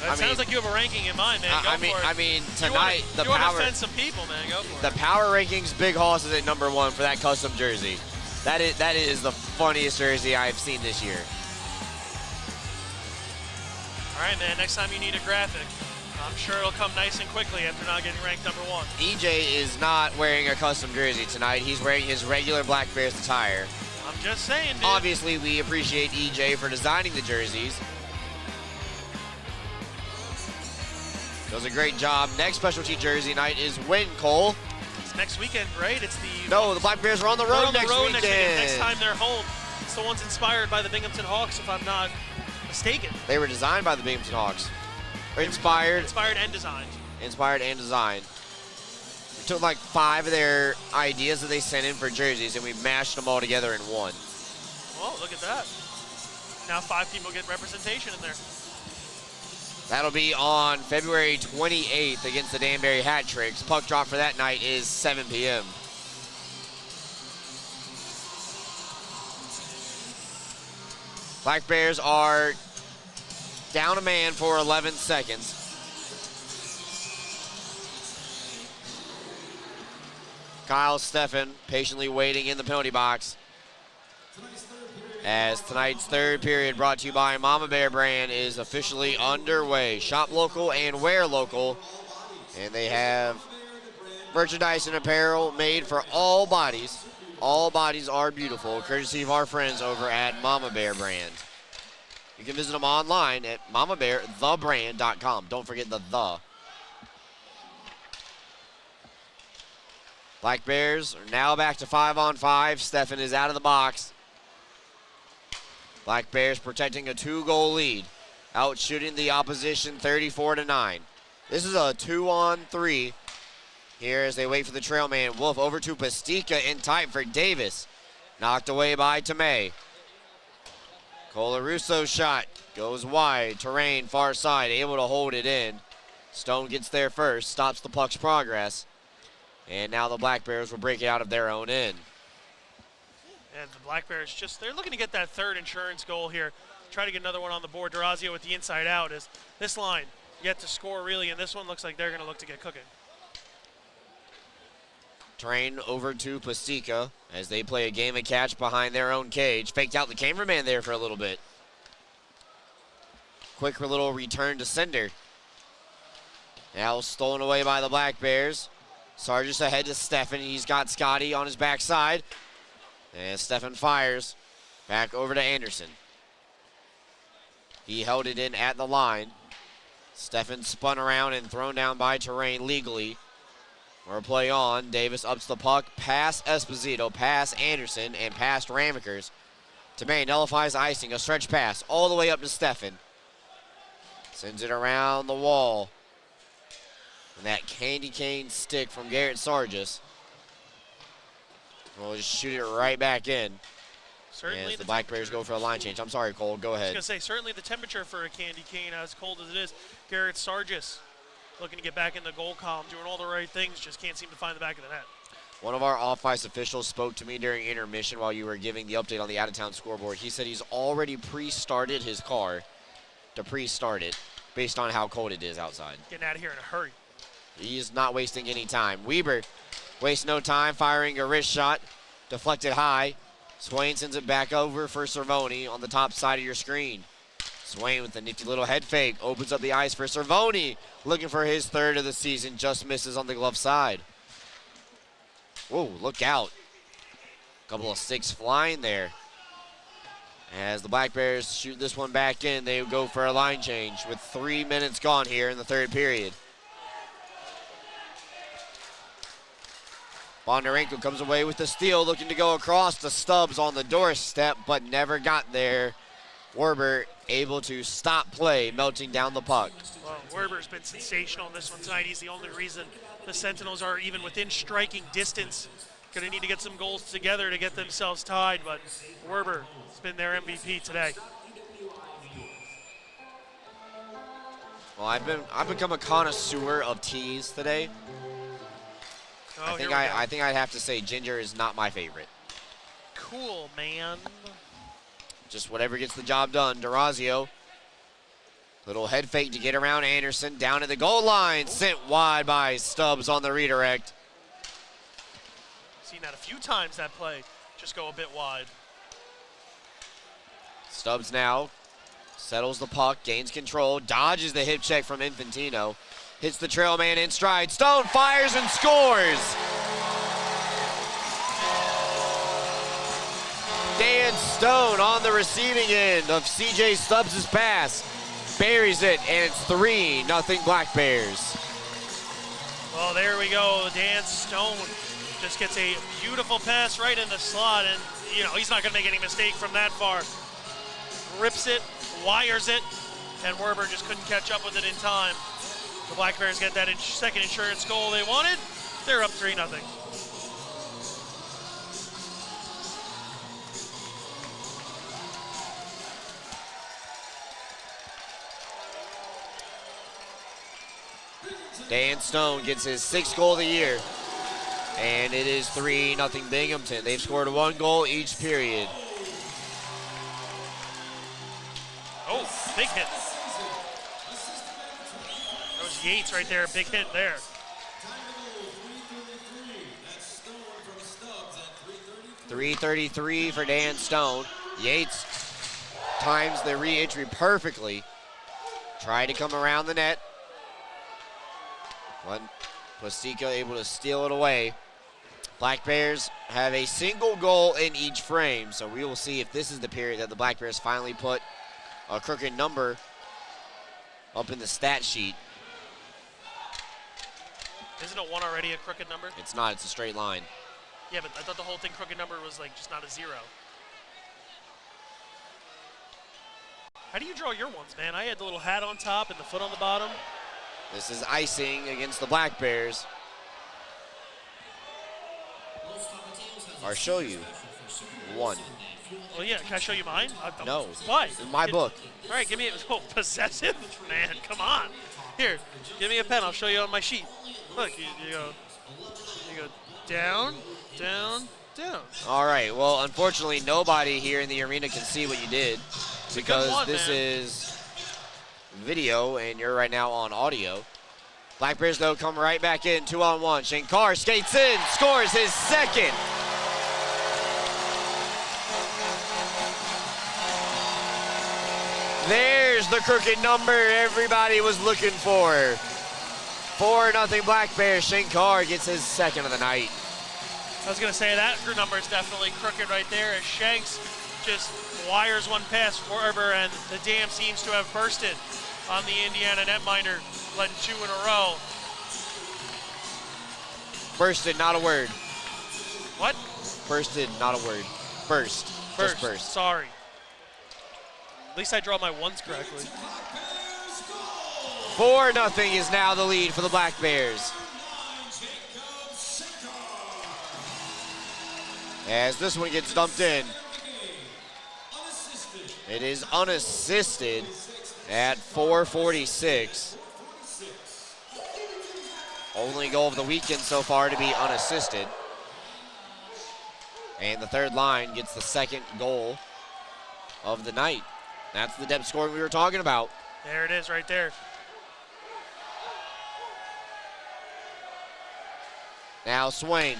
B: It sounds like you have a ranking in mind, man. Go for it.
A: I mean, tonight
B: you want to offend some people, man. Go for it.
A: The power rankings, Big Hoss is at number 1 for that custom jersey. That is the funniest jersey I've seen this year.
B: All right, man. Next time you need a graphic, I'm sure it'll come nice and quickly after not getting ranked number 1.
A: EJ is not wearing a custom jersey tonight. He's wearing his regular Black Bears attire.
B: I'm just saying, dude.
A: Obviously, we appreciate EJ for designing the jerseys. Does a great job. Next specialty jersey night is when, Cole?
B: It's next weekend, right? It's the...
A: No, the Black Bears are on the road, next weekend.
B: Next time they're home. It's the ones inspired by the Binghamton Hawks, if I'm not mistaken.
A: They were designed by the Binghamton Hawks. Inspired
B: and designed.
A: Inspired and designed. We took like 5 of their ideas that they sent in for jerseys, and we mashed them all together in one.
B: Oh, look at that. Now 5 people get representation in there.
A: That'll be on February 28th against the Danbury Hat Tricks. Puck drop for that night is 7 p.m. Black Bears are down a man for 11 seconds. Kyle Steffen patiently waiting in the penalty box. As tonight's third period, brought to you by Mama Bear Brand, is officially underway. Shop local and wear local. And they have merchandise and apparel made for all bodies. All bodies are beautiful, courtesy of our friends over at Mama Bear Brand. You can visit them online at mamabearthebrand.com. Don't forget the. Black Bears are now back to 5-on-5. Steffen is out of the box. Black Bears protecting a 2-goal lead, out shooting the opposition 34-9. This is a 2-on-3 here as they wait for the trail man. Wolf over to Pastica in tight for Davis. Knocked away by Tomei. Colaruso's shot goes wide. Terrain far side, able to hold it in. Stone gets there first, stops the puck's progress. And now the Black Bears will break it out of their own end.
B: And the Black Bears they're looking to get that third insurance goal here. Try to get another one on the board. Durazio with the inside out as this line yet to score really, and this one looks like they're going to look to get cooking.
A: Terrain over to Pastica as they play a game of catch behind their own cage. Faked out the cameraman there for a little bit. Quick little return to sender. Now stolen away by the Black Bears. Sargis ahead to Steffen. He's got Scotty on his backside. And Steffen fires back over to Anderson. He held it in at the line. Steffen spun around and thrown down by Terrain legally. Or play on. Davis ups the puck past Esposito, past Anderson, and past Ramekers. Tomei nullifies icing. A stretch pass all the way up to Steffen. Sends it around the wall. And that candy cane stick from Garrett Sargis. We'll just shoot it right back in.
B: Certainly
A: as the Black Bears go for a line change. I'm sorry, Cole. Go ahead.
B: I was going to say, certainly the temperature for a candy cane, as cold as it is. Garrett Sargis looking to get back in the goal column, doing all the right things, just can't seem to find the back of the net.
A: One of our off-ice officials spoke to me during intermission while you were giving the update on the out-of-town scoreboard. He said he's already pre-started his car to pre-start it based on how cold it is outside.
B: Getting out of here in a hurry.
A: He's not wasting any time. Weber wastes no time, firing a wrist shot, deflected high. Swain sends it back over for Cervoni on the top side of your screen. Swain with a nifty little head fake, opens up the ice for Cervoni, looking for his third of the season, just misses on the glove side. Whoa, look out. Couple of sticks flying there. As the Black Bears shoot this one back in, they go for a line change with 3 minutes gone here in the third period. Bondarenko comes away with the steal, looking to go across to Stubbs on the doorstep, but never got there. Werber able to stop play, melting down the puck.
B: Well, Werber's been sensational in this one tonight. He's the only reason the Sentinels are even within striking distance. Going to need to get some goals together to get themselves tied, but Werber has been their MVP today.
A: Well, I've become a connoisseur of teas today.
B: Oh,
A: I think I'd have to say ginger is not my favorite.
B: Cool, man.
A: Just whatever gets the job done. DeRazio, little head fake to get around Anderson, down at the goal line, sent wide by Stubbs on the redirect.
B: Seen that a few times, that play just go a bit wide.
A: Stubbs now settles the puck, gains control, dodges the hip check from Infantino, hits the trail man in stride. Stone fires and scores. Dan Stone on the receiving end of CJ Stubbs' pass, buries it, and it's 3-0 Black Bears.
B: Well, there we go. Dan Stone just gets a beautiful pass right in the slot, and he's not going to make any mistake from that far. Rips it, wires it, and Werber just couldn't catch up with it in time. The Black Bears get that second insurance goal they wanted. They're up 3-0.
A: Dan Stone gets his 6th goal of the year, and it is 3-0 Binghamton. They've scored 1 goal each period.
B: Oh, big hit. That was Yates right there, big hit there.
A: .333 for Dan Stone. Yates times the re-entry perfectly. Tried to come around the net. But Plastica able to steal it away. Black Bears have a single goal in each frame, so we will see if this is the period that the Black Bears finally put a crooked number up in the stat sheet.
B: Isn't a 1 already a crooked number?
A: It's not, it's a straight line.
B: Yeah, but I thought the whole thing crooked number was just not a 0. How do you draw your ones, man? I had the little hat on top and the foot on the bottom.
A: This is icing against the Black Bears. I'll show you. 1.
B: Well, yeah, can I show you mine?
A: No.
B: Why?
A: In my book.
B: All right, give me possessive? Man, come on. Here, give me a pen. I'll show you on my sheet. Look, you go down, down, down.
A: All right, well, unfortunately, nobody here in the arena can see what you did because this is video, and you're right now on audio. Black Bears, though, come right back in, 2-on-1. Shankar skates in, scores his 2nd. There's the crooked number everybody was looking for. 4-0 Black Bears. Shankar gets his 2nd of the night.
B: I was going to say that number is definitely crooked right there as Shanks just wires one past Werber, and the dam seems to have bursted on the Indiana netminder, letting 2 in a row.
A: Bursted, not a word.
B: What?
A: Bursted, not a word. Burst. Just burst.
B: Sorry. At least I draw my ones correctly.
A: 4-0 is now the lead for the Black Bears. As this one gets dumped in. It is unassisted at 4:46. Only goal of the weekend so far to be unassisted. And the third line gets the second goal of the night. That's the depth scoring we were talking about.
B: There it is right there.
A: Now Swain,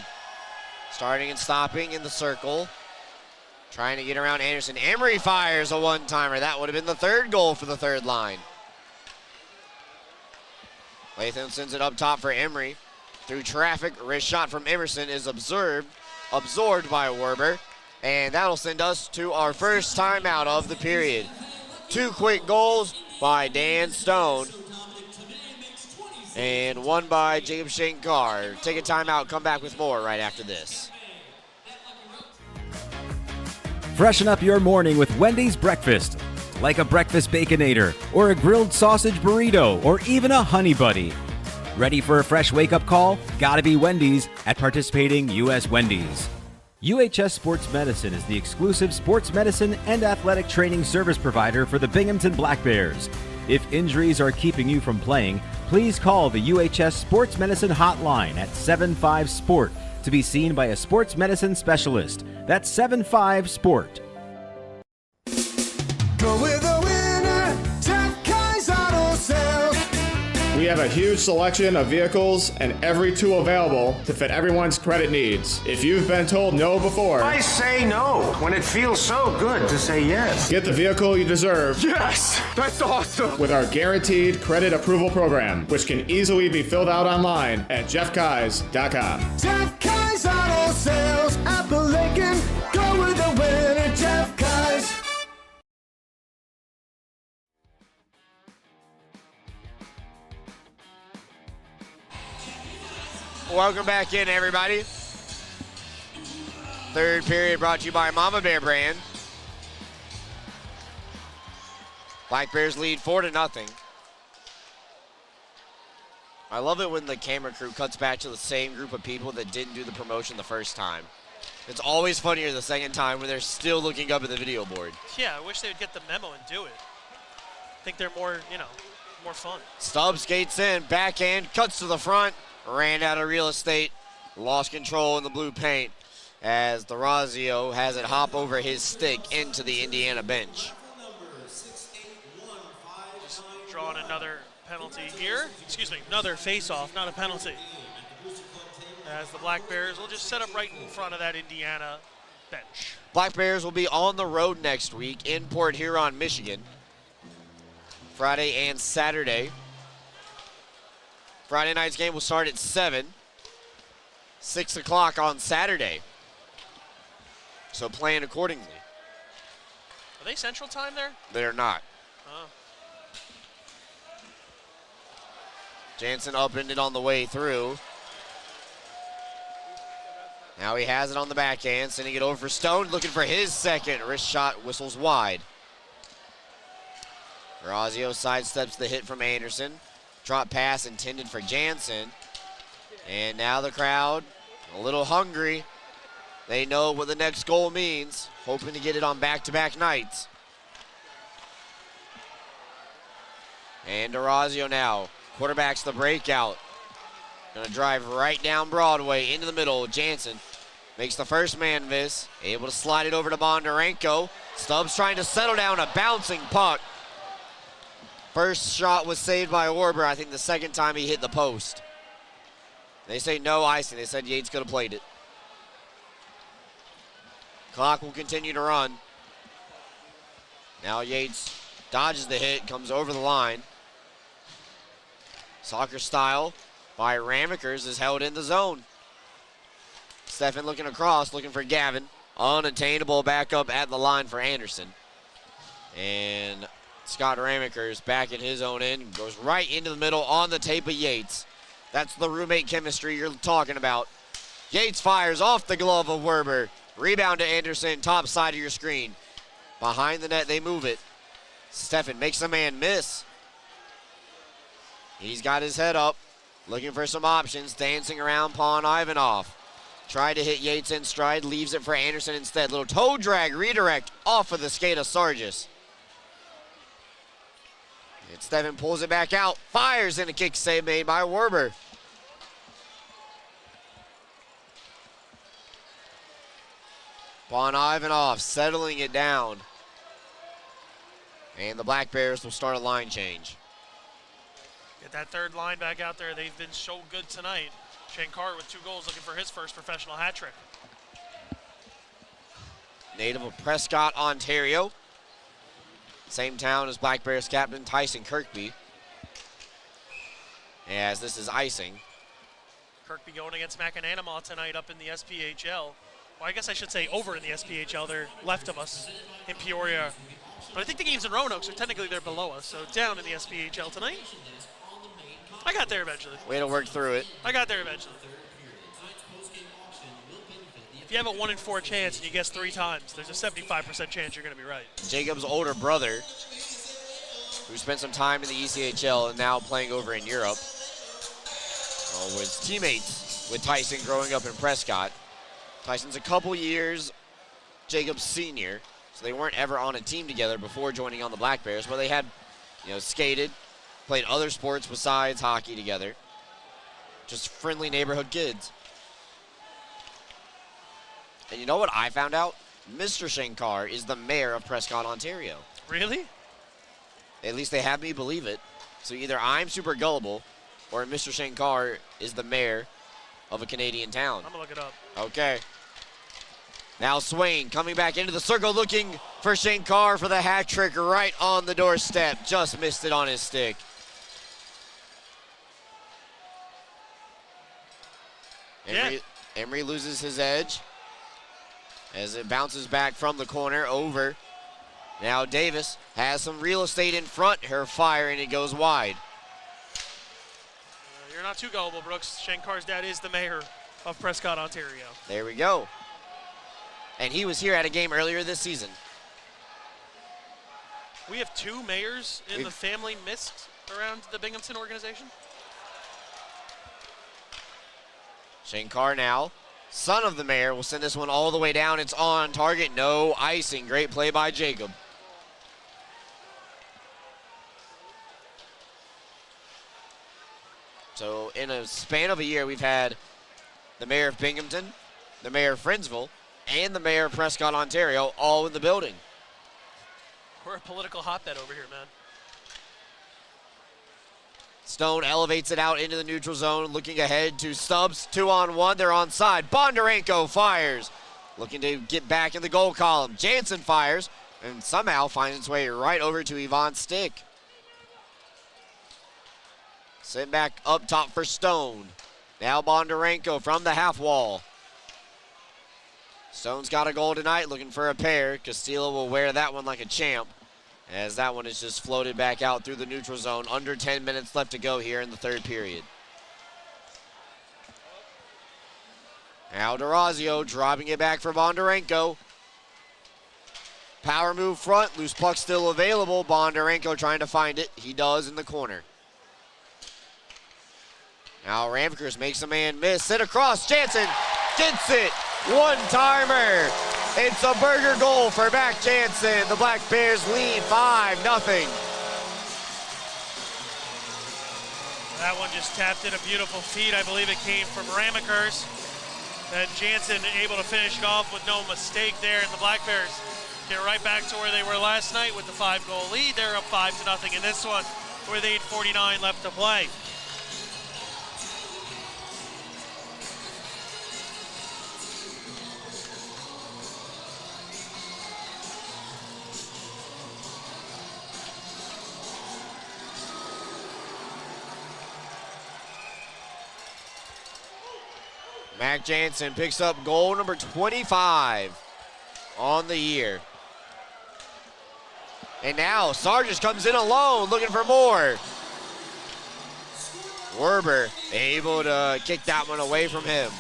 A: starting and stopping in the circle. Trying to get around Anderson. Emery fires a one-timer. That would have been the third goal for the third line. Latham sends it up top for Emery. Through traffic, wrist shot from Emerson is absorbed by Werber. And that'll send us to our first timeout of the period. 2 quick goals by Dan Stone. And one by Jacob Shankar. Take a timeout, come back with more right after this.
J: Freshen up your morning with Wendy's breakfast. Like a breakfast Baconator, or a grilled sausage burrito, or even a Honey Buddy. Ready for a fresh wake-up call? Gotta be Wendy's at participating U.S. Wendy's. UHS Sports Medicine is the exclusive sports medicine and athletic training service provider for the Binghamton Black Bears. If injuries are keeping you from playing, please call the UHS Sports Medicine hotline at 75-SPORT to be seen by a sports medicine specialist. That's 75-SPORT.
F: Go with the winner, Jeff Kai's Auto Sales.
X: We have a huge selection of vehicles and every tool available to fit everyone's credit needs. If you've been told no before,
Y: I say no when it feels so good to say yes.
X: Get the vehicle you deserve.
Y: Yes, that's awesome.
X: With our guaranteed credit approval program, which can easily be filled out online at jeffkais.com.
F: Jeff Kai's Auto Sales, Appalachian. Go with the winner, Jeff Kai's.
A: Welcome back in, everybody. Third period brought to you by Mama Bear Brand. Black Bears lead 4-0. I love it when the camera crew cuts back to the same group of people that didn't do the promotion the first time. It's always funnier the second time when they're still looking up at the video board.
B: Yeah, I wish they would get the memo and do it. I think they're more, more fun.
A: Stubbs skates in, backhand, cuts to the front, ran out of real estate, lost control in the blue paint as Durazio has it hop over his stick into the Indiana bench.
B: Just drawing another penalty here. Excuse me, another face-off, not a penalty. As the Black Bears will just set up right in front of that Indiana bench.
A: Black Bears will be on the road next week in Port Huron, Michigan. Friday and Saturday. Friday night's game will start at 7. 6 o'clock on Saturday. So plan accordingly.
B: Are they Central Time there?
A: They're not.
B: Oh.
A: Jansen upended on the way through. Now he has it on the backhand, sending it over for Stone, looking for his second. Wrist shot, whistles wide. Durazio sidesteps the hit from Anderson. Drop pass intended for Jansen. And now the crowd a little hungry. They know what the next goal means, hoping to get it on back-to-back nights. And Durazio now quarterbacks the breakout. Gonna drive right down Broadway into the middle. Jansen makes the first man miss. Able to slide it over to Bondarenko. Stubbs trying to settle down a bouncing puck. First shot was saved by Orber. I think the second time he hit the post. They say no icing. They said Yates could have played it. Clock will continue to run. Now Yates dodges the hit, comes over the line. Soccer style by Ramekers is held in the zone. Stefan looking across, looking for Gavin. Unattainable backup at the line for Anderson. And Scott Ramekers back in his own end, goes right into the middle on the tape of Yates. That's the roommate chemistry you're talking about. Yates fires off the glove of Werber. Rebound to Anderson, top side of your screen. Behind the net, they move it. Stefan makes the man miss. He's got his head up, looking for some options, dancing around Pon Ivanov. Tried to hit Yates in stride, leaves it for Anderson instead. Little toe drag, redirect off of the skate of Sargis. And Stefan pulls it back out, fires in a kick save made by Werber. Juan Ivanov settling it down. And the Black Bears will start a line change.
B: Get that third line back out there. They've been so good tonight. Shankar with 2 goals looking for his first professional hat trick.
A: Native of Prescott, Ontario. Same town as Black Bears captain Tyson Kirkby. As this is icing.
B: Kirkby going against Macananama tonight up in the SPHL. Well, I guess I should say over in the SPHL. They're left of us in Peoria. But I think the game's in Roanoke, so technically they're below us. So down in the SPHL tonight. I got there eventually.
A: Way to work through it.
B: I got there eventually. If you have a 1 in 4 chance and you guess 3 times, there's a 75% chance you're going to be right.
A: Jacob's older brother, who spent some time in the ECHL and now playing over in Europe, was teammates with Tyson growing up in Prescott. Tyson's a couple years Jacob's senior, so they weren't ever on a team together before joining on the Black Bears, but they had, skated, played other sports besides hockey together. Just friendly neighborhood kids. And you know what I found out? Mr. Shankar is the mayor of Prescott, Ontario.
B: Really?
A: At least they have me believe it. So either I'm super gullible or Mr. Shankar is the mayor of a Canadian town.
B: I'm going to look it up.
A: Okay. Now Swain coming back into the circle looking for Shankar for the hat trick right on the doorstep. Just missed it on his stick. Emery loses his edge as it bounces back from the corner over. Now Davis has some real estate in front. Her fire, and it goes wide.
B: You're not too gullible, Brooks. Shankar's dad is the mayor of Prescott, Ontario.
A: There we go. And he was here at a game earlier this season.
B: We have 2 mayors in the family mist around the Binghamton organization.
A: Shankar now, son of the mayor, will send this one all the way down. It's on target, no icing. Great play by Jacob. So in a span of a year, we've had the mayor of Binghamton, the mayor of Friendsville, and the mayor of Prescott, Ontario, all in the building.
B: We're a political hotbed over here, man.
A: Stone elevates it out into the neutral zone, looking ahead to Stubbs. 2-on-1, they're onside. Bondarenko fires, looking to get back in the goal column. Jansen fires, and somehow finds its way right over to Yvonne's stick. Sent back up top for Stone. Now Bondarenko from the half wall. Stone's got a goal tonight, looking for a pair. Castillo will wear that one like a champ, as that one is just floated back out through the neutral zone. Under 10 minutes left to go here in the third period. Now DeRazio dropping it back for Bondarenko. Power move front, loose puck still available. Bondarenko trying to find it. He does in the corner. Now Ramkers makes a man miss. Sit across, Jansen gets it. One-timer. It's a burger goal for Mac Jansen. The Black Bears lead 5-0.
B: That one just tapped in a beautiful feed. I believe it came from Ramkers. That Jansen able to finish it off with no mistake there, and the Black Bears get right back to where they were last night with the 5-goal lead. They're up 5-0 in this one with 8:49 left to play.
A: Mac Jansen picks up goal number 25 on the year. And now Sargis comes in alone looking for more. Werber able to kick that one away from him.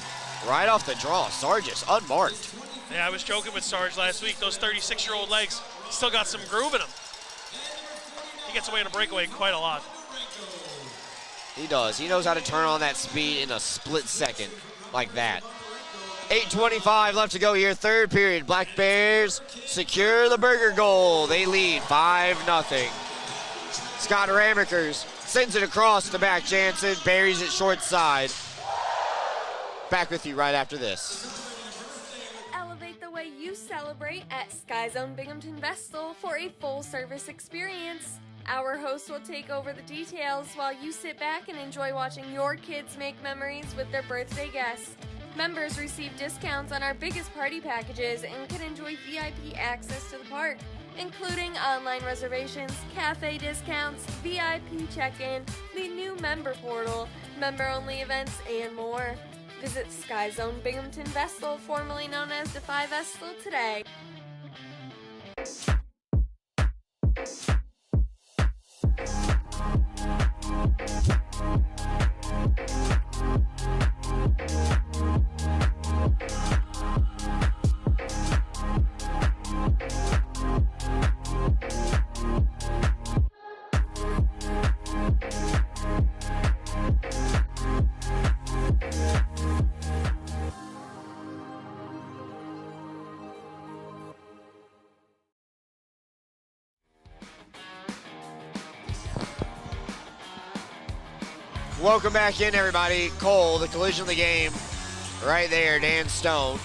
A: Right off the draw, Sargis unmarked.
B: Yeah, I was joking with Sarge last week. Those 36-year-old legs still got some groove in them. He gets away on a breakaway quite a lot.
A: He does. He knows how to turn on that speed in a split second like that. 8:25 left to go here, third period. Black Bears secure the burger goal. They lead 5-0. Scott Ramkers sends it across to Mac Jansen, buries it short side. Back with you right after this.
W: Elevate the way you you celebrate at Sky Zone Binghamton Vestal for a full-service experience. Our host will take over the details while you sit back and enjoy watching your kids make memories with their birthday guests. Members receive discounts on our biggest party packages and can enjoy VIP access to the park, including online reservations, cafe discounts, VIP check-in, the new member portal, member-only events, and more. Visit Sky Zone Binghamton Vestal, formerly known as Defy Vestal, today.
A: Welcome back in, everybody. Cole, the collision of the game, right there. Dan Stone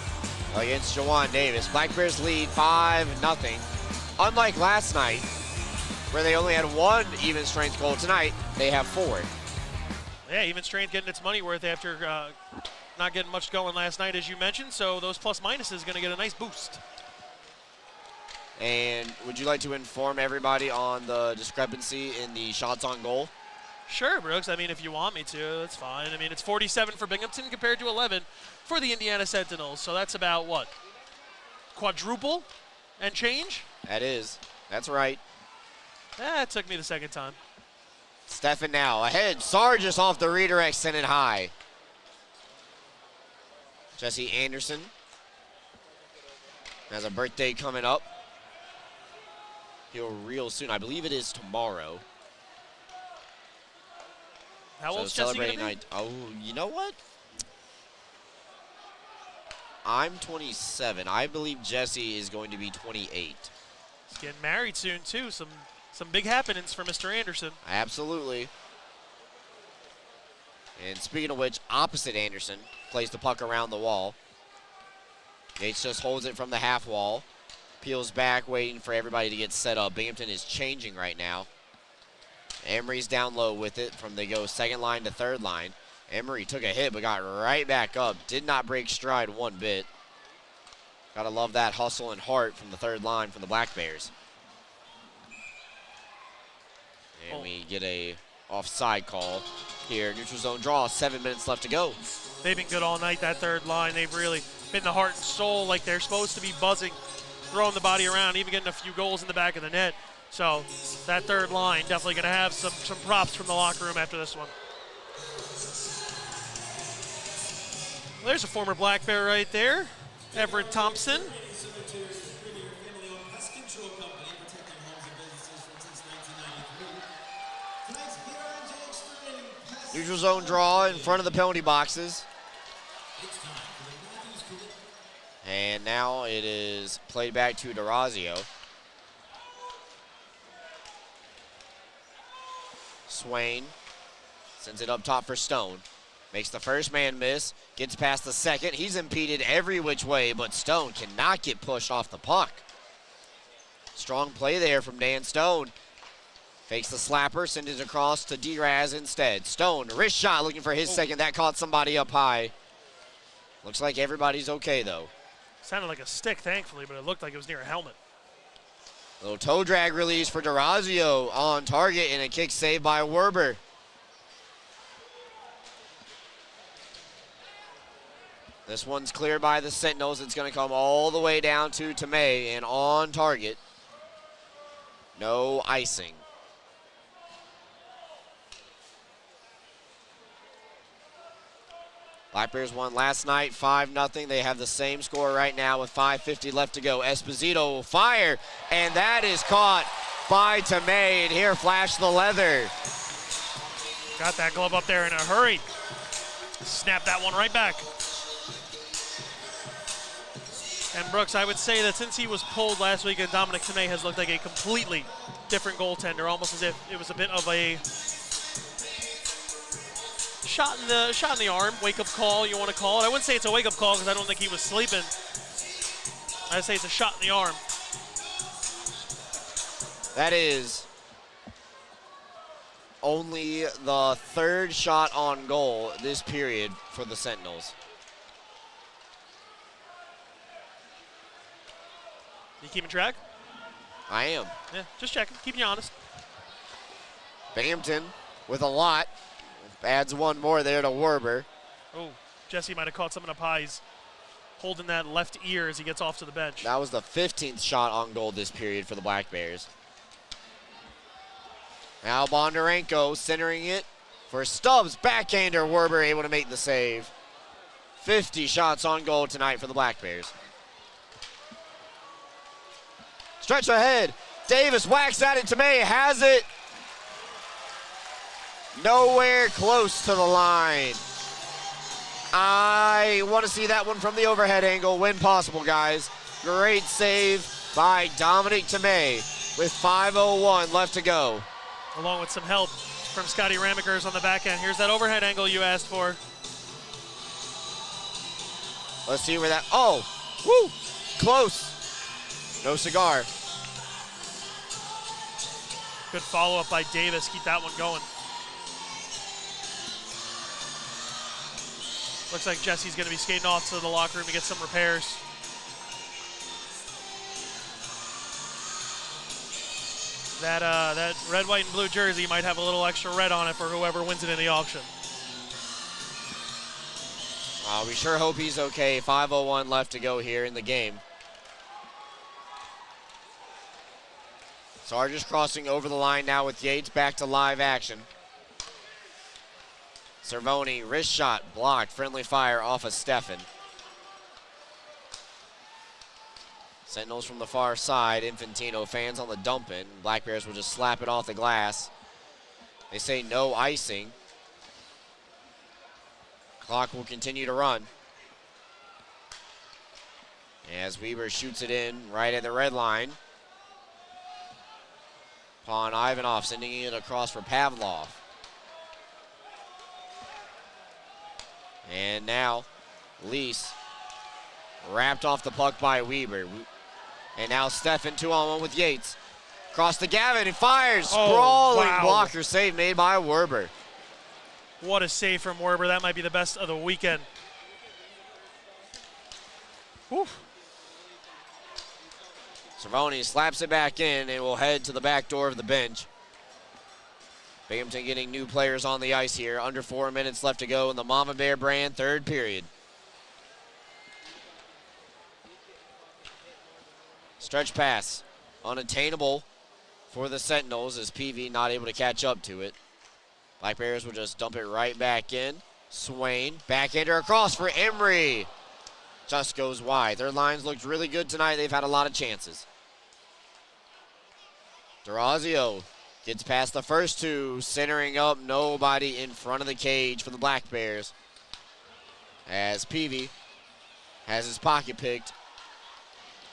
A: against Jawan Davis. Black Bears lead 5-0. Unlike last night, where they only had one even strength goal, tonight they have 4.
B: Yeah, even strength getting its money worth after not getting much going last night, as you mentioned. So those plus minuses going to get a nice boost.
A: And would you like to inform everybody on the discrepancy in the shots on goal?
B: Sure, Brooks. I mean, if you want me to, that's fine. I mean, it's 47 for Binghamton compared to 11 for the Indiana Sentinels. So that's about, what, quadruple and change?
A: That is. That's right.
B: That took me the second time.
A: Stefan now ahead. Sargis off the redirect, sent it high. Jesse Anderson has a birthday coming up. He'll real soon. I believe it is tomorrow.
B: How old's
A: so
B: Jesse gonna
A: celebrating
B: be?
A: Oh, you know what? I'm 27. I believe Jesse is going to be 28.
B: He's getting married soon, too. Some big happenings for Mr. Anderson.
A: Absolutely. And speaking of which, opposite Anderson plays the puck around the wall. Yates just holds it from the half wall. Peels back, waiting for everybody to get set up. Binghamton is changing right now. Emery's down low with it from they go second line to third line. Emery took a hit but got right back up. Did not break stride one bit. Gotta love that hustle and heart from the third line from the Black Bears. And we get a offside call here. Neutral zone draw, 7 minutes left to go.
B: They've been good all night, that third line. They've really been the heart and soul, like they're supposed to be buzzing, throwing the body around, even getting a few goals in the back of the net. So that third line definitely going to have some props from the locker room after this one. Well, there's a former Black Bear right there, Everett Thompson.
A: Neutral zone draw in front of the penalty boxes. And now it is played back to DeRazio. Swain sends it up top for Stone. Makes the first man miss. Gets past the second. He's impeded every which way, but Stone cannot get pushed off the puck. Strong play there from Dan Stone. Fakes the slapper, sends it across to D-Raz instead. Stone, wrist shot, looking for his second. That caught somebody up high. Looks like everybody's okay, though.
B: Sounded like a stick, thankfully, but it looked like it was near a helmet.
A: Little toe drag release for DeRazio on target and a kick saved by Werber. This one's cleared by the Sentinels. It's going to come all the way down to Tomei and on target. No icing. Black Bears won last night 5-0. They have the same score right now with 5:50 left to go. Esposito will fire, and that is caught by Tomei. And here, flash the leather.
B: Got that glove up there in a hurry. Snap that one right back. And Brooks, I would say that since he was pulled last week, and Dominic Tomei has looked like a completely different goaltender, almost as if it was a bit of a shot in the arm, wake-up call, you want to call it. I wouldn't say it's a wake-up call because I don't think he was sleeping. I say it's a shot in the arm.
A: That is only the third shot on goal this period for the Sentinels.
B: You keeping track?
A: I am.
B: Yeah, just checking, keeping you honest.
A: Binghamton with a lot. Adds one more there to Werber.
B: Oh, Jesse might have caught something up high. He's holding that left ear as he gets off to the bench.
A: That was the 15th shot on goal this period for the Black Bears. Now Bondarenko centering it for Stubbs. Backhander, Werber able to make the save. 50 shots on goal tonight for the Black Bears. Stretch ahead. Davis whacks at it. Tomei has it. Nowhere close to the line. I want to see that one from the overhead angle when possible, guys. Great save by Dominic Tomei with 5:01 left to go.
B: Along with some help from Scotty Ramekers on the back end. Here's that overhead angle you asked for.
A: Let's see where that, oh, woo, close. No cigar.
B: Good follow-up by Davis. Keep that one going. Looks like Jesse's going to be skating off to the locker room to get some repairs. That red, white, and blue jersey might have a little extra red on it for whoever wins it in the auction.
A: We sure hope he's okay. 5:01 left to go here in the game. Sargis crossing over the line now with Yates back to live action. Cervoni, wrist shot, blocked, friendly fire off of Steffen. Sentinels from the far side, Infantino fans on the dump in. Black Bears will just slap it off the glass. They say no icing. Clock will continue to run. As Weber shoots it in right at the red line. Upon Ivanov sending it across for Pavlov. And now, Lease wrapped off the puck by Weber. And now Steffen 2-on-1 with Yates. Across the Gavin and fires. Sprawling blocker save made by Werber.
B: What a save from Werber. That might be the best of the weekend. Whew.
A: Cervoni slaps it back in and will head to the back door of the bench. Binghamton getting new players on the ice here. Under 4 minutes left to go in the Mama Bear brand third period. Stretch pass, unattainable for the Sentinels as PV not able to catch up to it. Black Bears will just dump it right back in. Swain, backhander across for Emery. Just goes wide. Their lines looked really good tonight. They've had a lot of chances. D'Orazio gets past the first two, centering up, nobody in front of the cage for the Black Bears. As Peavy has his pocket picked.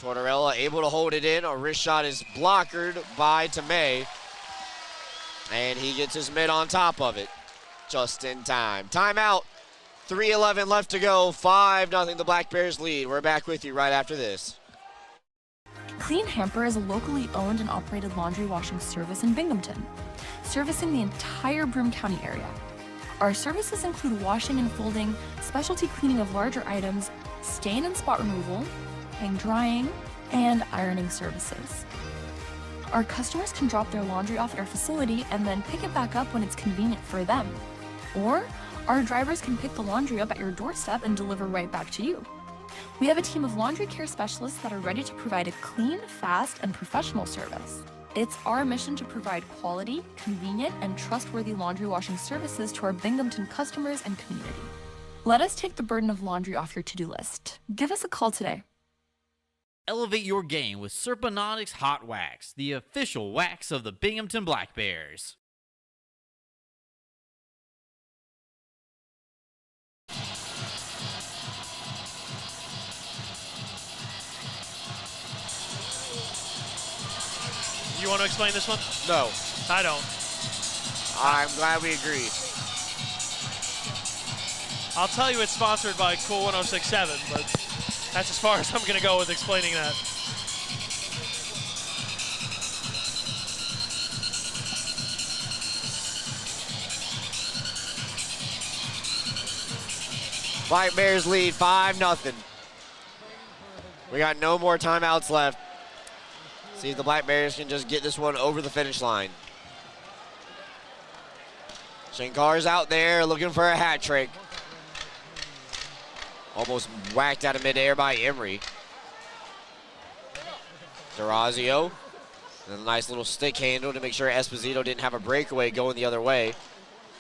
A: Tortorella able to hold it in. A wrist shot is blockered by Tomei. And he gets his mitt on top of it just in time. Timeout. 3:11 left to go. 5-0 the Black Bears lead. We're back with you right after this.
I: Clean Hamper is a locally owned and operated laundry washing service in Binghamton, servicing the entire Broome County area. Our services include washing and folding, specialty cleaning of larger items, stain and spot removal, hang drying, and ironing services. Our customers can drop their laundry off at our facility and then pick it back up when it's convenient for them. Or our drivers can pick the laundry up at your doorstep and deliver right back to you. We have a team of laundry care specialists that are ready to provide a clean, fast, and professional service. It's our mission to provide quality, convenient, and trustworthy laundry washing services to our Binghamton customers and community. Let us take the burden of laundry off your to-do list. Give us a call today.
C: Elevate your game with Serponautics Hot Wax, the official wax of the Binghamton Black Bears.
B: You want to explain this one?
A: No.
B: I don't.
A: I'm glad we agreed.
B: I'll tell you it's sponsored by Cool 106.7, but That's as far as I'm going to go with explaining that.
A: Black Bears lead 5-0. We got no more timeouts left. See if the Black Bears can just get this one over the finish line. Shankar's out there looking for a hat trick. Almost whacked out of midair by Emery. Durazio. And a nice little stick handle to make sure Esposito didn't have a breakaway going the other way.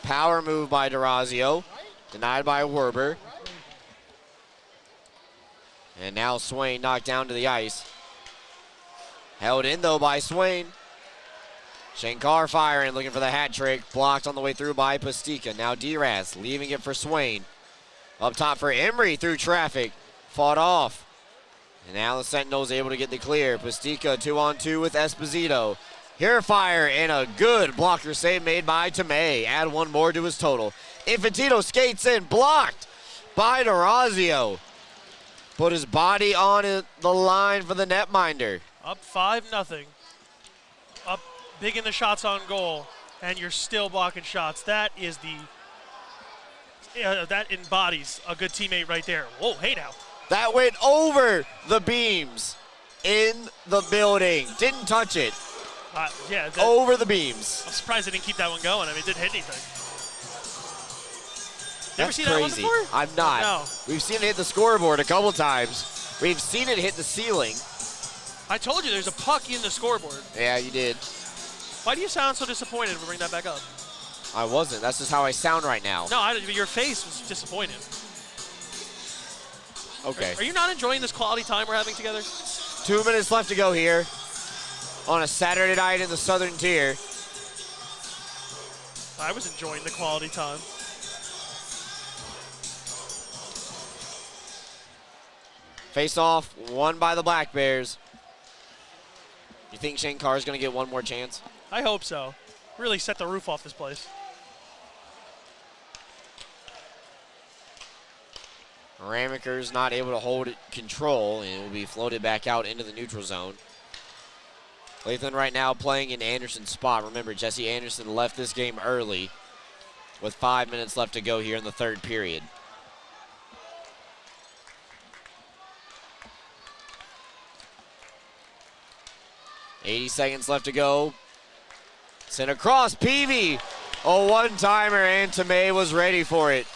A: Power move by Durazio. Denied by Werber. And now Swain knocked down to the ice. Held in, though, by Swain. Shankar firing, looking for the hat trick. Blocked on the way through by Pastica. Now Diraz leaving it for Swain. Up top for Emery through traffic. Fought off. And now the Sentinels able to get the clear. Pastica 2-on-2 with Esposito. Here fire and a good blocker save made by Tomei. Add one more to his total. Infantino skates in, blocked by Durazio. Put his body on the line for the netminder.
B: Up 5-0. Up big in the shots on goal, and you're still blocking shots. That is that embodies a good teammate right there. Whoa, hey now.
A: That went over the beams in the building. Didn't touch it.
B: Yeah.
A: Over the beams.
B: I'm surprised they didn't keep that one going. I mean, it didn't hit anything.
A: That's
B: seen
A: crazy.
B: That one before?
A: I'm not.
B: No.
A: We've seen it hit the scoreboard a couple times. We've seen it hit the ceiling.
B: I told you there's a puck in the scoreboard.
A: Yeah, you did.
B: Why do you sound so disappointed when we bring that back up?
A: I wasn't. That's just how I sound right now.
B: No, your face was disappointed.
A: Okay.
B: Are you not enjoying this quality time we're having together?
A: 2 minutes left to go here on a Saturday night in the Southern Tier.
B: I was enjoying the quality time.
A: Face off, won by the Black Bears. You think Shankar's going to get one more chance?
B: I hope so. Really set the roof off this place.
A: Ramaker's not able to hold it control, and it will be floated back out into the neutral zone. Lathan right now playing in Anderson's spot. Remember, Jesse Anderson left this game early with 5 minutes left to go here in the third period. .80 seconds left to go. Sent across, Peavy. A one-timer, and Tomei was ready for it.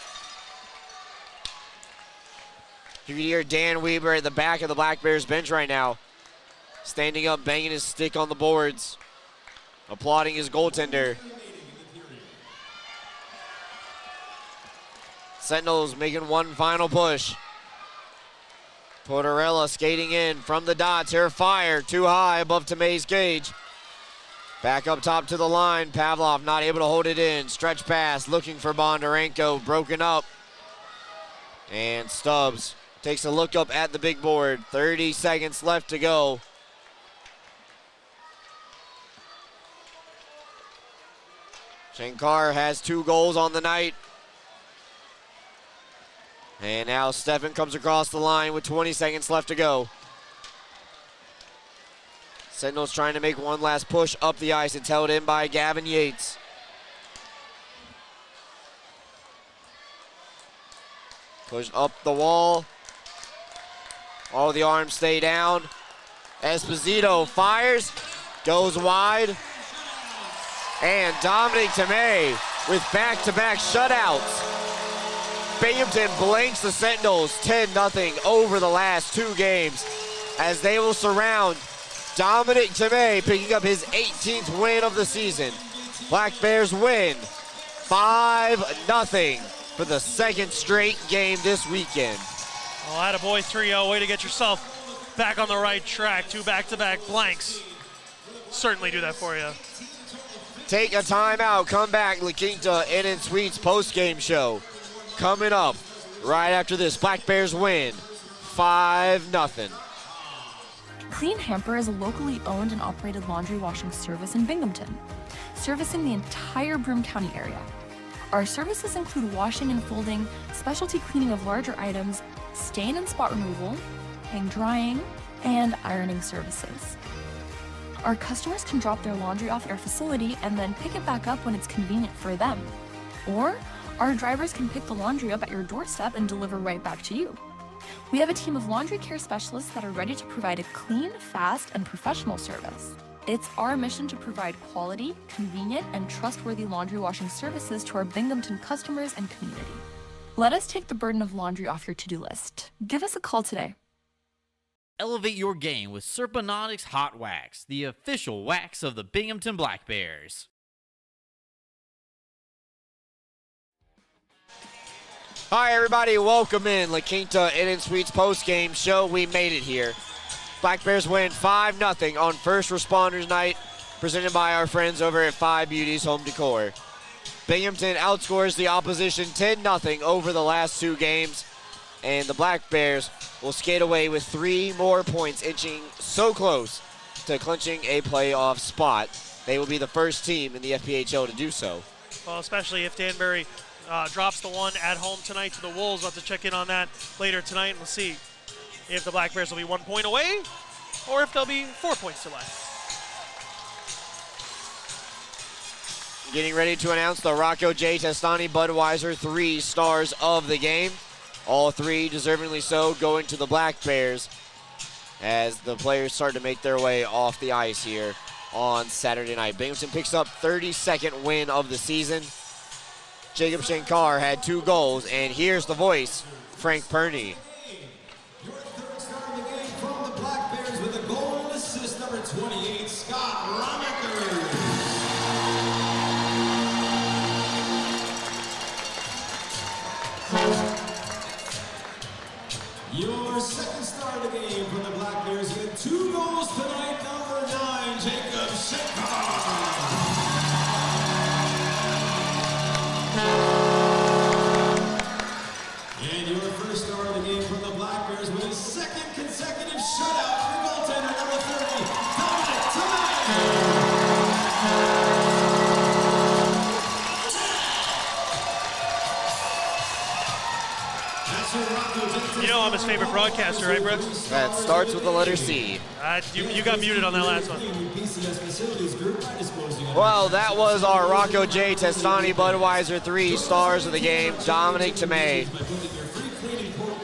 A: You can hear Dan Weber at the back of the Black Bears bench right now. Standing up, banging his stick on the boards. Applauding his goaltender. Sentinels making one final push. Tortorella skating in from the dots. Here fire, too high above Tomei's cage. Back up top to the line. Pavlov not able to hold it in. Stretch pass, looking for Bondarenko. Broken up. And Stubbs takes a look up at the big board. 30 seconds left to go. Shankar has 2 goals on the night. And now Stefan comes across the line with 20 seconds left to go. Sentinels trying to make one last push up the ice. It's held in by Gavin Yates. Push up the wall. All the arms stay down. Esposito fires, goes wide. And Dominic Tomei with back-to-back shutouts. Binghamton blanks the Sentinels 10-0 over the last 2 games as they will surround Dominic Tomei, picking up his 18th win of the season. Black Bears win 5-0 for the second straight game this weekend.
B: Oh, attaboy 3-0. Way to get yourself back on the right track. 2 back-to-back blanks. Certainly do that for you.
A: Take a timeout. Come back. La Quinta Inn & Suites post-game show. Coming up right after this. Black Bears win 5-0.
I: Clean Hamper is a locally owned and operated laundry washing service in Binghamton, servicing the entire Broome County area. Our services include washing and folding, specialty cleaning of larger items, stain and spot removal, hang drying, and ironing services. Our customers can drop their laundry off at our facility and then pick it back up when it's convenient for them. Or our drivers can pick the laundry up at your doorstep and deliver right back to you. We have a team of laundry care specialists that are ready to provide a clean, fast, and professional service. It's our mission to provide quality, convenient, and trustworthy laundry washing services to our Binghamton customers and community. Let us take the burden of laundry off your to-do list. Give us a call today.
C: Elevate your game with Serponautics Hot Wax, the official wax of the Binghamton Black Bears.
A: Hi, everybody. Welcome in La Quinta Inn & Suites post-game show. We made it here. Black Bears win 5-0 on First Responders Night, presented by our friends over at 5 Beauties Home Decor. Binghamton outscores the opposition 10-0 over the last 2 games, and the Black Bears will skate away with 3 more points, inching so close to clinching a playoff spot. They will be the first team in the FPHL to do so.
B: Well, especially if Danbury drops the one at home tonight to the Wolves. We'll have to check in on that later tonight, and we'll see if the Black Bears will be 1 point away or if they'll be 4 points away.
A: Getting ready to announce the Rocco J. Testani Budweiser 3 stars of the game. All 3 deservingly so going to the Black Bears as the players start to make their way off the ice here on Saturday night. Binghamton picks up 32nd win of the season. Jacob Shankar had 2 goals, and here's the voice, Frank Perney.
F: Your third star of the game from the Black Bears with a goal and assist, number 28, Scott Romaker. Your second star of the game from the Black Bears with 2 goals tonight, number 9, Jacob Shankar. And your first star of the game from the Black Bears with his 2nd consecutive shutout for goaltender number 30, Dominic Tomei.
B: You know I'm his favorite broadcaster, right, Brooks?
A: That starts with the letter C.
B: You got muted on that last one.
A: Well, that was our Rocco J. Testani Budweiser 3 stars of the game, Dominic Tomei.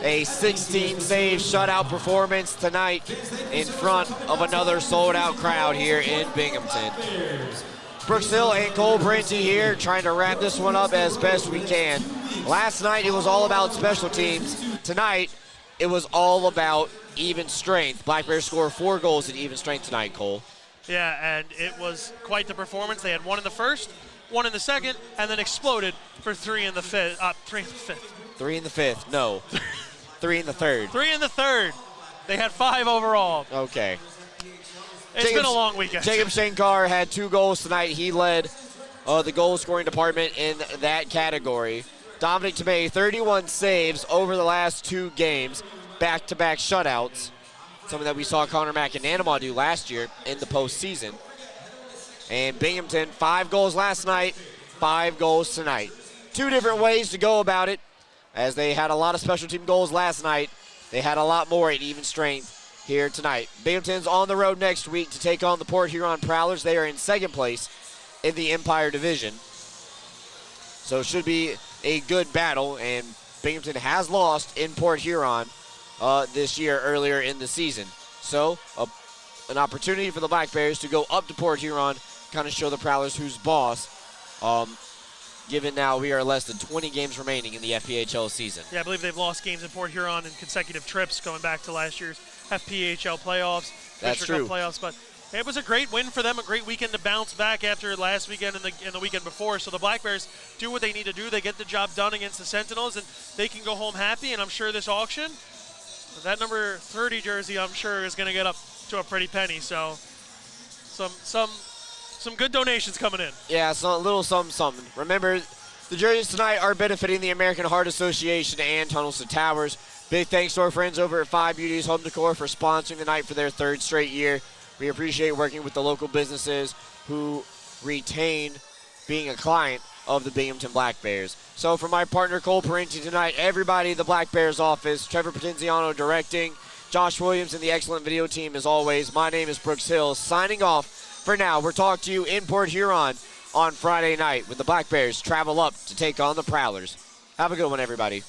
A: A 16-save shutout performance tonight in front of another sold-out crowd here in Binghamton. Brooks Hill and Cole Parenti here trying to wrap this one up as best we can. Last night it was all about special teams. Tonight it was all about even strength. Black Bears score 4 goals at even strength tonight, Cole.
B: Yeah, and it was quite the performance. They had 1 in the first, 1 in the second, and then exploded for 3 in the fifth. 3 in the fifth.
A: 3 in the fifth, no. 3 in the third.
B: 3 in the third. They had 5 overall.
A: Okay.
B: It's been a long weekend.
A: Jacob Shankar had 2 goals tonight. He led the goal scoring department in that category. Dominic Tomei, 31 saves over the last 2 games, back-to-back shutouts, something that we saw Connor McAnanama do last year in the postseason. And Binghamton, 5 goals last night, 5 goals tonight. 2 different ways to go about it, as they had a lot of special team goals last night. They had a lot more at even strength here tonight. Binghamton's on the road next week to take on the Port Huron Prowlers. They are in 2nd place in the Empire Division. So it should be a good battle, and Binghamton has lost in Port Huron this year earlier in the season. So an opportunity for the Black Bears to go up to Port Huron, kind of show the Prowlers who's boss, given now we are less than 20 games remaining in the FPHL season.
B: Yeah, I believe they've lost games in Port Huron in consecutive trips going back to last year's FPHL playoffs.
A: That's true.
B: Cup playoffs, but it was a great win for them, a great weekend to bounce back after last weekend and the weekend before. So the Black Bears do what they need to do. They get the job done against the Sentinels, and they can go home happy. And I'm sure this auction, that number 30 jersey, I'm sure is going to get up to a pretty penny. So some good donations coming in.
A: Yeah, so a little something. Remember, the jerseys tonight are benefiting the American Heart Association and Tunnels to Towers. Big thanks to our friends over at 5 Beauties Home Decor for sponsoring the night for their 3rd straight year. We appreciate working with the local businesses who retain being a client of the Binghamton Black Bears. So for my partner Cole Parenti tonight, everybody at the Black Bears office, Trevor Potenziano directing, Josh Williams, and the excellent video team as always. My name is Brooks Hill, signing off for now. We'll talk to you in Port Huron on Friday night when the Black Bears travel up to take on the Prowlers. Have a good one, everybody.